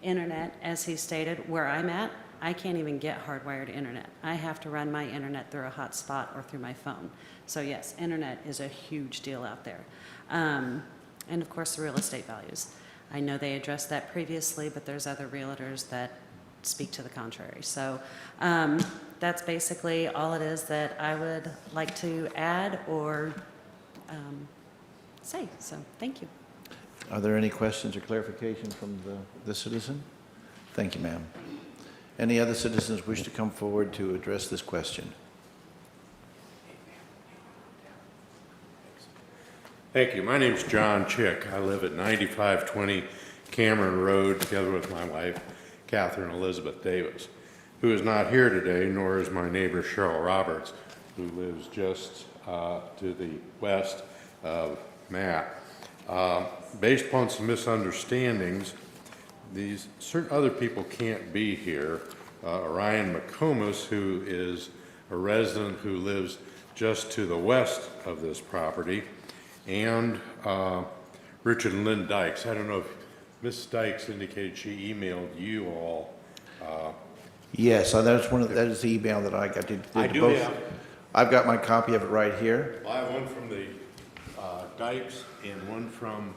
Internet, as he stated, where I'm at, I can't even get hardwired internet. I have to run my internet through a hotspot or through my phone. So yes, internet is a huge deal out there. And of course, the real estate values. I know they addressed that previously, but there's other realtors that speak to the contrary. So that's basically all it is that I would like to add or say. So thank you. Are there any questions or clarification from the citizen? Thank you, ma'am. Any other citizens wish to come forward to address this question? Thank you. My name's John Chick. I live at 9520 Cameron Road together with my wife, Catherine Elizabeth Davis, who is not here today, nor is my neighbor Cheryl Roberts, who lives just to the west of Matt. Based upon some misunderstandings, these certain other people can't be here. Orion McComas, who is a resident who lives just to the west of this property, and Richard and Lynn Dykes. I don't know if Ms. Dykes indicated she emailed you all. Yes, so that is the email that I got. I do both, have. I've got my copy of it right here. Well, I have one from the Dykes and one from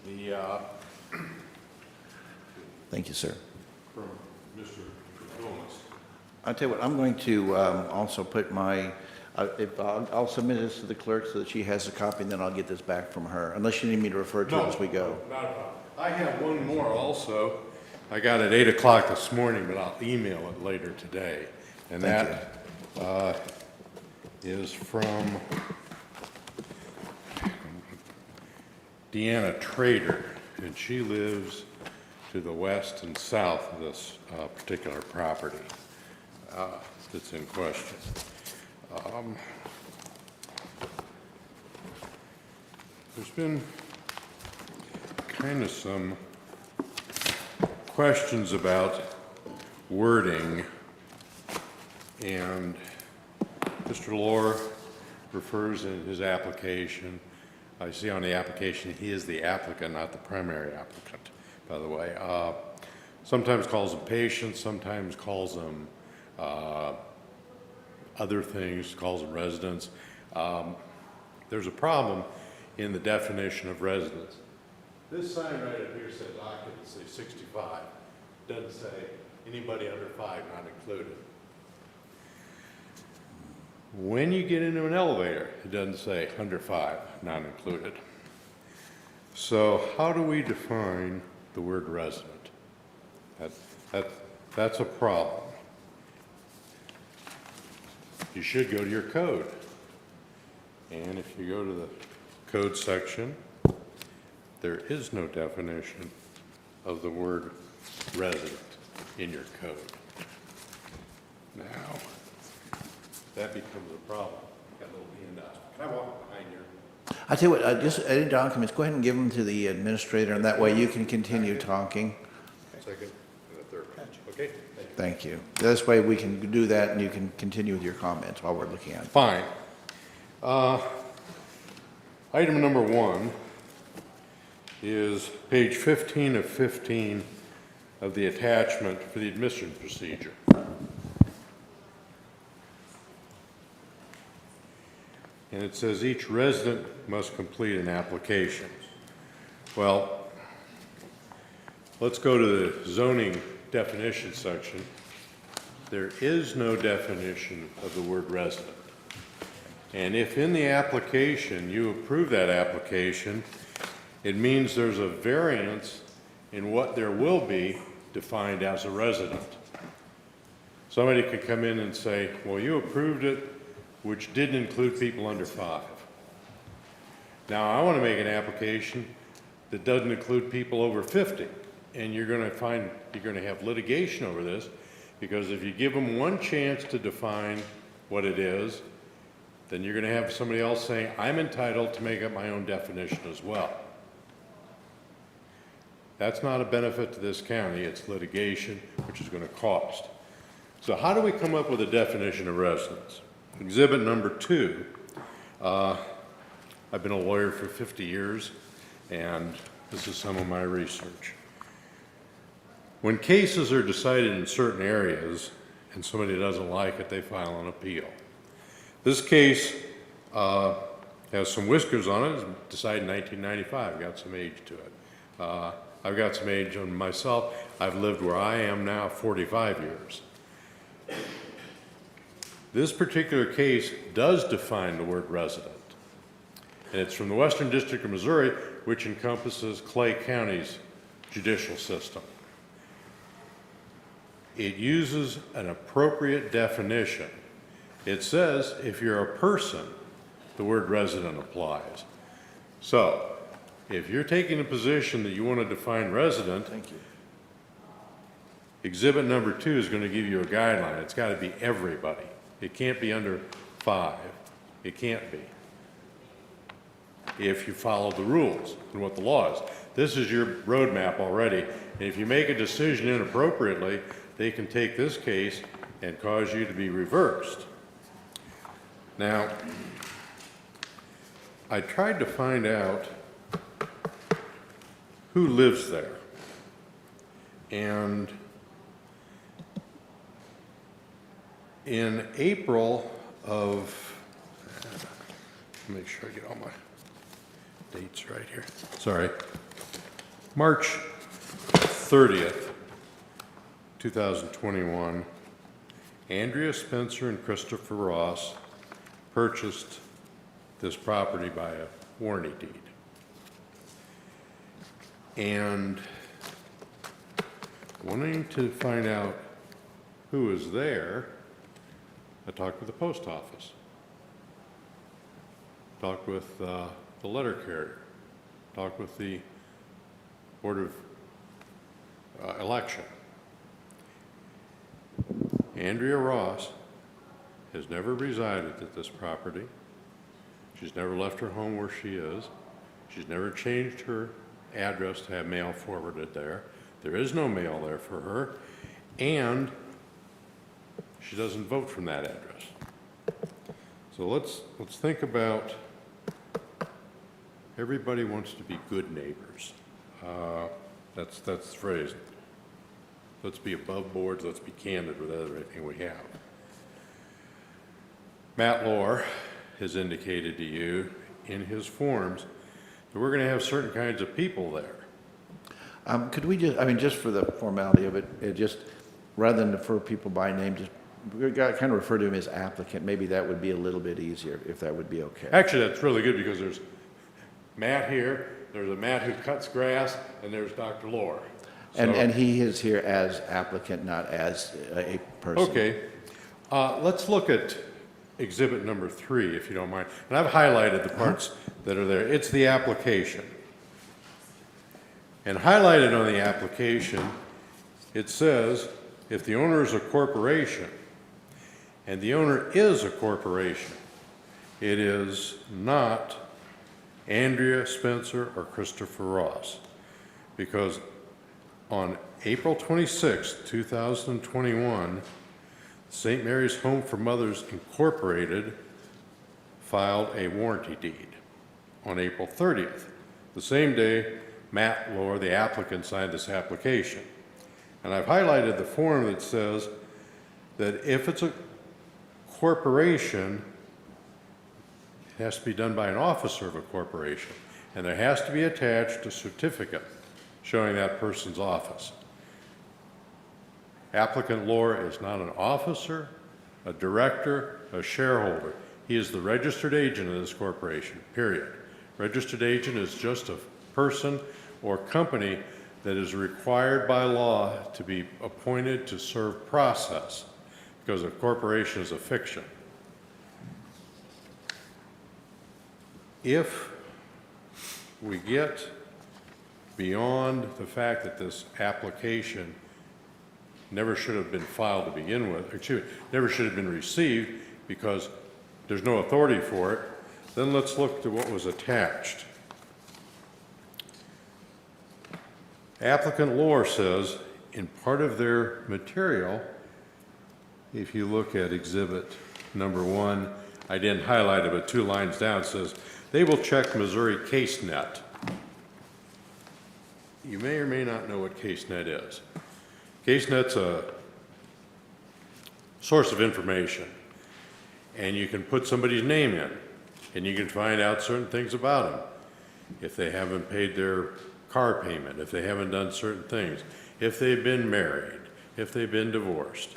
the Thank you, sir. from Mr. Gomez. I'll tell you what, I'm going to also put my, I'll submit this to the clerk so that she has a copy, and then I'll get this back from her, unless you need me to refer to it as we go. Not a problem. I have one more also. I got it at 8 o'clock this morning, but I'll email it later today. And Thank that is from Deanna Trader, and she lives to the west and south of this particular property that's in question. There's been kind of some questions about wording, and Mr. Lohr refers in his application. I see on the application he is the applicant, not the primary applicant, by the way. Sometimes calls them patients, sometimes calls them other things, calls them residents. There's a problem in the definition of residents. This sign right up here says occupancy 65. Doesn't say anybody under 5 not included. When you get into an elevator, it doesn't say under 5 not included. So how do we define the word resident? That's a problem. You should go to your code. And if you go to the code section, there is no definition of the word resident in your code. Now, that becomes a problem. Got a little handout. Can I walk behind you? I tell you what, just any documents, go ahead and give them to the administrator, and that way you can continue talking. Second and a third. Okay? Thank you. This way we can do that, and you can continue with your comments while we're looking at it. Fine. Item number 1 is page 15 of 15 of the attachment for the admission procedure. And it says each resident must complete an application. Well, let's go to the zoning definition section. There is no definition of the word resident. And if in the application you approve that application, it means there's a variance in what there will be defined as a resident. Somebody could come in and say, well, you approved it, which didn't include people under 5. Now, I want to make an application that doesn't include people over 50. And you're going to have litigation over this, because if you give them one chance to define what it is, then you're going to have somebody else saying, I'm entitled to make up my own definition as well. That's not a benefit to this county. It's litigation, which is going to cost. So how do we come up with a definition of residence? Exhibit number 2. I've been a lawyer for 50 years, and this is some of my research. When cases are decided in certain areas and somebody doesn't like it, they file an appeal. This case has some whiskers on it. It was decided in 1995, got some age to it. I've got some age on myself. I've lived where I am now 45 years. This particular case does define the word resident. And it's from the Western District of Missouri, which encompasses Clay County's judicial system. It uses an appropriate definition. It says if you're a person, the word resident applies. So, if you're taking a position that you want to define resident, exhibit number 2 is going to give you a guideline. It's got to be everybody. It can't be under 5. It can't be. If you follow the rules and what the law is. This is your roadmap already. And if you make a decision inappropriately, they can take this case and cause you to be reversed. Now, I tried to find out who lives there. And in April of, make sure I get all my dates right here. Sorry. March 30th, 2021, Andrea Spencer and Christopher Ross purchased this property by a warranty deed. And wanting to find out who was there, I talked with the post office, talked with the letter carrier, talked with the Board of Election. Andrea Ross has never resided at this property. She's never left her home where she is. She's never changed her address to have mail forwarded there. There is no mail there for her, and she doesn't vote from that address. So let's think about, everybody wants to be good neighbors. That's the phrase. Let's be above board, let's be candid with everything we have. Matt Lohr has indicated to you in his forms that we're going to have certain kinds of people there. Could we just, I mean, just for the formality of it just, rather than refer people by name, just we got kind of refer to him as applicant. Maybe that would be a little bit easier, if that would be okay. Actually, that's really good because there's Matt here, there's a Matt who cuts grass, and there's Dr. Lohr. And he is here as applicant, not as a person. Okay. Let's look at exhibit number 3, if you don't mind. And I've highlighted the parts that are there. It's the application. And highlighted on the application, it says, if the owner is a corporation, and the owner is a corporation, it is not Andrea Spencer or Christopher Ross. Because on April 26, 2021, St. Mary's Home for Mothers Incorporated filed a warranty deed on April 30th. The same day, Matt Lohr, the applicant, signed this application. And I've highlighted the form that says that if it's a corporation, it has to be done by an officer of a corporation, and there has to be attached a certificate showing that person's office. Applicant Lohr is not an officer, a director, a shareholder. He is the registered agent of this corporation, period. Registered agent is just a person or company that is required by law to be appointed to serve process, because a corporation is a fiction. If we get beyond the fact that this application never should have been filed to begin with, excuse me, never should have been received because there's no authority for it, then let's look to what was attached. Applicant Lohr says in part of their material, if you look at exhibit number 1, I didn't highlight it, but 2 lines down, it says, they will check Missouri CaseNet. You may or may not know what CaseNet is. CaseNet's a source of information, and you can put somebody's name in, and you can find out certain things about them. If they haven't paid their car payment, if they haven't done certain things, if they've been married, if they've been divorced.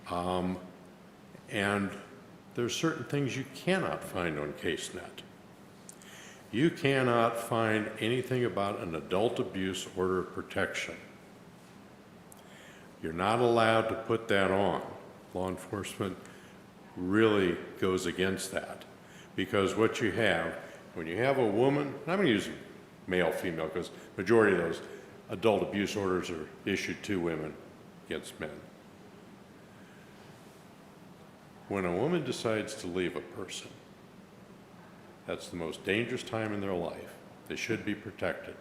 And there's certain things you cannot find on CaseNet. You cannot find anything about an adult abuse order of protection. You're not allowed to put that on. Law enforcement really goes against that, because what you have, when you have a woman, and I'm going to use male, female, because majority of those adult abuse orders are issued to women against men. When a woman decides to leave a person, that's the most dangerous time in their life. They should be protected.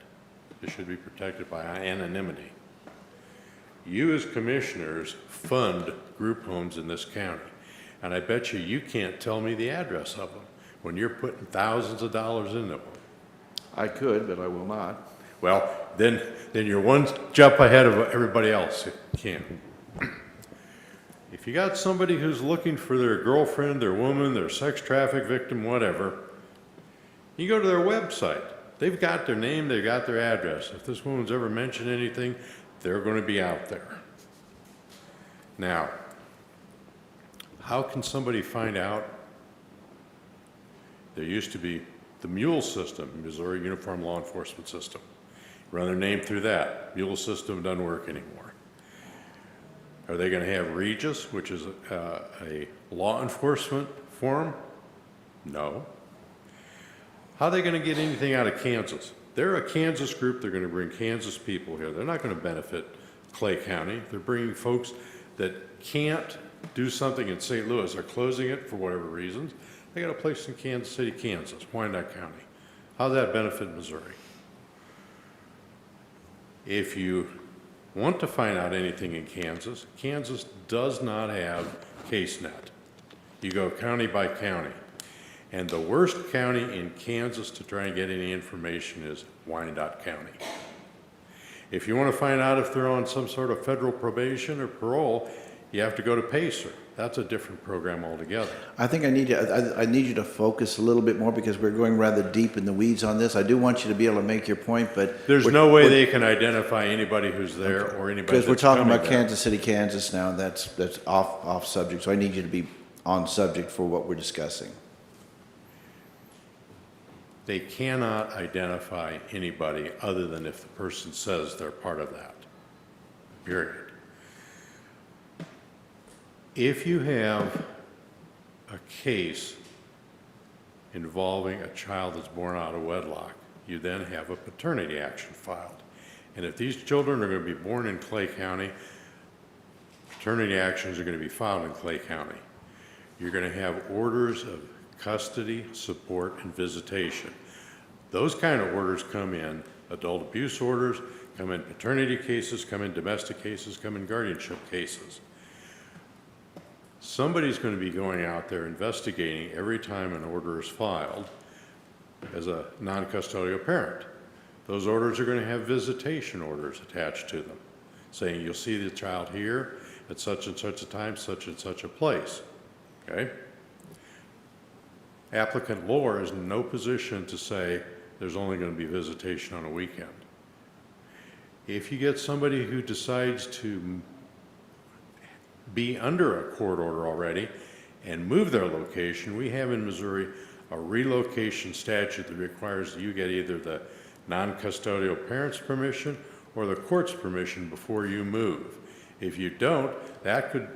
They should be protected by anonymity. You as commissioners fund group homes in this county, and I bet you can't tell me the address of them when you're putting thousands of dollars into them. I could, but I will not. Well, then you're one jump ahead of everybody else. You can. If you got somebody who's looking for their girlfriend, their woman, their sex traffic victim, whatever, you go to their website. They've got their name, they've got their address. If this woman's ever mentioned anything, they're going to be out there. Now, how can somebody find out? There used to be the MULE system, Missouri Uniform Law Enforcement System. Run their name through that. MULE system doesn't work anymore. Are they going to have Regis, which is a law enforcement form? No. How are they going to get anything out of Kansas? They're a Kansas group. They're going to bring Kansas people here. They're not going to benefit Clay County. They're bringing folks that can't do something in St. Louis. They're closing it for whatever reasons. They got a place in Kansas City, Kansas, Wyandotte County. How does that benefit Missouri? If you want to find out anything in Kansas, Kansas does not have CaseNet. You go county by county. And the worst county in Kansas to try and get any information is Wyandotte County. If you want to find out if they're on some sort of federal probation or parole, you have to go to PACER. That's a different program altogether. I think I need you to focus a little bit more, because we're going rather deep in the weeds on this. I do want you to be able to make your point, but there's no way they can identify anybody who's there or anybody because we're that's talking coming about there. Kansas City, Kansas now, and that's off subject. So I need you to be on subject for what we're discussing. They cannot identify anybody other than if the person says they're part of that, period. If you have a case involving a child that's born out of wedlock, you then have a paternity action filed. And if these children are going to be born in Clay County, paternity actions are going to be filed in Clay County. You're going to have orders of custody, support, and visitation. Those kind of orders come in adult abuse orders, come in paternity cases, come in domestic cases, come in guardianship cases. Somebody's going to be going out there investigating every time an order is filed as a non-custodial parent. Those orders are going to have visitation orders attached to them, saying you'll see the child here at such and such a time, such and such a place. Okay? Applicant Lohr is in no position to say there's only going to be visitation on a weekend. If you get somebody who decides to be under a court order already and move their location, we have in Missouri a relocation statute that requires that you get either the non-custodial parent's permission or the court's permission before you move. If you don't, that could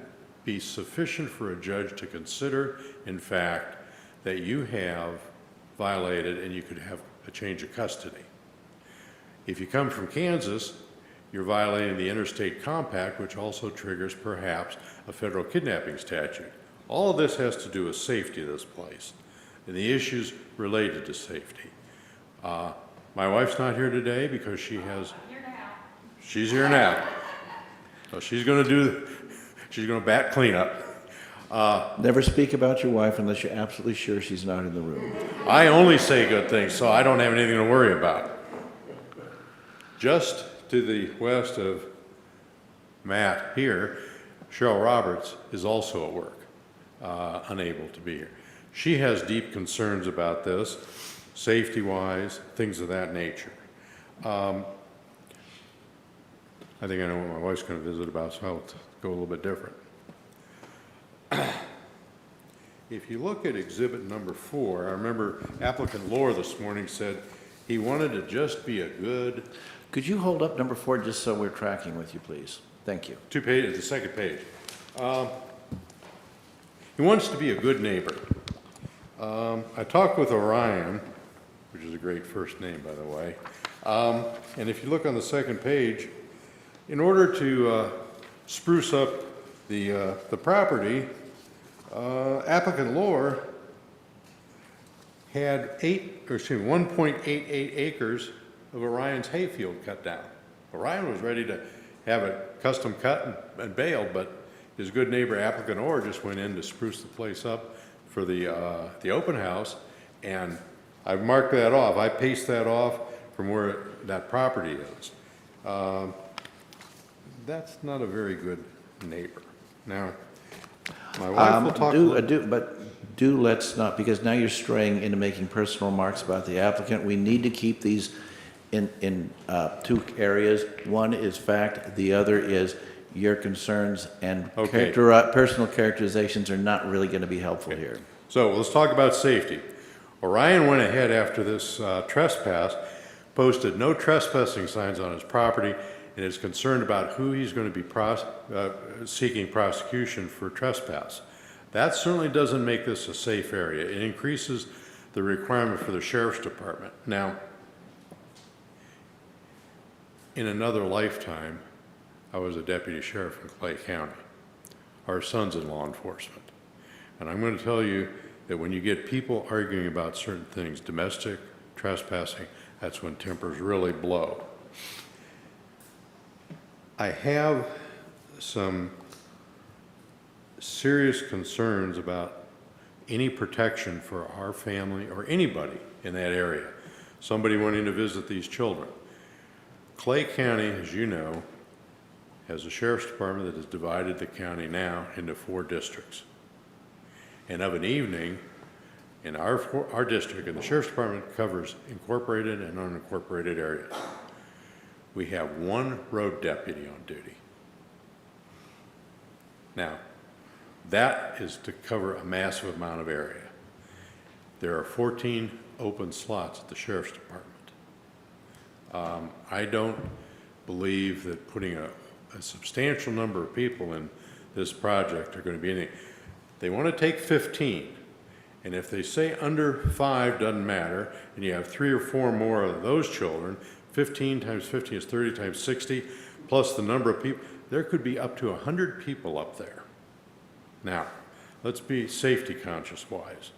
be sufficient for a judge to consider, in fact, that you have violated and you could have a change of custody. If you come from Kansas, you're violating the interstate compact, which also triggers perhaps a federal kidnapping statute. All of this has to do with safety of this place and the issues related to safety. My wife's not here today because she's here now. So she's going to bat cleanup. Never speak about your wife unless you're absolutely sure she's not in the room. I only say good things, so I don't have anything to worry about. Just to the west of Matt here, Cheryl Roberts is also at work, unable to be here. She has deep concerns about this, safety-wise, things of that nature. I think I know what my wife's going to visit about, so I'll go a little bit different. If you look at exhibit number 4, I remember applicant Lohr this morning said he wanted to just be a good... Could you hold up number 4 just so we're tracking with you, please? Thank you. 2 pages, the second page. He wants to be a good neighbor. I talked with Orion, which is a great first name, by the way. And if you look on the second page, in order to spruce up the property, applicant Lohr had 1.88 acres of Orion's hayfield cut down. Orion was ready to have it custom cut and baled, but his good neighbor applicant Orr just went in to spruce the place up for the open house, and I've marked that off. I paced that off from where that property is. That's not a very good neighbor. Now, my wife will talk. Let's not, because now you're straying into making personal remarks about the applicant. We need to keep these in 2 areas. One is fact, the other is your concerns, and Okay. personal characterizations are not really going to be helpful here. So let's talk about safety. Orion went ahead after this trespass, posted no trespassing signs on his property, and is concerned about who he's going to be seeking prosecution for trespass. That certainly doesn't make this a safe area. It increases the requirement for the sheriff's department. Now, in another lifetime, I was a deputy sheriff in Clay County. Our son's in law enforcement. And I'm going to tell you that when you get people arguing about certain things, domestic, trespassing, that's when tempers really blow. I have some serious concerns about any protection for our family or anybody in that area, somebody wanting to visit these children. Clay County, as you know, has a sheriff's department that has divided the county now into 4 districts. And of an evening, in our district, and the sheriff's department covers incorporated and unincorporated areas, we have 1 road deputy on duty. Now, that is to cover a massive amount of area. There are 14 open slots at the sheriff's department. I don't believe that putting a substantial number of people in this project are going to be anything. They want to take 15, and if they say under 5 doesn't matter, and you have 3 or 4 more of those children, 15 times 15 is 30 times 60, plus the number of people, there could be up to 100 people up there. Now, let's be safety conscious wise.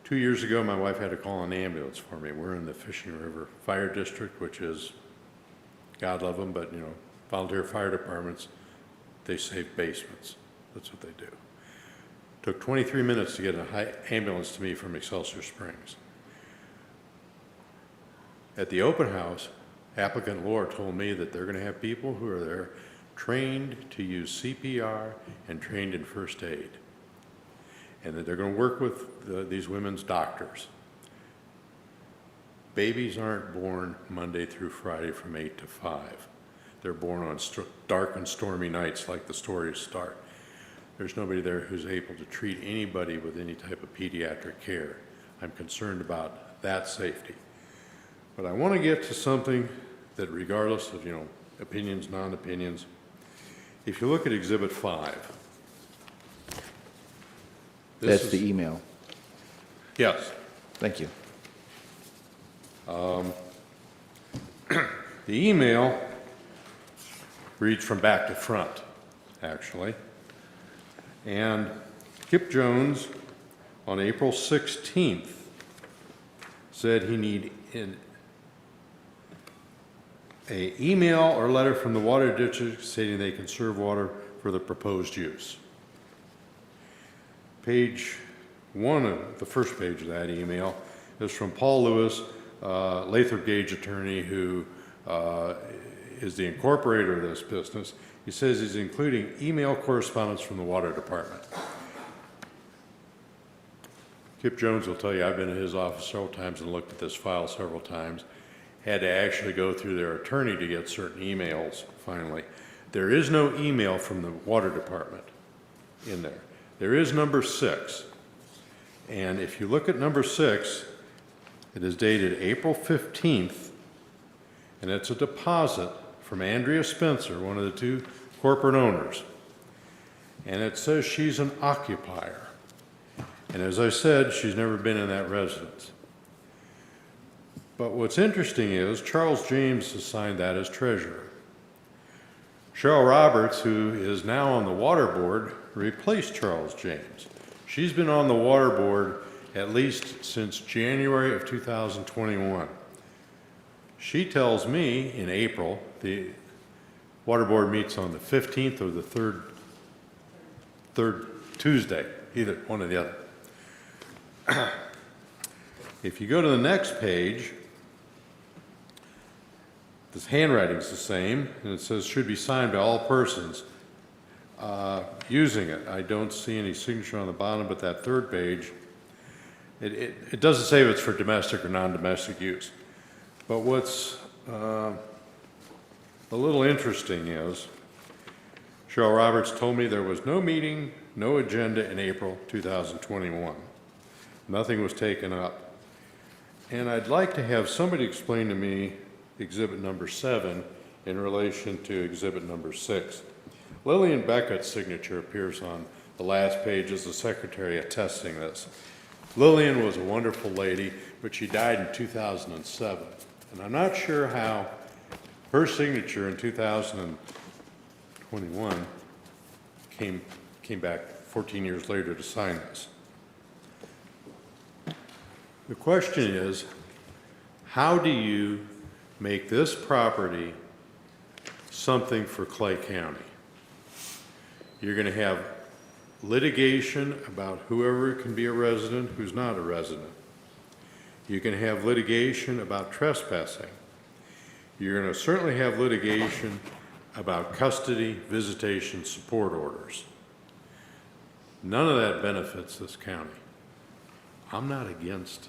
2 years ago, my wife had to call an ambulance for me. We're in the Fishing River Fire District, which is, God love them, but volunteer fire departments, they save basements. That's what they do. Took 23 minutes to get an ambulance to me from Excelsior Springs. At the open house, applicant Lohr told me that they're going to have people who are there trained to use CPR and trained in first aid, and that they're going to work with these women's doctors. Babies aren't born Monday through Friday from 8 to 5. They're born on dark and stormy nights like the stories start. There's nobody there who's able to treat anybody with any type of pediatric care. I'm concerned about that safety. But I want to get to something that, regardless of, opinions, non-opinions, if you look at Exhibit 5. That's the email. Yes. Thank you. The email reads from back to front, actually. And Kip Jones, on April 16th, said he needed an email or letter from the water district stating they conserve water for the proposed use. Page 1 of the first page of that email is from Paul Lewis, Lathrop Gage attorney, who is the incorporator of this business. He says he's including email correspondence from the water department. Kip Jones will tell you I've been in his office several times and looked at this file several times, had to actually go through their attorney to get certain emails finally. There is no email from the water department in there. There is number 6. And if you look at number 6, it is dated April 15th, and it's a deposit from Andrea Spencer, one of the 2 corporate owners. And it says she's an occupier. And as I said, she's never been in that residence. But what's interesting is Charles James has signed that as treasurer. Cheryl Roberts, who is now on the water board, replaced Charles James. She's been on the water board at least since January of 2021. She tells me in April, the water board meets on the 15th or the third Tuesday, either one or the other. If you go to the next page, this handwriting's the same, and it says should be signed by all persons using it. I don't see any signature on the bottom, but that 3rd page, it doesn't say if it's for domestic or non-domestic use. But what's a little interesting is Cheryl Roberts told me there was no meeting, no agenda in April 2021. Nothing was taken up. And I'd like to have somebody explain to me exhibit number 7 in relation to exhibit number 6. Lillian Beckett's signature appears on the last page as the secretary attesting this. Lillian was a wonderful lady, but she died in 2007. And I'm not sure how her signature in 2021 came back 14 years later to sign this. The question is, how do you make this property something for Clay County? You're going to have litigation about whoever can be a resident who's not a resident. You can have litigation about trespassing. You're going to certainly have litigation about custody, visitation, support orders. None of that benefits this county. I'm not against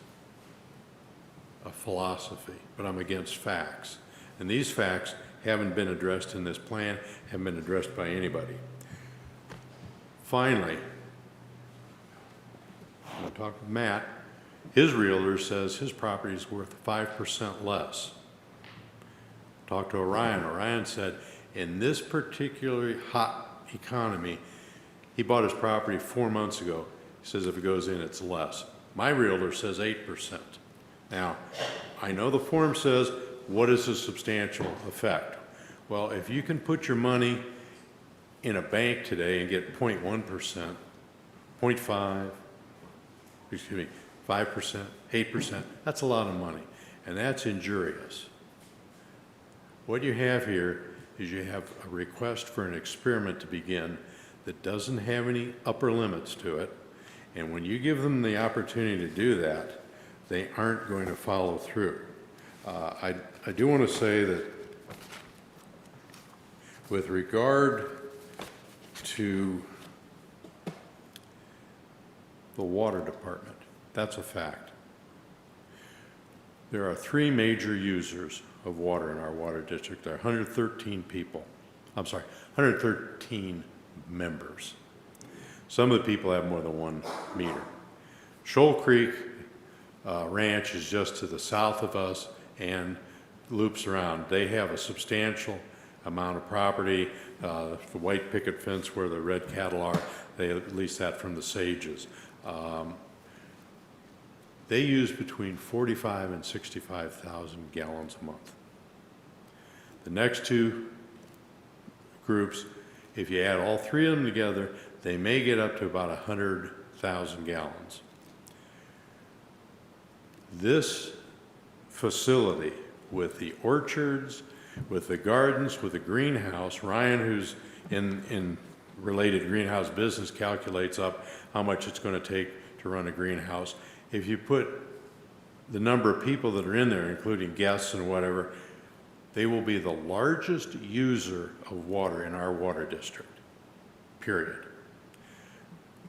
a philosophy, but I'm against facts. And these facts haven't been addressed in this plan, haven't been addressed by anybody. Finally, I talked with Matt. His realtor says his property is worth 5% less. Talked to Orion. Orion said in this particularly hot economy, he bought his property 4 months ago. He says if it goes in, it's less. My realtor says 8%. Now, I know the form says, what is a substantial effect? Well, if you can put your money in a bank today and get 0.1%, 0.5, 5%, 8%, that's a lot of money, and that's injurious. What you have here is you have a request for an experiment to begin that doesn't have any upper limits to it, and when you give them the opportunity to do that, they aren't going to follow through. I do want to say that with regard to the water department, that's a fact. There are 3 major users of water in our water district. There are 113 people. I'm sorry, 113 members. Some of the people have more than 1 meter. Shoal Creek Ranch is just to the south of us and loops around. They have a substantial amount of property. The white picket fence where the red cattle are, they lease that from the Sages. They use between 45 and 65,000 gallons a month. The next 2 groups, if you add all 3 of them together, they may get up to about 100,000 gallons. This facility with the orchards, with the gardens, with the greenhouse, Ryan, who's in related greenhouse business, calculates up how much it's going to take to run a greenhouse. If you put the number of people that are in there, including guests and whatever, they will be the largest user of water in our water district, period.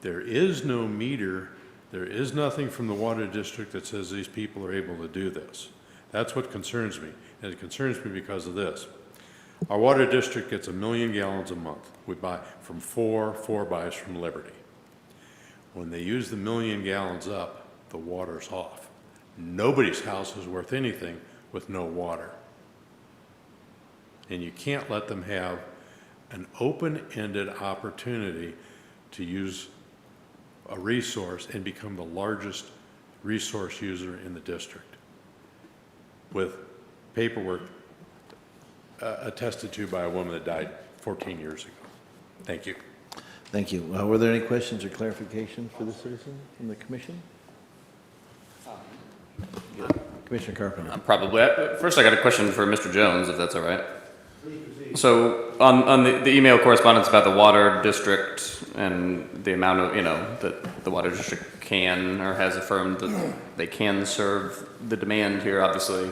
There is no meter, there is nothing from the water district that says these people are able to do this. That's what concerns me, and it concerns me because of this. Our water district gets 1 million gallons a month. We buy from four buys from Liberty. When they use the 1 million gallons up, the water's off. Nobody's house is worth anything with no water. And you can't let them have an open-ended opportunity to use a resource and become the largest resource user in the district with paperwork attested to by a woman that died 14 years ago. Thank you. Thank you. Were there any questions or clarifications for the citizen from the commission? Commissioner Carpenter. Probably. First, I got a question for Mr. Jones, if that's all right. So on the email correspondence about the water district and the amount of, that the water district can or has affirmed that they can serve the demand here, obviously,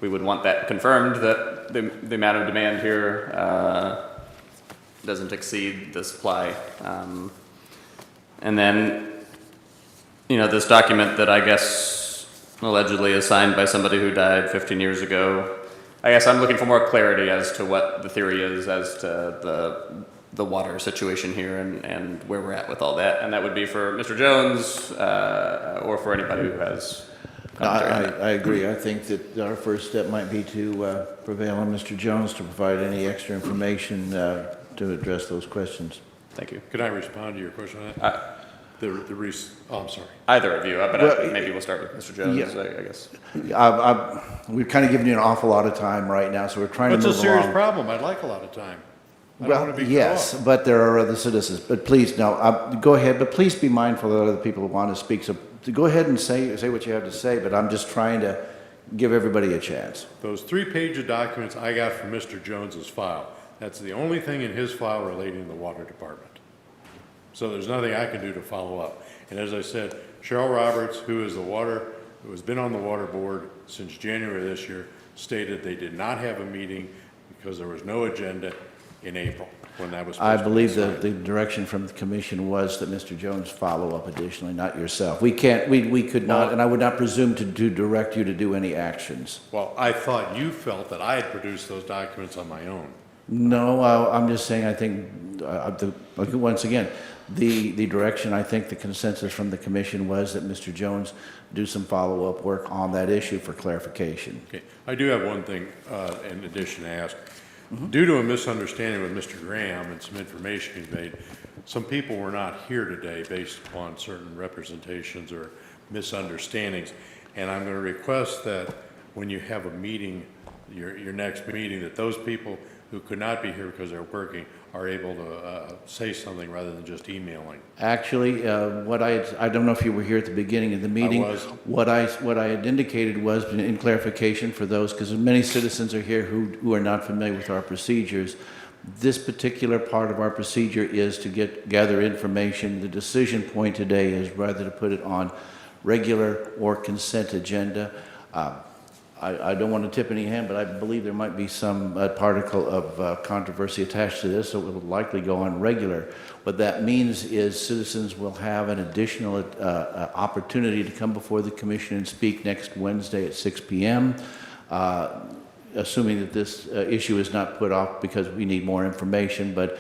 we would want that confirmed that the amount of demand here doesn't exceed the supply. And then, this document that I guess allegedly is signed by somebody who died 15 years ago, I guess I'm looking for more clarity as to what the theory is as to the water situation here and where we're at with all that. And that would be for Mr. Jones or for anybody who has commentary on that. I agree. I think that our first step might be to prevail on Mr. Jones to provide any extra information to address those questions. Thank you. Could I respond to your question on that? I'm sorry. Either of you, but Well, maybe we'll start with Mr. Jones, yeah. I guess. We've kind of given you an awful lot of time right now, so we're trying to That's move a serious along. problem. I'd like a lot of time. I don't Well, want to be yes, cut off. but there are other citizens. But please, no, go ahead, but please be mindful of other people who want to speak. So go ahead and say what you have to say, but I'm just trying to give everybody a chance. Those 3 pages of documents I got from Mr. Jones's file, that's the only thing in his file relating to the water department. So there's nothing I can do to follow up. And as I said, Cheryl Roberts, who has been on the water board since January of this year, stated they did not have a meeting because there was no agenda in April when that was I supposed to be believe that signed. the direction from the commission was that Mr. Jones follow up additionally, not yourself. We could not, and I would not presume to direct you to do any actions. Well, I thought you felt that I had produced those documents on my own. No, I'm just saying, I think, once again, the direction, I think the consensus from the commission was that Mr. Jones do some follow-up work on that issue for clarification. Okay, I do have one thing in addition to ask. Due to a misunderstanding with Mr. Graham and some information he made, some people were not here today based upon certain representations or misunderstandings. And I'm going to request that when you have a meeting, your next meeting, that those people who could not be here because they're working are able to say something rather than just emailing. Actually, I don't know if you were here at the beginning of the meeting. I was. What I had indicated was, in clarification for those, because many citizens are here who are not familiar with our procedures, this particular part of our procedure is to gather information. The decision point today is rather to put it on regular or consent agenda. I don't want to tip any hand, but I believe there might be some particle of controversy attached to this, so it will likely go on regular. What that means is citizens will have an additional opportunity to come before the commission and speak next Wednesday at 6 p.m., assuming that this issue is not put off because we need more information. But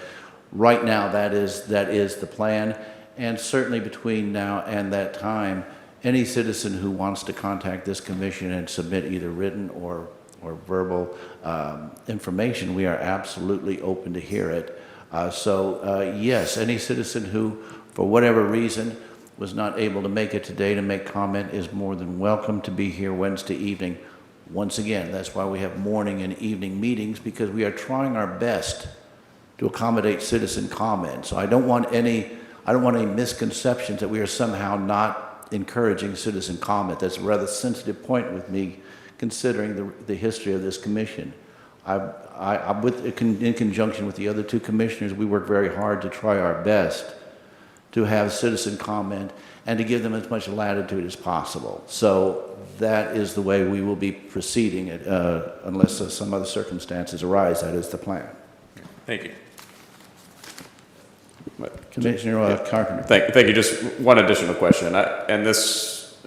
right now, that is the plan. And certainly between now and that time, any citizen who wants to contact this commission and submit either written or verbal information, we are absolutely open to hear it. Yes, any citizen who, for whatever reason, was not able to make it today to make comment is more than welcome to be here Wednesday evening. Once again, that's why we have morning and evening meetings, because we are trying our best to accommodate citizen comment. So I don't want any misconceptions that we are somehow not encouraging citizen comment. That's a rather sensitive point with me, considering the history of this commission. In conjunction with the other 2 commissioners, we work very hard to try our best to have citizen comment and to give them as much latitude as possible. So that is the way we will be proceeding, unless some other circumstances arise. That is the plan. Thank you. Commissioner Carpenter. Thank you. Just one additional question. And this,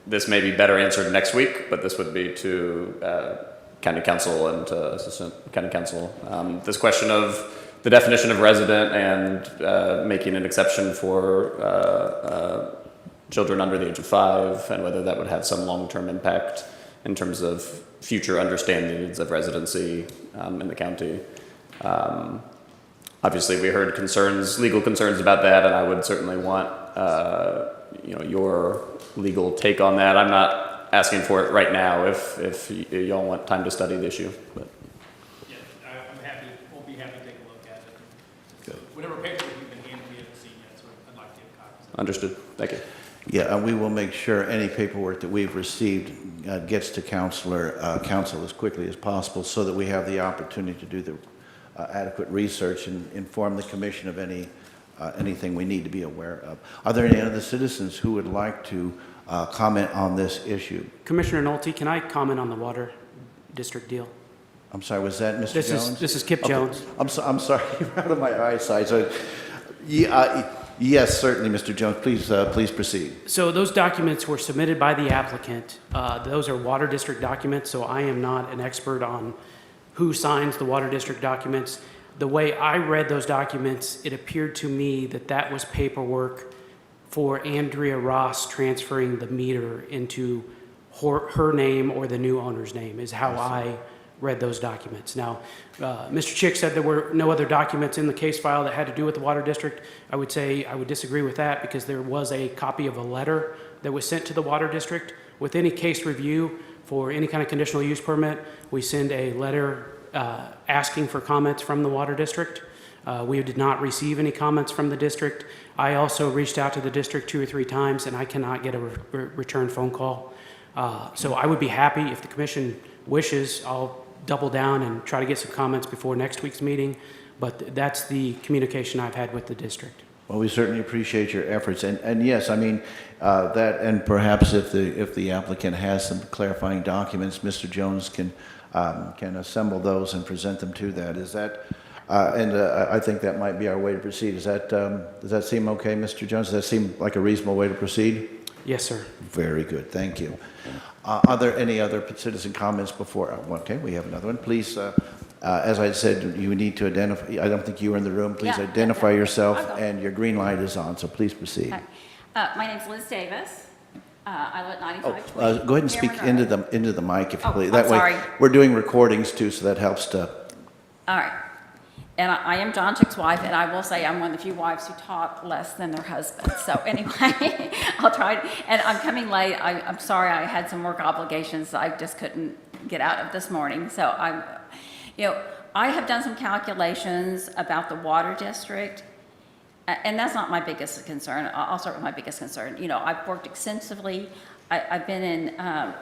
this may be better answered next week, but this would be to county council and assistant county council. This question of the definition of resident and making an exception for children under the age of 5, and whether that would have some long-term impact in terms of future understandings of residency in the county. Obviously, we heard concerns, legal concerns about that, and I would certainly want your legal take on that. I'm not asking for it right now if y'all want time to study the issue. But. Yeah, I'm happy, we'll be happy to take a look at it. Good. Whatever paperwork you've been handed, we haven't seen yet, so I'd like to get copies. Understood. Thank you. Yeah, and we will make sure any paperwork that we've received gets to council as quickly as possible so that we have the opportunity to do the adequate research and inform the commission of anything we need to be aware of. Are there any other citizens who would like to comment on this issue? Commissioner Nolte, can I comment on the water district deal? I'm sorry, was that Mr. Jones? This is Kip Okay. Jones. I'm sorry, you're out of my eyesight. So, yes, certainly, Mr. Jones. Please proceed. So those documents were submitted by the applicant. Those are water district documents, so I am not an expert on who signs the water district documents. The way I read those documents, it appeared to me that that was paperwork for Andrea Ross transferring the meter into her name or the new owner's name, is how I read those documents. Now, Mr. Chick said there were no other documents in the case file that had to do with the water district. I would say I would disagree with that because there was a copy of a letter that was sent to the water district. With any case review for any kind of conditional use permit, we send a letter asking for comments from the water district. We did not receive any comments from the district. I also reached out to the district 2 or 3 times and I cannot get a return phone call. So I would be happy if the commission wishes, I'll double down and try to get some comments before next week's meeting, but that's the communication I've had with the district. Well, we certainly appreciate your efforts, and yes, I mean that, and perhaps if the applicant has some clarifying documents, Mr. Jones can assemble those and present them to that. Is that? I think that might be our way to proceed. Is that? Does that seem okay, Mr. Jones? Does that seem like a reasonable way to proceed? Yes, sir. Very good. Thank you. Are there any other citizen comments before? Okay, we have another one. Please, as I said, you need to identify. I don't think you were in the room. Please identify yourself, and your green light is on, so please proceed. Hi. My name's Liz Davis. I live at 9520. Go ahead and speak into the mic, if you please. I'm That way, sorry. we're doing recordings too, so that helps to. All right. And I am John Chick's wife, and I will say I'm one of the few wives who talk less than their husbands. So anyway, I'll try. And I'm coming late. I'm sorry, I had some work obligations I just couldn't get out of this morning. So I have done some calculations about the water district, and that's not my biggest concern. I'll start with my biggest concern. I've worked extensively. I've been in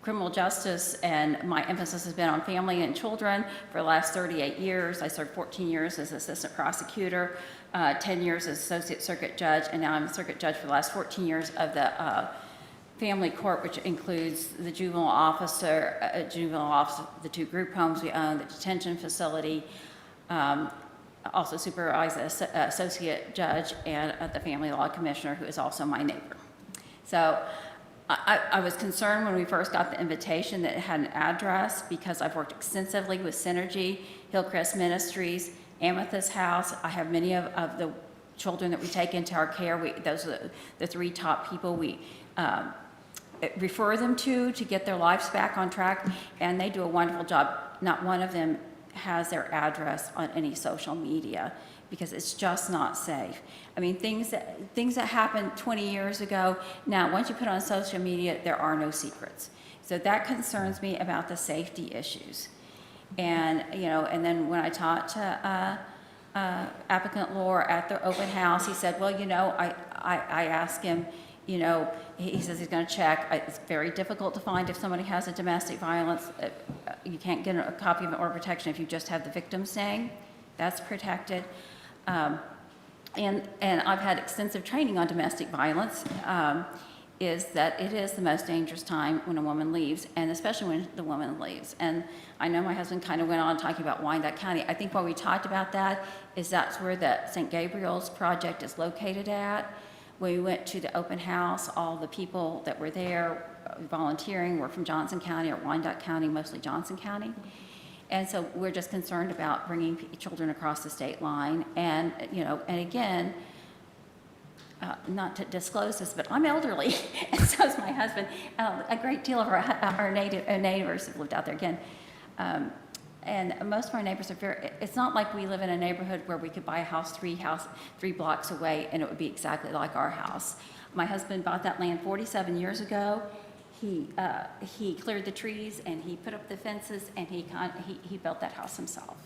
criminal justice, and my emphasis has been on family and children for the last 38 years. I served 14 years as assistant prosecutor, 10 years as associate circuit judge, and now I'm a circuit judge for the last 14 years of the family court, which includes the juvenile office, the 2 group homes we own, the detention facility, also supervise the associate judge and the family law commissioner, who is also my neighbor. So I was concerned when we first got the invitation that it had an address, because I've worked extensively with Synergy, Hillcrest Ministries, Amethyst House. I have many of the children that we take into our care. Those are the 3 top people we refer them to get their lives back on track, and they do a wonderful job. Not one of them has their address on any social media, because it's just not safe. I mean, things that happened 20 years ago, now once you put on social media, there are no secrets. So that concerns me about the safety issues. And, and then when I talked to applicant Laura at the open house, he said, well, I asked him, he says he's going to check. It's very difficult to find if somebody has a domestic violence. You can't get a copy of an order of protection if you just have the victim's name. That's protected. And I've had extensive training on domestic violence, is that it is the most dangerous time when a woman leaves, and especially when the woman leaves. And I know my husband kind of went on talking about Wyandotte County. I think why we talked about that is that's where the St. Gabriel's project is located at. When we went to the open house, all the people that were there volunteering were from Johnson County or Wyandotte County, mostly Johnson County. And so we're just concerned about bringing children across the state line. And, and again, not to disclose this, but I'm elderly, and so is my husband. A great deal of our neighbors have lived out there again. And most of our neighbors are it's not like we live in a neighborhood where we could buy a house three blocks away and it would be exactly like our house. My husband bought that land 47 years ago. He cleared the trees and he put up the fences and he built that house himself.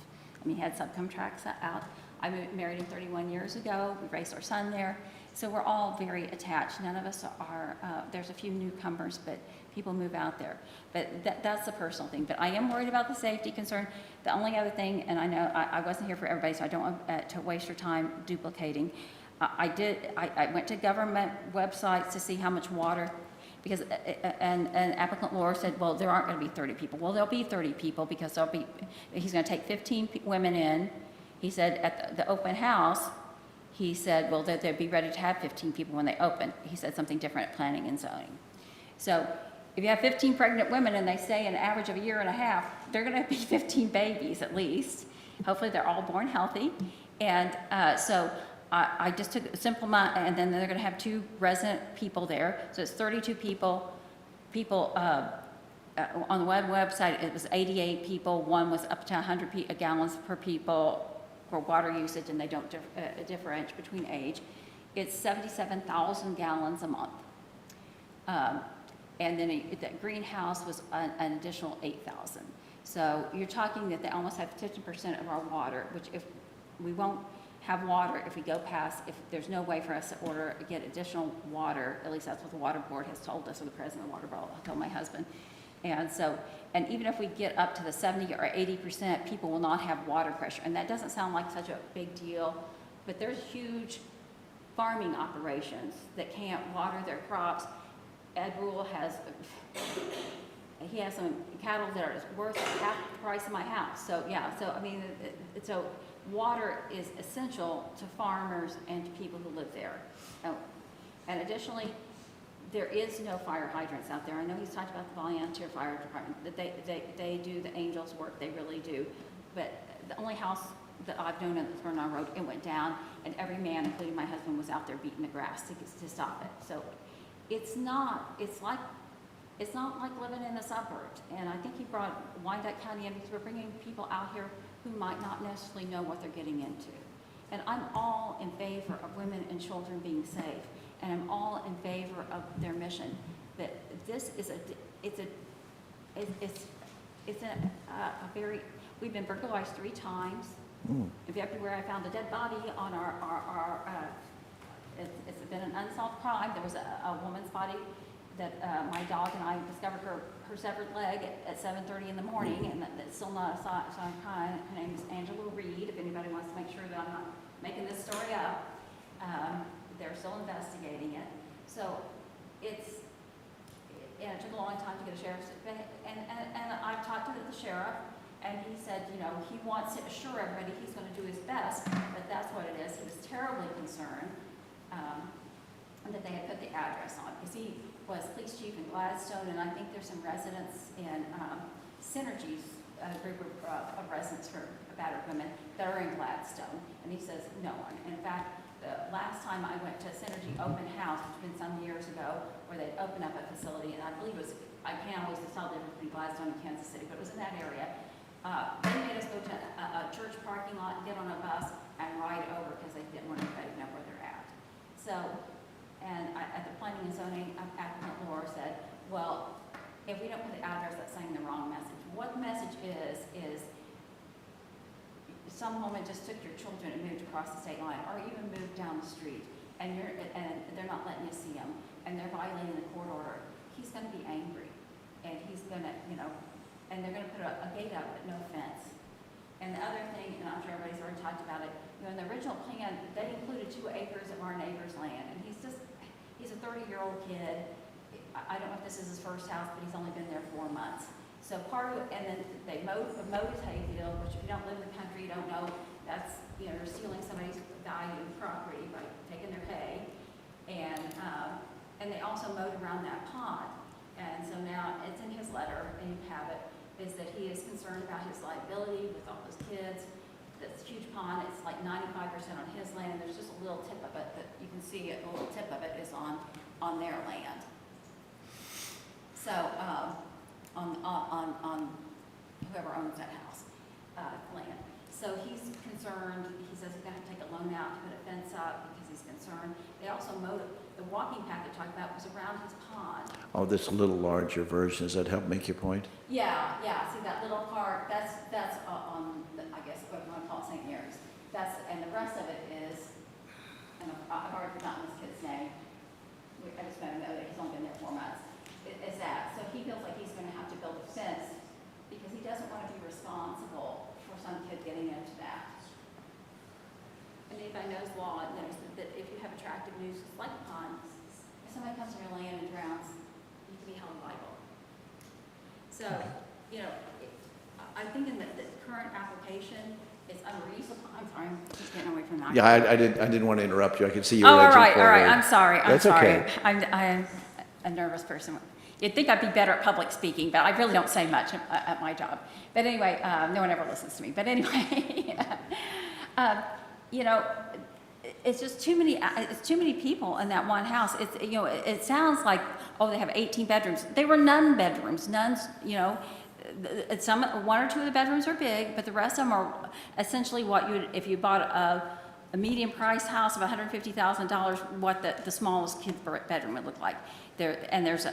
I mean, he had subcontracts out. I married him 31 years ago. We raised our son there. So we're all very attached. None of us are, there's a few newcomers, but people move out there. But that's a personal thing. But I am worried about the safety concern. The only other thing, and I know I wasn't here for everybody, so I don't want to waste your time duplicating. I went to government websites to see how much water, because, and applicant Laura said, well, there aren't going to be 30 people. Well, there'll be 30 people because he's going to take 15 women in. He said at the open house, he said, well, they'd be ready to have 15 people when they open. He said something different at planning and zoning. So if you have 15 pregnant women and they stay an average of a year and a half, they're going to be 15 babies at least. Hopefully they're all born healthy. And so I just took a simple amount, and then they're going to have 2 resident people there. So it's 32 people. On the website, it was 88 people. One was up to 100 gallons per people for water usage, and they don't differentiate between age. It's 77,000 gallons a month. And then the greenhouse was an additional 8,000. So you're talking that they almost have 50% of our water, which if we won't have water if we go past, if there's no way for us to get additional water, at least that's what the water board has told us, or the president of the water board told my husband. And so, and even if we get up to the 70 or 80%, people will not have water pressure. And that doesn't sound like such a big deal, but there's huge farming operations that can't water their crops. Ed Rule has some cattle that are worth half the price of my house. So yeah, so I mean, so water is essential to farmers and to people who live there. And additionally, there is no fire hydrants out there. I know he's talked about the volunteer fire department, that they do the angels work, they really do. But the only house that I've known at the Fernald Road, it went down, and every man, including my husband, was out there beating the grass to stop it. So it's not like living in the suburbs. And I think he brought Wyandotte County in because we're bringing people out here who might not necessarily know what they're getting into. And I'm all in favor of women and children being safe. And I'm all in favor of their mission. But this is we've been burglarized 3 times. In February, I found a dead body on it's been an unsolved crime. There was a woman's body that my dog and I discovered her severed leg at 7:30 in the morning, and that's still not a solved crime. Her name is Angela Reed, if anybody wants to make sure that I'm not making this story up. They're still investigating it. So it took a long time to get a sheriff's, and I've talked to the sheriff, and he said, he wants to assure everybody he's going to do his best, but that's what it is. He was terribly concerned that they had put the address on, because he was police chief in Gladstone, and I think there's some residents in Synergy's group of residents for battered women that are in Gladstone, and he says no one. And in fact, the last time I went to Synergy open house, which has been some years ago, where they'd open up a facility, and I believe it was, I can't always tell the difference between Gladstone and Kansas City, but it was in that area. They made us go to a church parking lot, get on a bus, and ride over because they didn't want anybody to know where they're at. So, and at the planning and zoning, applicant Laura said, well, if we don't put the address, that's saying the wrong message. What the message is some woman just took your children and moved across the state line, or even moved down the street, and they're not letting you see them, and they're violating the court order. He's going to be angry, and he's going to, and they're going to put a gate up but no fence. And the other thing, and I'm sure everybody's already talked about it, in the original plan, they included 2 acres of our neighbor's land, and he's a 30-year-old kid. I don't know if this is his first house, but he's only been there 4 months. So part of it, and then they mowed his hayfield, which if you don't live in the country, you don't know, that's, you're stealing somebody's valued property by taking their hay. And And they also mowed around that pond. And so now it's in his letter, and you have it, is that he is concerned about his liability with all those kids. This huge pond, it's like 95% on his land, and there's just a little tip of it that you can see it, the little tip of it is on their land. So, on whoever owns that house, land. So he's concerned, he says he's gonna have to take a loan out to put a fence up because he's concerned. They also mowed, the walking path they're talking about was around his pond. Oh, this little larger version, does that help make your point? Yeah, see that little part, that's on, I guess, what we want to call St. Mary's. And the rest of it is, and I've already forgotten this kid's name. I just met him the other day, he's only been there 4 months. Is that, so he feels like he's going to have to build a fence because he doesn't want to be responsible for some kid getting into that. And anybody knows law knows that if you have attractive nuisance like ponds, if somebody comes on your land and drowns, you can be held liable. So, you know, I think in the current application, it's unreasonable. I'm sorry, I'm just getting away from that. Yeah, I didn't want to interrupt you. I could see you were Oh, all edging right, forward. I'm sorry, That's okay. I'm a nervous person. You'd think I'd be better at public speaking, but I really don't say much at my job. But anyway, no one ever listens to me. But anyway, you know, it's just too many people in that one house. It's, you know, it sounds like, oh, they have 18 bedrooms. They were nun bedrooms. Nuns, you know, one or two of the bedrooms are big, but the rest of them are essentially what you would, if you bought a medium price house of $150,000, what the smallest kid's bedroom would look like. There's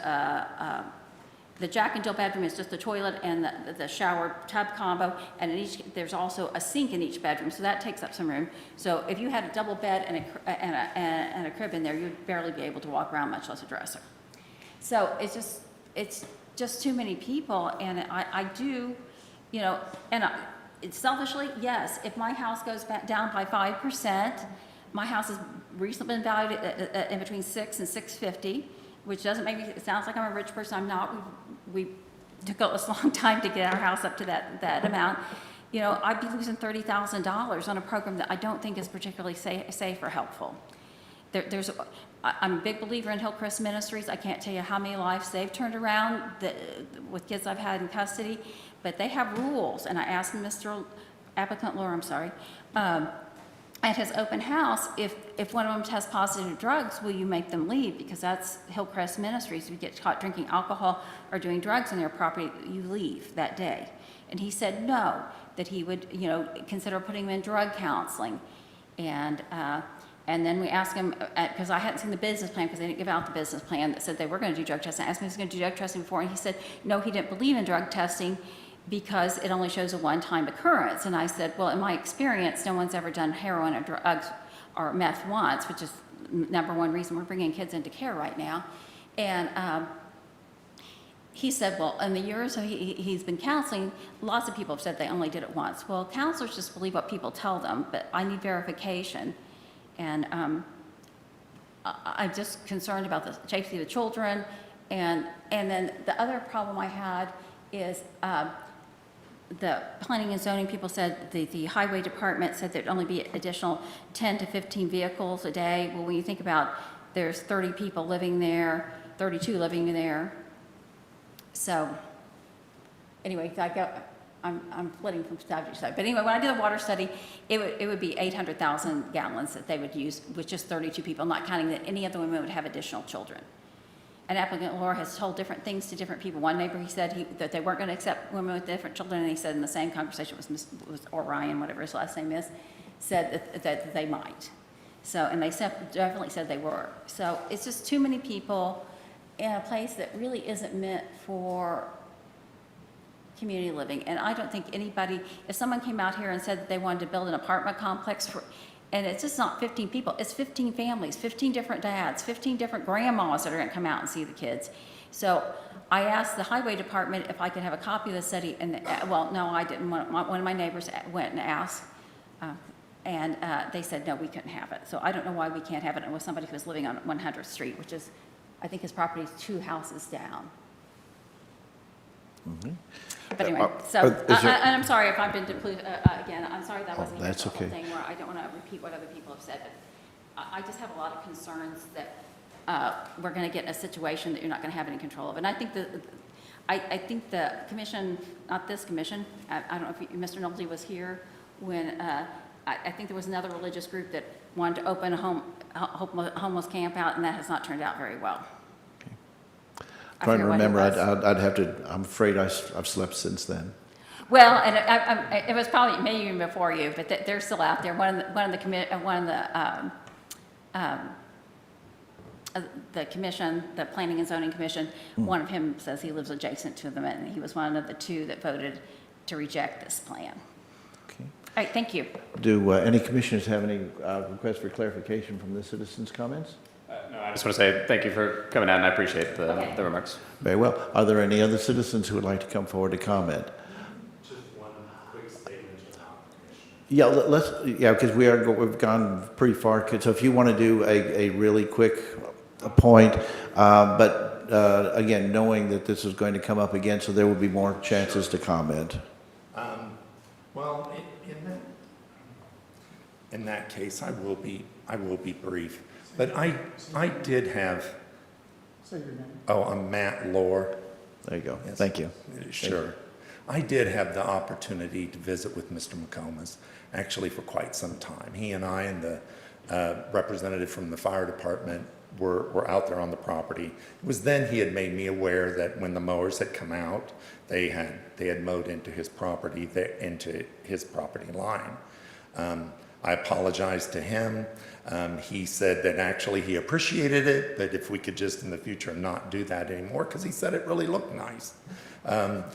the Jack and Jill bedroom is just the toilet and the shower tub combo, and there's also a sink in each bedroom, so that takes up some room. So if you had a double bed and a crib in there, you'd barely be able to walk around, much less a dresser. So it's just too many people, and I do, you know, and selfishly, yes, if my house goes back down by 5%, my house has recently been valued in between $600 and $650, which doesn't make me, it sounds like I'm a rich person. I'm not. We took us a long time to get our house up to that amount. You know, I'd be losing $30,000 on a program that I don't think is particularly safe or helpful. I'm a big believer in Hillcrest Ministries. I can't tell you how many lives they've turned around with kids I've had in custody, but they have rules. And I asked Mr. Applicant Laura, I'm sorry, at his open house, if one of them tests positive to drugs, will you make them leave? Because that's Hillcrest Ministries. If you get caught drinking alcohol or doing drugs on their property, you leave that day. And he said no, that he would, you know, consider putting them in drug counseling. And then we asked him, because I hadn't seen the business plan, because they didn't give out the business plan that said they were going to do drug testing. I asked him if he was going to do drug testing before, and he said no, he didn't believe in drug testing because it only shows a one-time occurrence. And I said, well, in my experience, no one's ever done heroin or drugs or meth once, which is number one reason we're bringing kids into care right now. And he said, well, in the years he's been counseling, lots of people have said they only did it once. Well, counselors just believe what people tell them, but I need verification. And I'm just concerned about the safety of the children. And then the other problem I had is the planning and zoning people said, the highway department said there'd only be additional 10 to 15 vehicles a day. Well, when you think about there's 30 people living there, 32 living there. So anyway, I'm flitting from side to side. But anyway, when I did the water study, it would be 800,000 gallons that they would use with just 32 people, not counting that any of the women would have additional children. And applicant Laura has told different things to different people. One neighbor, he said that they weren't going to accept women with different children, and he said in the same conversation was Orion, whatever his last name is, said that they might. So, and they definitely said they were. So it's just too many people in a place that really isn't meant for community living. And I don't think anybody, if someone came out here and said that they wanted to build an apartment complex and it's just not 15 people, it's 15 families, 15 different dads, 15 different grandmas that are going to come out and see the kids. So I asked the highway department if I could have a copy of the study, and well, no, I didn't. One of my neighbors went and asked, and they said, no, we couldn't have it. So I don't know why we can't have it. It was somebody who was living on 100th Street, which is, I think his property is 2 houses down. Mm-hmm. But anyway, so, and I'm sorry if I've been again, I'm sorry that wasn't the whole thing where I don't want to repeat what other people have said, but I just have a lot of concerns that we're going to get in a situation that you're not going to have any control of. And I think I think the commission, not this commission, I don't know if Mr. Nolte was here when, I think there was another religious group that wanted to open a homeless camp out, and that has not turned out very well. Trying to forget what it remember, was. I'd have to, I'm afraid I've slept since then. Well, and it was probably maybe even before you, but they're still out there. The commission, the Planning and Zoning Commission, one of him says he lives adjacent to them, and he was one of the two that voted to reject this plan. Okay. All right, thank you. Do any commissioners have any requests for clarification from the citizens' comments? No, I just want to say thank you for coming out, and I appreciate the remarks. Very well. Are there any other citizens who would like to come forward to comment? Just one quick statement about the commission. Yeah, because we've gone pretty far. So if you want to do a really quick point, but again, knowing that this is going to come up again, so there will be more chances to comment. Well, in that case, I will be brief. But I did have. Say your name. Oh, I'm Matt Lohr. There you go. Yes. Thank you. Sure. I did have the opportunity to visit with Mr. McComas, actually for quite some time. He and I and the representative from the fire department were out there on the property. It was then he had made me aware that when the mowers had come out, they had mowed into his property, line. I apologized to him. He said that actually he appreciated it, but if we could just in the future not do that anymore, because he said it really looked nice.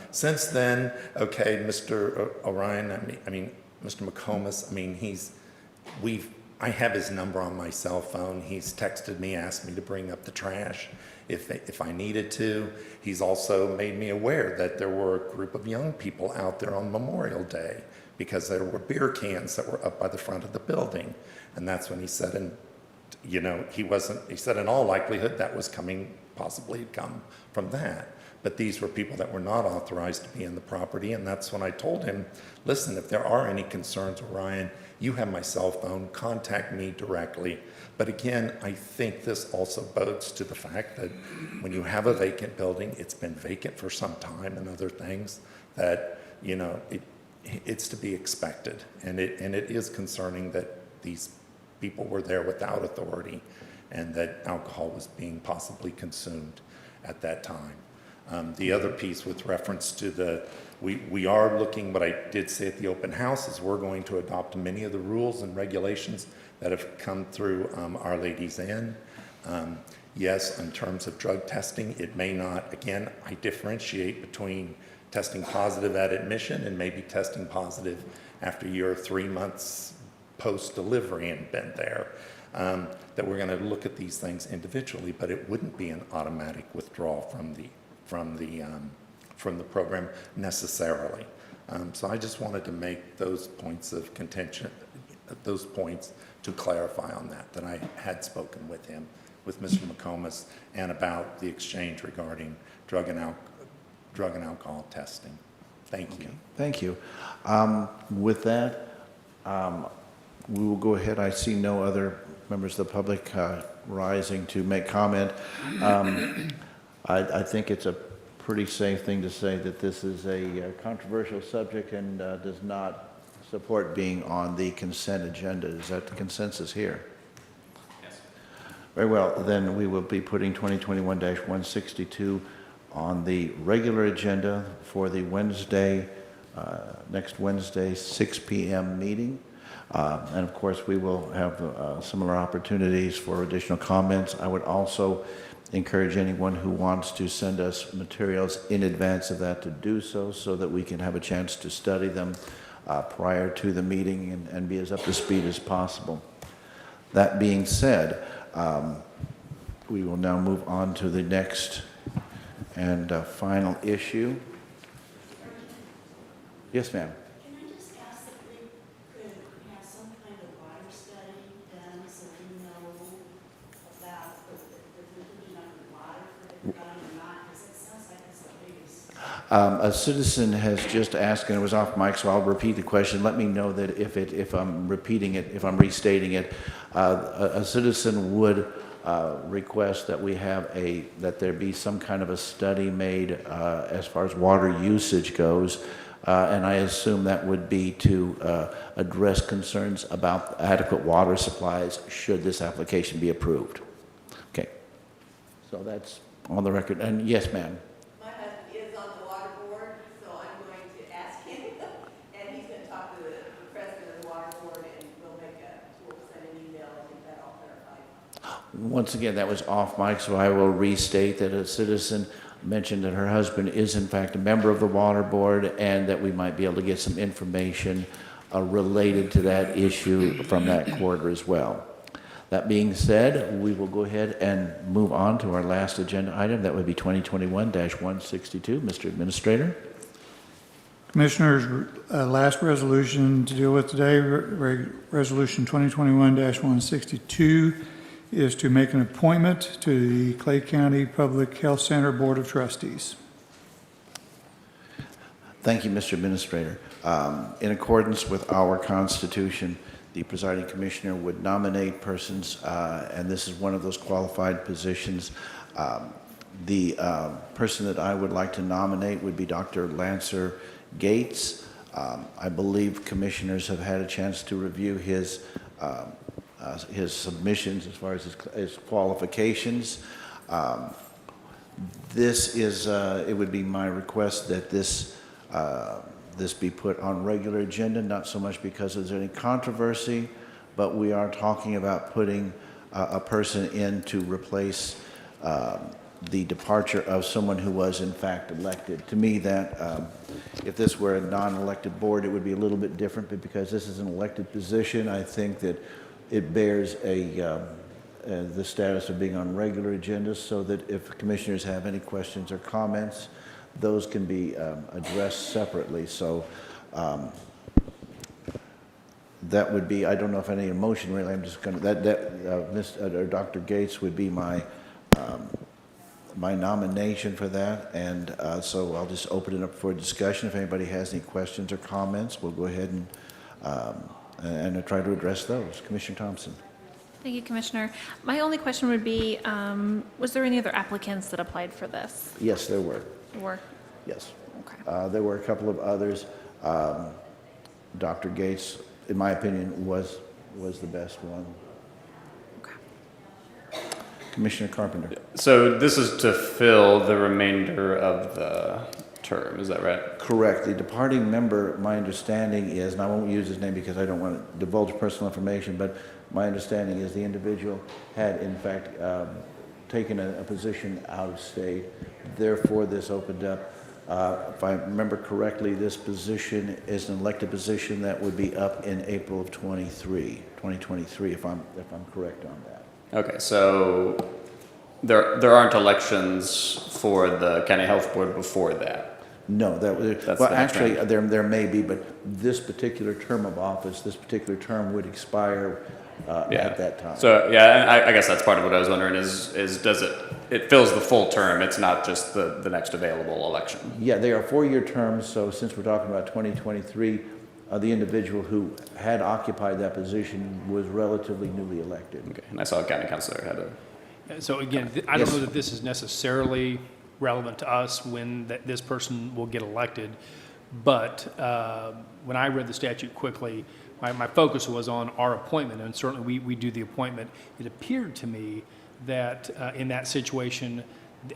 Since then, okay, Mr. Orion, Mr. McComas, I have his number on my cell phone. He's texted me, asked me to bring up the trash if I needed to. He's also made me aware that there were a group of young people out there on Memorial Day because there were beer cans that were up by the front of the building. And that's when he said, he said in all likelihood that was possibly come from that. But these were people that were not authorized to be in the property, and that's when I told him, listen, if there are any concerns, Orion, you have my cell phone, contact me directly. But again, I think this also bodes to the fact that when you have a vacant building, it's been vacant for some time and other things, that, it's to be expected. And it is concerning that these people were there without authority and that alcohol was being possibly consumed at that time. The other piece with reference to we are looking, what I did say at the open house is we're going to adopt many of the rules and regulations that have come through Our Lady's Inn. Yes, in terms of drug testing, it may not, again, I differentiate between testing positive at admission and maybe testing positive after you're 3 months post-delivery and been there. That we're going to look at these things individually, but it wouldn't be an automatic withdrawal from the program necessarily. So I just wanted to make those points of contention, those points to clarify on that I had spoken with him, with Mr. McComas, and about the exchange regarding drug and alcohol testing. Thank you. Thank you. With that, we will go ahead. I see no other members of the public rising to make comment. I think it's a pretty safe thing to say that this is a controversial subject and does not support being on the consent agenda. Is that the consensus here? Yes. Very well. Then we will be putting 2021-162 on the regular agenda for the next Wednesday, 6 p.m. meeting. And of course, we will have similar opportunities for additional comments. I would also encourage anyone who wants to send us materials in advance of that to do so that we can have a chance to study them prior to the meeting and be as up to speed as possible. That being said, we will now move on to the next and final issue. Yes, ma'am. Can I just ask that we could have some kind of water study done so we know about the conclusion of the water for everybody or not? Because it sounds like it's the biggest. A citizen has just asked, and it was off mic, so I'll repeat the question. Let me know that if I'm repeating it, if I'm restating it. A citizen would request that we have that there be some kind of a study made as far as water usage goes. And I assume that would be to address concerns about adequate water supplies should this application be approved. Okay. So that's on the record. And yes, ma'am. My husband is on the water board, so I'm going to ask him, and he's going to talk to the president of the water board, and we'll send an email and get that all clarified. Once again, that was off mic, so I will restate that a citizen mentioned that her husband is in fact a member of the water board, and that we might be able to get some information related to that issue from that quarter as well. That being said, we will go ahead and move on to our last agenda item. That would be 2021-162. Mr. Administrator. Commissioners, last resolution to deal with today, Resolution 2021-162, is to make an appointment to the Clay County Public Health Center Board of Trustees. Thank you, Mr. Administrator. In accordance with our Constitution, the presiding commissioner would nominate persons, and this is one of those qualified positions. The person that I would like to nominate would be Dr. Lancer Gates. I believe commissioners have had a chance to review his submissions as far as his qualifications. This is, it would be my request that this be put on regular agenda, not so much because there's any controversy, but we are talking about putting a person in to replace the departure of someone who was in fact elected. To me, that if this were a non-elected board, it would be a little bit different, but because this is an elected position, I think that it bears the status of being on regular agendas, so that if commissioners have any questions or comments, those can be addressed separately. So that would be, I don't know if I need a motion really, I'm just going to, Dr. Gates would be my my nomination for that, and so I'll just open it up for discussion. If anybody has any questions or comments, we'll go ahead and try to address those. Commissioner Thompson. Thank you, Commissioner. My only question would be, was there any other applicants that applied for this? Yes, there were. There were? Yes. Okay. There were a couple of others. Dr. Gates, in my opinion, was the best one. Commissioner Carpenter. So this is to fill the remainder of the term, is that right? Correct. The departing member, my understanding is, and I won't use his name because I don't want to divulge personal information, but my understanding is the individual had in fact taken a position out of state. Therefore, this opened up, if I remember correctly, this position is an elected position that would be up in April of 2023, if I'm correct on that. Okay, so there aren't elections for the county health board before that? No, That's well, the actually, trend. there may be, but this particular term of office, this particular term would expire at that time. So, yeah, I guess that's part of what I was wondering is does it fills the full term, it's not just the next available election? Yeah, they are four-year terms, so since we're talking about 2023, the individual who had occupied that position was relatively newly elected. Okay, and I saw a county councilor had a... So again, I don't know that this is necessarily relevant to us when this person will get elected, but when I read the statute quickly, my focus was on our appointment, and certainly we do the appointment. It appeared to me that in that situation,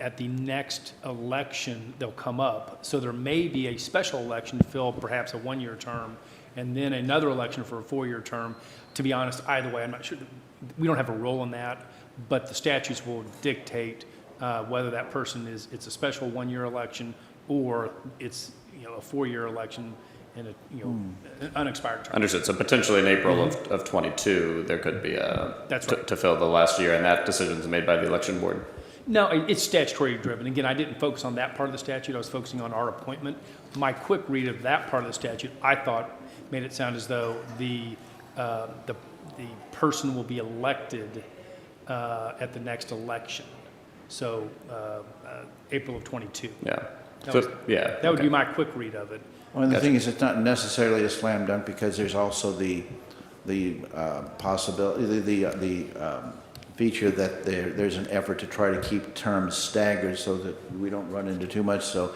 at the next election, they'll come up. So there may be a special election to fill perhaps a one-year term, and then another election for a four-year term. To be honest, either way, I'm not sure. We don't have a role in that, but the statutes will dictate whether that person it's a special one-year election or it's a four-year election in an unexpired term. Understood. So potentially in April of 22, there could be That's right. to fill the last year, and that decision is made by the election board. No, it's statutory driven. Again, I didn't focus on that part of the statute. I was focusing on our appointment. My quick read of that part of the statute, I thought, made it sound as though the person will be elected at the next election. So April of 22. Yeah. That would be my quick read of it. Well, and the thing is, it's not necessarily a slam dunk because there's also the possibility, the feature that there's an effort to try to keep terms staggered so that we don't run into too much. So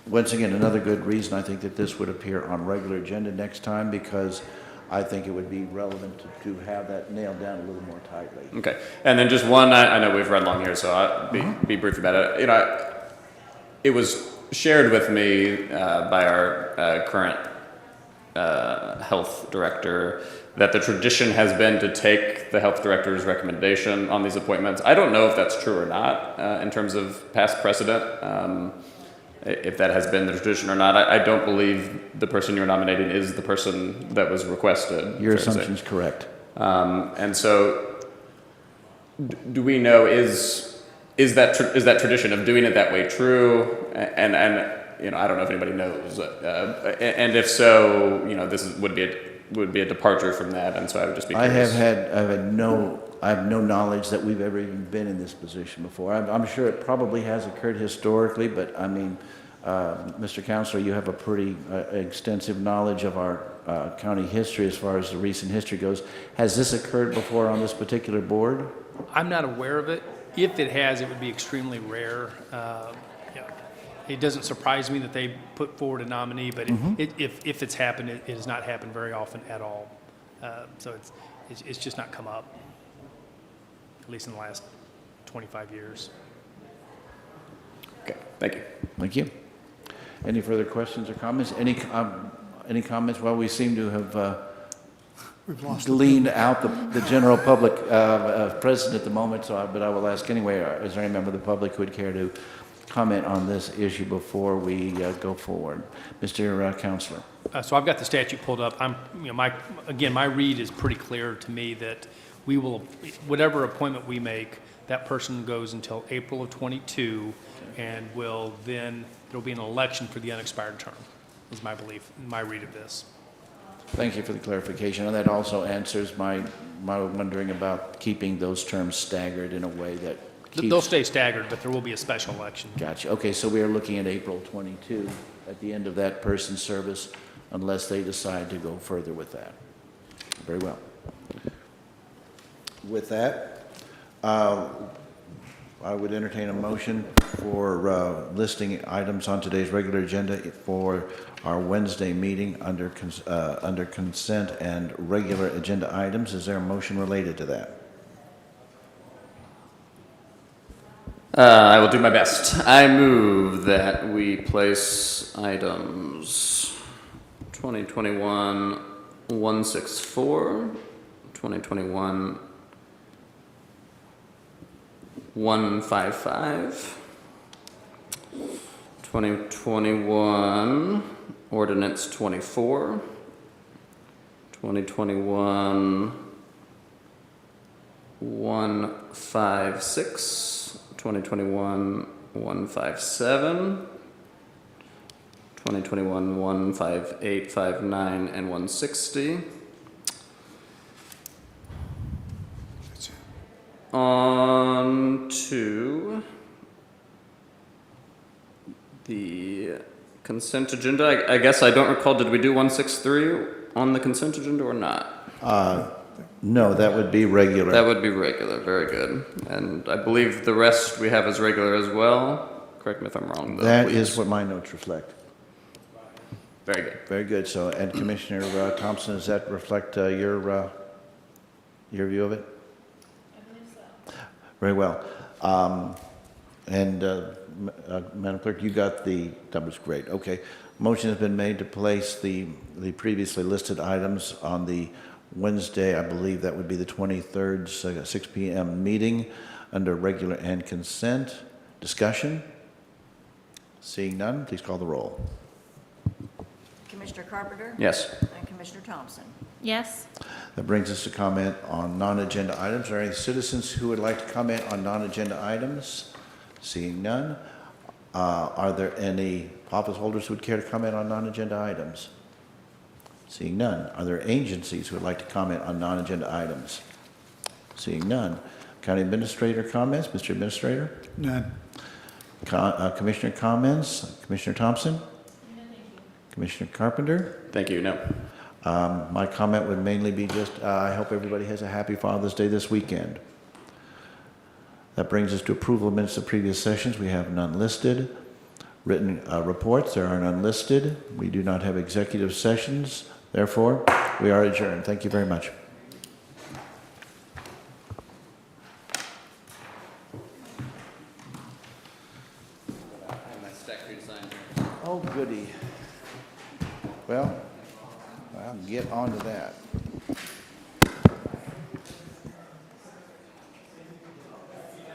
once again, another good reason I think that this would appear on regular agenda next time, because I think it would be relevant to have that nailed down a little more tightly. Okay, and then just one, I know we've run long here, so I'll be brief about it. You know, it was shared with me by our current health director that the tradition has been to take the health director's recommendation on these appointments. I don't know if that's true or not in terms of past precedent. If that has been the tradition or not. I don't believe the person you're nominating is the person that was requested. Your assumption is correct. And so, do we know, is that tradition of doing it that way true? And you know, I don't know if anybody knows. And if so, you know, this would be a departure from that. And so I would just be curious. I have no knowledge that we've ever even been in this position before. I'm sure it probably has occurred historically, but I mean, Mr. Counselor, you have a pretty extensive knowledge of our county history as far as the recent history goes. Has this occurred before on this particular board? I'm not aware of it. If it has, it would be extremely rare. Yeah. It doesn't surprise me that they put forward a nominee, but if it's happened, it has not happened very often at all. So it's just not come up, at least in the last 25 years. Okay, thank you. Thank you. Any further questions or comments? Any comments? Well, we seem to have gleaned out the general public present at the moment, but I will ask anyway, is there any member of the public who would care to comment on this issue before we go forward? Mr. Counselor. So I've got the statute pulled up. My read is pretty clear to me that we will, whatever appointment we make, that person goes until April of '22, and there'll be an election for the unexpired term, is my belief, my read of this. Thank you for the clarification, and that also answers my wondering about keeping those terms staggered in a way that keeps... They'll stay staggered, but there will be a special election. Gotcha. Okay, so we are looking at April 22 at the end of that person's service, unless they decide to go further with that. Very well. With that, I would entertain a motion for listing items on today's regular agenda for our Wednesday meeting under consent and regular agenda items. Is there a motion related to that? I will do my best. I move that we place items 2021-164, 2021-155, 2021 Ordinance 24, 2021 156, 2021 157, 2021 158, 59, and 160. On to the consent agenda. I guess I don't recall, did we do 163 on the consent agenda or not? No, that would be regular. That would be regular, very good. And I believe the rest we have as regular as well. Correct me if I'm wrong, though. That is what my notes reflect. Very good. Very good. So, and Commissioner Thompson, does that reflect your view of it? I believe so. Very well. Madam Clerk, you got that was great. Okay. Motion has been made to place the previously listed items on the Wednesday, I believe that would be the 23rd, 6 p.m. meeting under regular and consent. Discussion? Seeing none, please call the roll. Commissioner Carpenter? Yes. And Commissioner Thompson? Yes. That brings us to comment on non-agenda items. Are there any citizens who would like to comment on non-agenda items? Seeing none. Are there any office holders who would care to comment on non-agenda items? Seeing none. Are there agencies who would like to comment on non-agenda items? Seeing none. County Administrator comments? Mr. Administrator? None. Commissioner comments? Commissioner Thompson? No, thank you. Commissioner Carpenter? Thank you, no. My comment would mainly be just, I hope everybody has a happy Father's Day this weekend. That brings us to approval of minutes of previous sessions. We have none listed. Written reports, there are none listed. We do not have executive sessions. Therefore, we are adjourned. Thank you very much. Oh, goody. Well, I'll get on to that.